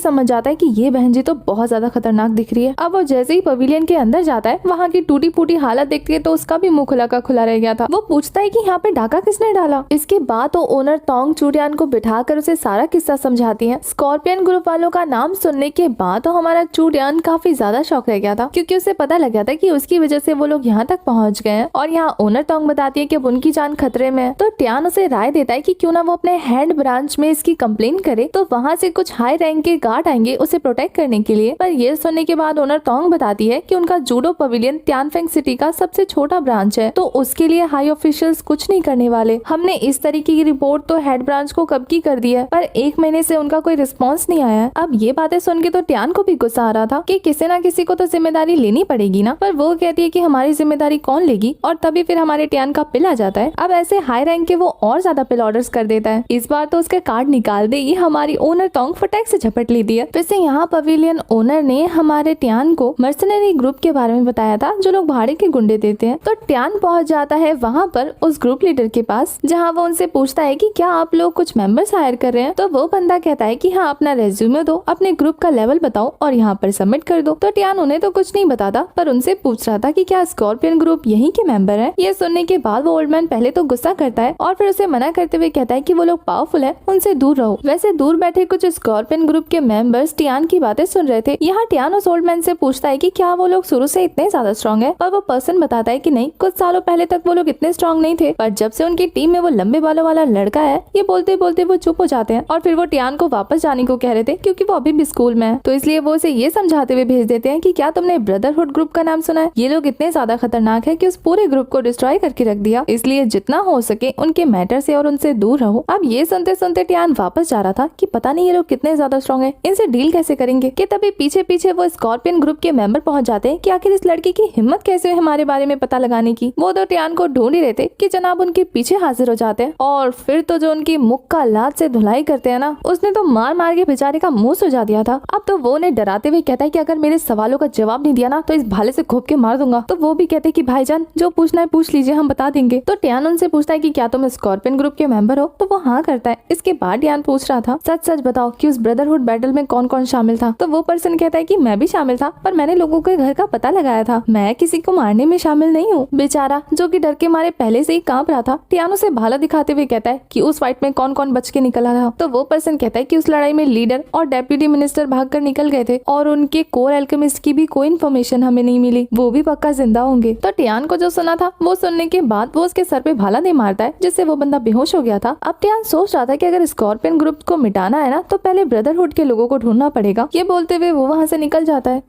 समझ जाता है कि ये बहन जी तो बहुत ज्यादा खतरनाक दिख रही है। अब वो जैसे ही पवेलियन के अंदर जाता है वहाँ की टूटी फूटी हालत देखती है तो उसका भी मुंह खुला का खुला रह गया था। वो पूछता है कि यहाँ पे डाका किसने डाला। इसके बाद तो ओनर तोंग चूटियान को बिठाकर उसे सारा किस्सा समझाती है। स्कॉर्पियन ग्रुप वालों का नाम सुनने के बाद तो हमारा चूटियान काफी ज्यादा शॉक रह गया था, क्योंकि उसे पता लग गया था कि उसकी वजह से वो लोग यहाँ तक पहुँच गए हैं। और यहाँ ओनर तोंग बताती है कि अब उनकी जान खतरे में है। तो ट्यान उसे राय देता है कि क्यों ना वो अपने हेड ब्रांच में इसकी कंप्लेन करे, तो वहाँ से कुछ हाई रैंक के गार्ड आएंगे उसे प्रोटेक्ट करने के लिए। पर ये सुनने के बाद ओनर तोंग बताती है कि उनका जूडो पवेलियन त्यानफेंग सिटी का सबसे छोटा ब्रांच है, तो उसके लिए हाई ऑफिशियल्स कुछ नहीं करने वाले। हमने इस तरीके की रिपोर्ट तो हेड ब्रांच को कब की कर दी है, पर 1 महीने से उनका कोई रिस्पॉन्स नहीं आया है। अब ये बातें सुन के तो ट्यान को भी गुस्सा आ रहा था कि किसी ना किसी को तो जिम्मेदारी लेनी पड़ेगी ना, पर वो कहती है कि हमारी जिम्मेदारी कौन लेगी, और तभी फिर हमारे ट्यान का पिल आ जाता है। अब ऐसे हाई रैंक के वो और ज्यादा पिल ऑर्डर्स कर देता है। इस बार तो उसके कार्ड निकाल दे ही हमारी ओनर तोंग फटाक से झपट लेती है। वैसे यहाँ पवेलियन ओनर ने हमारे ट्यान को मर्सनरी ग्रुप के बारे में बताया था जो लोग भाड़े के गुंडे देते हैं। तो ट्यान पहुंच जाता है वहाँ पर उस ग्रुप लीडर के पास, जहाँ वो उनसे पूछता है कि क्या आप लोग कुछ मेंबर्स हायर कर रहे हैं। तो वो बंदा कहता है कि हाँ, अपना रेज्यूमे दो, अपने ग्रुप का लेवल बताओ और यहाँ पर सबमिट कर दो। तो ट्यान उन्हें तो कुछ नहीं बताता, पर उनसे पूछ रहा था कि क्या स्कॉर्पियन ग्रुप यहीं के मेंबर है। ये सुनने के बाद वो ओल्ड मैन पहले तो गुस्सा करता है और फिर उसे मना करते हुए कहता है कि वो लोग पावरफुल है, उनसे दूर रहो। वैसे दूर बैठे कुछ स्कॉर्पियन ग्रुप के मेंबर्स ट्यान की बातें सुन रहे थे। यहाँ ट्यान उस ओल्ड मैन से पूछता है कि क्या वो लोग शुरू से इतने ज्यादा स्ट्रॉन्ग है, पर वो पर्सन बताता है कि नहीं, कुछ सालों पहले तक वो लोग इतने स्ट्रॉन्ग नहीं थे, पर जब से उनकी टीम में वो लंबे बालों वाला लड़का है। ये बोलते बोलते वो चुप हो जाते हैं और फिर वो ट्यान को वापस जाने को कह रहे थे क्योंकि वो अभी भी स्कूल में है। तो इसलिए वो उसे ये समझाते हुए भेज देते हैं कि क्या तुमने ब्रदरहुड ग्रुप का नाम सुना है? ये लोग इतने ज्यादा खतरनाक है कि उस पूरे ग्रुप को डिस्ट्रॉय करके रख दिया, इसलिए जितना हो सके उनके मैटर से और उनसे दूर रहो। अब ये सुनते सुनते ट्यान वापस जा रहा था कि पता नहीं ये लोग कितने ज्यादा स्ट्रॉन्ग है, इनसे डील कैसे करेंगे। कि तभी पीछे पीछे वो स्कॉर्पियन ग्रुप के मेंबर पहुंच जाते हैं कि आखिर इस लड़की की हिम्मत कैसे हुई हमारे बारे में पता लगाने की। वो तो ट्यान को ढूंढ ही रहे थे कि जनाब उनके पीछे हाजिर हो जाते हैं और फिर तो जो उनकी मुख का लात से धुलाई करते हैं ना, उसने तो मार मार के बेचारे का मुंह सुझा दिया था। अब तो वो उन्हें डराते हुए कहता है कि अगर मेरे सवालों का जवाब नहीं दिया ना तो इस भाले से घोप के मार दूंगा। तो वो भी कहते हैं कि भाईजान जो पूछना है पूछ लीजिए, हम बता देंगे। तो ट्यान उनसे पूछता है कि क्या तुम स्कॉर्पियन ग्रुप के मेंबर हो? तो वो हाँ करता है। इसके बाद ट्यान पूछ रहा था सच सच बताओ कि उस ब्रदरहुड बैटल में कौन कौन शामिल था। तो वो पर्सन कहता है कि मैं भी शामिल था, पर मैंने लोगों के घर का पता लगाया था, मैं किसी को मारने में शामिल नहीं हूँ। बेचारा जो कि डर के मारे पहले से ही कांप रहा था, ट्यान उसे भाला दिखाते हुए कहता है कि उस फाइट में कौन कौन बच के निकला था। तो वो पर्सन कहता है कि उस लड़ाई में लीडर और डेप्यूटी मिनिस्टर भागकर निकल गए थे और उनके कोर एल्केमिस्ट की भी कोई इन्फॉर्मेशन हमें नहीं मिली, वो भी पक्का जिंदा होंगे। तो ट्यान को जो सुना था वो सुनने के बाद वो उसके सर पे भाला दे मारता है, जिससे वो बंदा बेहोश हो गया था। अब ट्यान सोच रहा था कि अगर स्कॉर्पियन ग्रुप को मिटाना है ना तो पहले ब्रदरहुड के लोगों को ढूंढना पड़ेगा। ये बोलते हुए वो वहाँ से निकल जाता है।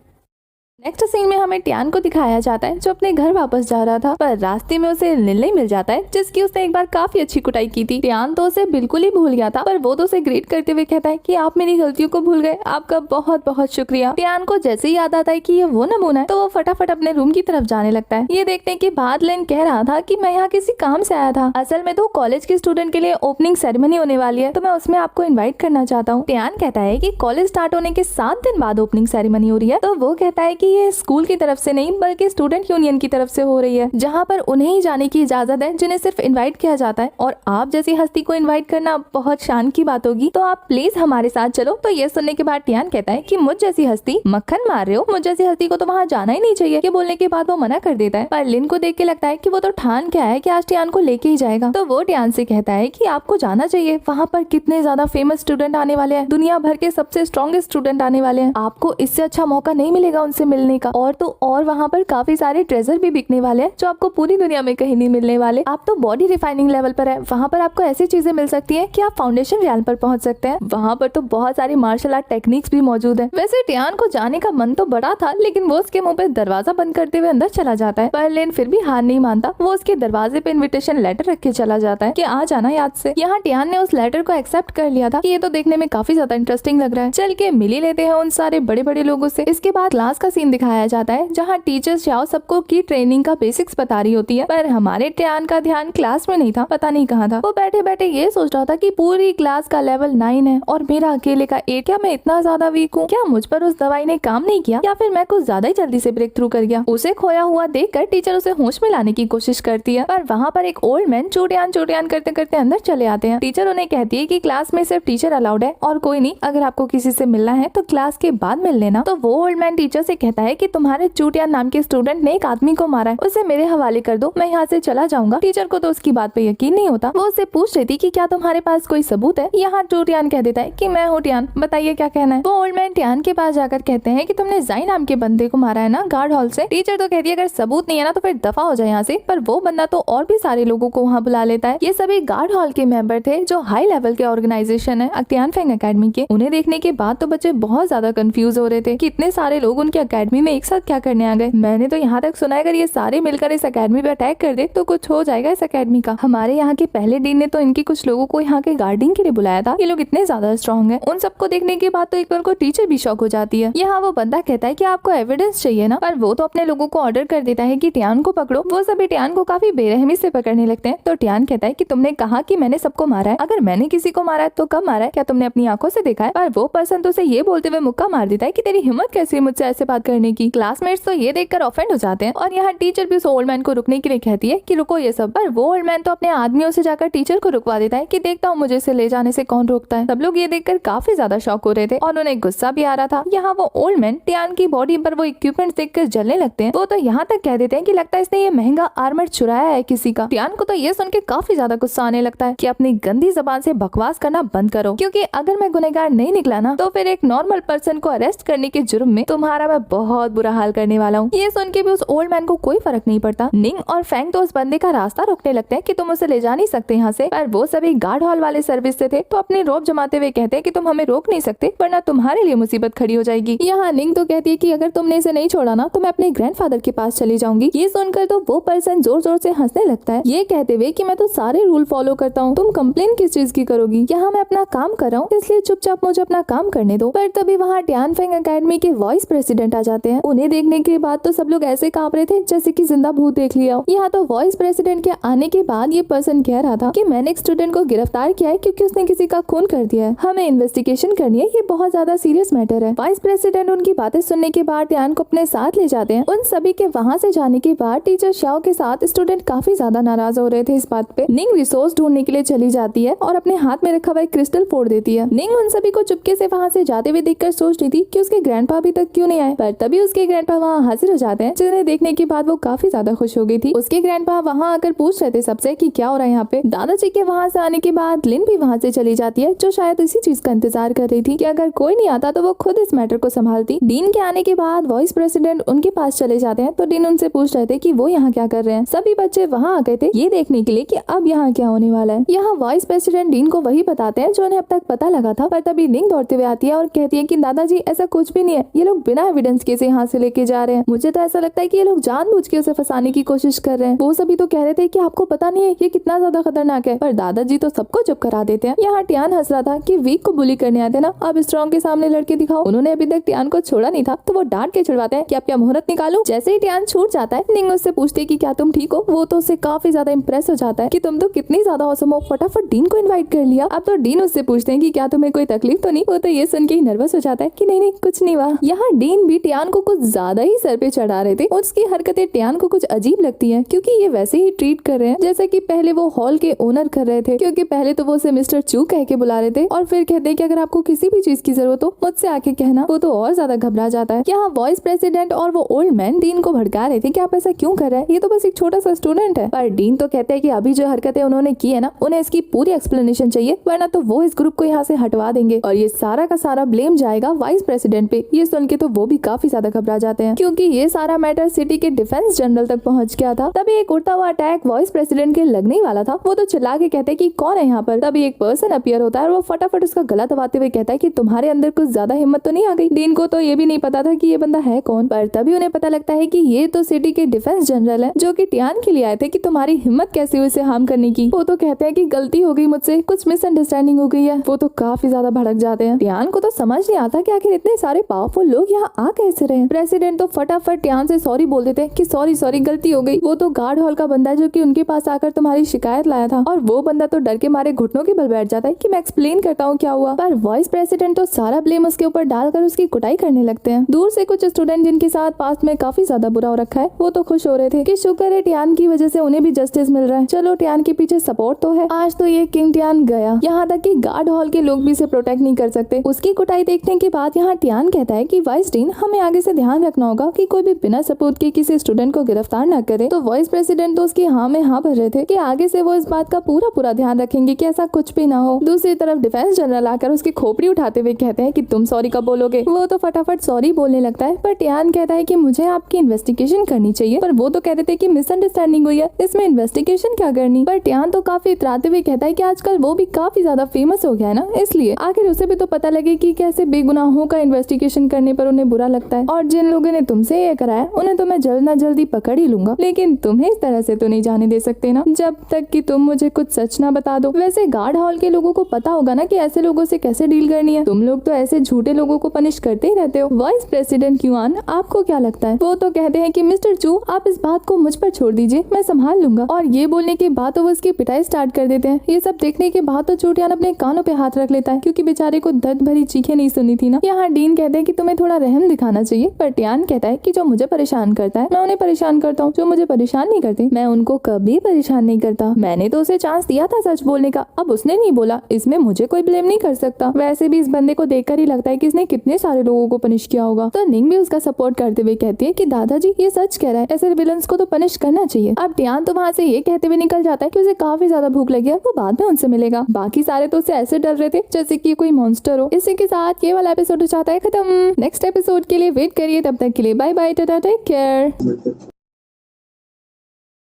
नेक्स्ट सीन में हमें ट्यान को दिखाया जाता है जो अपने घर वापस जा रहा था, पर रास्ते में उसे लिली मिल जाता है जिसकी उसने एक बार काफी अच्छी कुटाई की थी। ट्यान तो उसे बिल्कुल ही भूल गया था, पर वो तो उसे ग्रीट करते हुए कहता है कि आप मेरी गलतियों को भूल गए, आपका बहुत बहुत शुक्रिया। ट्यान को जैसे ही याद आता है कि ये वो नमूना है तो वो फटाफट अपने रूम की तरफ जाने लगता है। ये देखने के बाद लेन कह रहा था कि मैं यहाँ किसी काम से आया था, असल में तो कॉलेज के स्टूडेंट के लिए ओपनिंग सेरेमनी होने वाली है, तो मैं उसमें आपको इन्वाइट करना चाहता हूँ। ट्यान कहता है कि कॉलेज स्टार्ट होने के 7 दिन बाद ओपनिंग सेरेमनी हो रही है। तो वो कहता है कि ये स्कूल की तरफ से नहीं बल्कि स्टूडेंट यूनियन की तरफ से हो रही है, जहाँ पर उन्हें ही जाने की इजाजत है जिन्हें सिर्फ इनवाइट किया जाता है। और आप जैसी हस्ती को इनवाइट करना बहुत शान की बात होगी, तो आप प्लीज हमारे साथ चलो। तो ये सुनने के बाद टियान कहता है कि मुझ जैसी हस्ती मक्खन मार रहे हो, मुझ जैसी हस्ती को तो वहाँ जाना ही नहीं चाहिए। ये बोलने के बाद वो मना कर देता है, पर लिन को देख के लगता है कि वो तो ठान क्या है कि आज टियान को लेके ही जाएगा। तो वो टियान से कहता है कि आपको जाना चाहिए, वहाँ पर कितने ज्यादा फेमस स्टूडेंट आने वाले हैं, दुनिया भर के सबसे स्ट्रॉन्गेस्ट स्टूडेंट आने वाले हैं, आपको इससे अच्छा मौका नहीं मिलेगा उनसे मिलने का। और तो और वहाँ पर काफी सारे ट्रेजर भी बिकने वाले हैं जो आपको पूरी दुनिया में कहीं नहीं मिलने वाले। आप तो बॉडी रिफाइनिंग लेवल पर है, वहाँ पर आपको ऐसी चीजें मिल सकती है कि आप फाउंडेशन रियल पर पहुंच सकते हैं। वहाँ पर तो बहुत सारी मार्शल आर्ट टेक्निक्स भी मौजूद है। वैसे टियान को जाने का मन तो बड़ा था, लेकिन वो उसके मुंह पे दरवाजा बंद करते हुए अंदर चला जाता है। पर लिन फिर भी हार नहीं मानता, वो उसके दरवाजे पे इन्विटेशन लेटर रख के चला जाता है कि आ जाना याद से। यहाँ टियान ने उस लेटर को एक्सेप्ट कर लिया था कि ये तो देखने में काफी ज्यादा इंटरेस्टिंग लग रहा है, चल के मिल ही लेते हैं उन सारे बड़े बड़े लोगों से। इसके बाद क्लास का सीन दिखाया जाता है जहाँ टीचर शाओ सबको की ट्रेनिंग का बेसिक्स बता रही होती है, पर हमारे टियान का ध्यान क्लास में नहीं था, पता नहीं कहाँ था। वो बैठे बैठे ये सोच रहा था कि पूरी क्लास का लेवल 9 है और मेरा अकेले का 8, क्या मैं इतना ज्यादा वीक हूँ? क्या मुझ पर उस दवाई ने काम नहीं किया, या फिर मैं कुछ ज्यादा ही जल्दी से ब्रेक थ्रू कर गया? उसे खोया हुआ देखकर टीचर उसे होश में लाने की कोशिश करती है, पर वहाँ पर एक ओल्ड मैन चोटियान करते करते अंदर चले आते हैं। टीचर उन्हें कहती है कि क्लास में सिर्फ टीचर अलाउड है और कोई नहीं, अगर आपको किसी से मिलना है तो क्लास के बाद मिल लेना। तो वो ओल्ड मैन टीचर से कहता है कि तुम्हारे चूटियान नाम के स्टूडेंट ने एक आदमी को मारा है, उसे मेरे हवाले कर दो, मैं यहाँ से चला जाऊंगा। टीचर को तो उसकी बात पे यकीन नहीं होता, वो उससे पूछ रही थी कि क्या तुम्हारे पास कोई सबूत है? यहाँ चूटियान कह देता है कि मैं हूँ टियान, बताइए क्या कहना है। वो ओल्ड मैन टियान के पास जाकर कहते हैं कि तुमने जाई नाम के बंदे को मारा है ना गार्ड हॉल से। टीचर तो कहती है अगर सबूत नहीं है ना तो फिर दफा हो जाए यहाँ से, पर वो बंदा तो और भी सारे लोगों को वहाँ बुला लेता है। ये सभी गार्ड हॉल के मेंबर थे जो हाई लेवल के ऑर्गेनाइजेशन है टियानफेंग एकेडमी के। उन्हें देखने के बाद तो बच्चे बहुत ज्यादा कंफ्यूज हो रहे थे कि इतने सारे लोग उनकी एकेडमी में एक साथ क्या करने आ गए। मैंने तो यहाँ तक सुना है अगर ये सारे मिलकर इस एकेडमी पे अटैक कर दे तो कुछ हो जाएगा इस एकेडमी का। हमारे यहाँ के पहले डीन ने तो इनकी कुछ लोगों को यहाँ के गार्डिंग के लिए बुलाया था, ये लोग इतने ज्यादा स्ट्रॉन्ग है। उन सबको देखने के बाद तो एक बार को टीचर भी शॉक हो जाती है। यहाँ वो बंदा कहता है कि आपको एविडेंस चाहिए ना, पर वो तो अपने लोगों को ऑर्डर कर देता है कि टियान को पकड़ो। वो सभी टियान को काफी बेरहमी से पकड़ने लगते हैं। तो टियान कहता है कि तुमने कहा कि मैंने सबको मारा है, अगर मैंने किसी को मारा है तो कब मारा है, क्या तुमने अपनी आंखों से देखा है? पर वो पर्सन तो उसे ये बोलते हुए मुक्का मार देता है कि तेरी हिम्मत कैसी है मुझसे ऐसे बात करने की। क्लासमेट्स तो ये देखकर ऑफेंड हो जाते हैं और यहाँ टीचर भी उस ओल्ड मैन को रुकने के लिए कहती है कि रुको ये सब। पर वो ओल्ड मैन तो अपने आदमियों से जाकर टीचर को रुकवा देता है कि देखता हूँ मुझे इसे ले जाने से कौन रोकता है। सब लोग ये देखकर काफी ज्यादा शॉक हो रहे थे और उन्हें गुस्सा भी आ रहा था। यहाँ वो ओल्ड मैन टियान की बॉडी पर वो इक्विपमेंट देखकर जलने लगते हैं। वो तो यहाँ तक कह देते हैं कि लगता है इसने ये महंगा आर्मर चुराया है किसी का। टियान को तो ये सुन के काफी ज्यादा गुस्सा आने लगता है कि अपनी गंदी जबान से बकवास करना बंद करो, क्योंकि अगर मैं गुनहगार नहीं निकला ना तो फिर एक नॉर्मल पर्सन को अरेस्ट करने के जुर्म में तुम्हारा मैं बहुत बुरा हाल करने वाला हूँ। ये सुन के भी उस ओल्ड मैन को कोई फर्क नहीं पड़ता। निंग और फैंग तो उस बंदे का रास्ता रोकने लगते हैं कि तुम उसे ले जा नहीं सकते यहाँ से, पर वो सभी गार्ड हॉल वाले सर्विस से थे तो अपनी रोप जमाते हुए कहते हैं कि तुम हमें रोक नहीं सकते वरना तुम्हारे लिए मुसीबत खड़ी हो जाएगी। यहाँ निंग तो कहती है कि अगर तुमने इसे नहीं छोड़ा ना तो मैं अपने ग्रैंडफादर के पास चली जाऊंगी। ये सुनकर तो वो पर्सन जोर जोर से हंसने लगता है, ये कहते हुए कि मैं तो सारे रूल फॉलो करता हूँ, तुम कंप्लेन किस चीज की करोगी? यहाँ मैं अपना काम कर रहा हूँ इसलिए चुपचाप मुझे अपना काम करने दो। पर तभी वहाँ टियानफेंग एकेडमी के वाइस प्रेसिडेंट आ जाते हैं। उन्हें देखने के बाद तो सब लोग ऐसे कांप रहे थे जैसे कि जिंदा भूत देख लिया हो। यहाँ तो वाइस प्रेसिडेंट के आने के बाद ये पर्सन कह रहा था कि मैंने एक स्टूडेंट को गिरफ्तार किया है क्योंकि उसने किसी का खून कर दिया है, हमें इन्वेस्टिगेशन करनी है, ये बहुत ज्यादा सीरियस मैटर है। वाइस प्रेसिडेंट उनकी बातें सुनने के बाद टियान को अपने साथ ले जाते हैं। उन सभी के वहाँ से जाने के बाद टीचर शाओ के साथ स्टूडेंट काफी ज्यादा नाराज हो रहे थे इस बात पे। निंग रिसोर्स ढूंढने के लिए चली जाती है और अपने हाथ में रखा हुआ एक क्रिस्टल फोड़ देती है। निंग उन सभी को चुपके से वहाँ से जाते हुए देखकर सोच रही थी कि उसके ग्रैंडपा अभी तक क्यों नहीं आए, पर तभी उसके ग्रैंडपा वहाँ हाजिर हो जाते हैं, जिन्हें देखने के बाद वो काफी ज्यादा खुश हो गई थी। उसके ग्रैंडपा वहाँ आकर पूछ रहे थे सबसे कि क्या हो रहा है यहाँ पे। दादाजी के वहाँ से आने के बाद लिन भी वहाँ से चली जाती है, जो शायद इसी चीज का इंतजार कर रही थी कि अगर कोई नहीं आता तो वो खुद इस मैटर को संभालती। डीन के आने के बाद वाइस प्रेसिडेंट उनके पास चले जाते हैं तो डीन उनसे पूछ रहे थे कि वो यहाँ क्या कर रहे हैं। सभी बच्चे वहाँ आ गए थे ये देखने के लिए कि अब यहाँ क्या होने वाला है। यहाँ वाइस प्रेसिडेंट डीन को वही बताते हैं जो उन्हें अब तक पता लगा था, पर तभी निंग दौड़ते हुए आती है और कहती है कि दादाजी ऐसा कुछ भी नहीं है, ये लोग बिना एविडेंस के यहाँ से लेके जा रहे हैं। मुझे तो ऐसा लगता है कि ये लोग जानबूझ के उसे फंसाने की कोशिश कर रहे हैं। वो सभी तो कह रहे थे कि आपको पता नहीं है ये कितना ज्यादा खतरनाक है, पर दादाजी तो सबको चुप करा देते हैं। यहाँ टियान हंस रहा था कि वीक को बुली करने आते ना, अब स्ट्रॉन्ग के सामने लड़के दिखाओ। उन्होंने अभी तक टियान को छोड़ा नहीं था तो वो डांट के छुड़वाते हैं कि आप क्या मुहूर्त निकालो। जैसे ही टियान छूट जाता है निंग उससे पूछती है कि क्या तुम ठीक हो। वो तो उससे काफी ज्यादा इंप्रेस हो जाता है कि तुम तो कितनी ज्यादा औसम हो, फटाफट डीन को इन्वाइट कर लिया। अब तो डीन उससे पूछते हैं कि क्या तुम्हें कोई तकलीफ तो नहीं। वो तो ये सुन के ही नर्वस हो जाता है कि नहीं नहीं कुछ नहीं हुआ। यहाँ डीन भी टियान टियान को कुछ ज्यादा ही सर पे चढ़ा रहे थे। उसकी हरकतें टियान को कुछ अजीब लगती है क्योंकि ये वैसे ही ट्रीट कर रहे हैं जैसे कि पहले वो हॉल के ओनर कर रहे थे, क्योंकि पहले तो वो उसे मिस्टर चू कह के बुला रहे थे और फिर कहते हैं कि अगर आपको किसी भी चीज की जरूरत हो मुझसे आके कहना। वो तो और ज्यादा घबरा जाता है। यहाँ वाइस प्रेसिडेंट और वो ओल्ड मैन डीन को भड़का रहे थे कि आप ऐसा क्यों कर रहे हैं, ये तो बस एक छोटा सा स्टूडेंट है। पर डीन तो कहते हैं कि अभी जो हरकतें उन्होंने की है ना, उन्हें इसकी पूरी एक्सप्लेनेशन चाहिए, वरना तो वो इस ग्रुप को यहाँ से हटवा देंगे और ये सारा का सारा ब्लेम जाएगा वाइस प्रेसिडेंट पे। ये सुन के तो वो भी काफी ज्यादा घबरा जाते हैं क्योंकि ये सारा मैटर सिटी के डिफेंस जनरल तक पहुंच गया था। तभी एक उड़ता हुआ अटैक वाइस प्रेसिडेंट के लगने ही वाला था। वो तो चिल्ला के कहते हैं कि कौन है यहाँ पर। तभी एक पर्सन अपीयर होता है और वो फटाफट उसका गला दबाते हुए कहता है कि तुम्हारे अंदर कुछ ज्यादा हिम्मत तो नहीं आ गई। डीन को तो ये भी नहीं पता था कि ये बंदा है कौन, पर तभी उन्हें पता लगता है कि ये तो सिटी के डिफेंस जनरल है जो कि टियान के लिए आए थे कि तुम्हारी हिम्मत कैसे हुई इसे हार्म करने की। वो तो कहते हैं कि गलती हो गई मुझसे, कुछ मिसअंडरस्टैंडिंग हो गई है। वो तो काफी ज्यादा भड़क जाते हैं। टियान को तो समझ नहीं आता कि आखिर इतने सारे पावरफुल लोग यहाँ आ कैसे रहे। प्रेसिडेंट तो फटाफट टियान से सॉरी बोल देते हैं कि सॉरी गलती हो गई। वो तो गार्ड हॉल का बंदा है जो कि उनके पास आकर तुम्हारी शिकायत लाया था और वो बंदा तो डर के मारे घुटनों के बल बैठ जाता है कि मैं एक्सप्लेन करता हूँ क्या हुआ। पर वाइस प्रेसिडेंट तो सारा ब्लेम उसके ऊपर डालकर उसकी कुटाई करने लगते हैं। दूर से कुछ स्टूडेंट जिनके साथ पास्ट में काफी ज्यादा बुरा हो रखा है वो तो खुश हो रहे थे कि शुक्र है टियान की वजह से उन्हें भी जस्टिस मिल रहा है। चलो टियान के पीछे सपोर्ट तो है। आज तो ये किंग टियान गया, यहाँ तक कि गार्ड हॉल के लोग भी इसे प्रोटेक्ट नहीं कर सकते। उसकी कुटाई देखने के बाद यहाँ टियान कहता है कि वाइस डीन हमें आगे से ध्यान रखना होगा कि कोई भी बिना सपोर्ट के किसी स्टूडेंट को गिरफ्तार न करे। तो वाइस प्रेसिडेंट तो उसकी हाँ में हाँ भर रहे थे कि आगे से वो इस बात का पूरा ध्यान रखेंगे कि ऐसा कुछ भी ना हो। दूसरी तरफ डिफेंस जनरल आकर उसकी खोपड़ी उठाते हुए कहते हैं कि तुम सॉरी कब बोलोगे। वो तो फटाफट सॉरी बोलने लगता है, पर टियान कहता है कि मुझे आपकी इन्वेस्टिगेशन करनी चाहिए। पर वो तो कहते थे कि मिसअंडरस्टैंडिंग हुई है, इसमें इन्वेस्टिगेशन क्या करनी। पर टियान तो काफी इतराते हुए कहता है कि आजकल वो भी काफी ज्यादा फेमस हो गया है ना, इसलिए आखिर उसे भी तो पता लगे कि कैसे बेगुनाहों का इन्वेस्टिगेशन करने पर उन्हें बुरा लगता है। और जिन लोगों ने तुमसे ये कराया उन्हें तो मैं जल्द ना जल्दी पकड़ ही लूंगा, लेकिन तुम्हें इस तरह से तो नहीं जाने दे सकते ना जब तक कि तुम मुझे कुछ सच ना बता दो। वैसे गार्ड हॉल के लोगों को पता होगा ना कि ऐसे लोगों से कैसे डील करनी है। तुम लोग तो ऐसे झूठे लोगों को पनिश करते ही रहते हो। वाइस प्रेसिडेंट क्यूआन आपको क्या लगता है। वो तो कहते हैं कि मिस्टर चू आप इस बात को मुझ पर छोड़ दीजिए, मैं संभाल लूंगा। और ये बोलने के बाद तो वो उसकी पिटाई स्टार्ट कर देते हैं। ये सब देखने के बाद तो चूटियान अपने कानों पे हाथ रख लेता है क्योंकि बेचारे को दर्द भरी चीखें नहीं सुनी थी ना। यहाँ डीन कहते हैं कि तुम्हें थोड़ा रहम दिखाना चाहिए, पर टियान कहता है कि जो मुझे परेशान करता है मैं उन्हें परेशान करता हूँ, जो मुझे परेशान नहीं करते मैं उनको कभी परेशान नहीं करता। मैंने तो उसे चांस दिया था सच बोलने का, अब उसने नहीं बोला, इसमें मुझे कोई ब्लेम नहीं कर सकता। वैसे भी इस बंदे को देखकर ही लगता है कि इसने कितने सारे लोगों को पनिश किया होगा। तो निंग भी उसका सपोर्ट करते हुए कहती है कि दादाजी ये सच कह रहा है, ऐसे विलन्स को तो पनिश करना चाहिए। अब टियान तो वहाँ से ये कहते हुए निकल जाता है कि उसे काफी ज्यादा भूख लगी है, वो बाद में उनसे मिलेगा। बाकी सारे तो उसे ऐसे डर रहे थे जैसे कि कोई मॉन्स्टर हो। इसी के साथ ये वाला एपिसोड हो जाता है खत्म। नेक्स्ट एपिसोड के लिए वेट करिए, तब तक के लिए bye bye, tata, take care.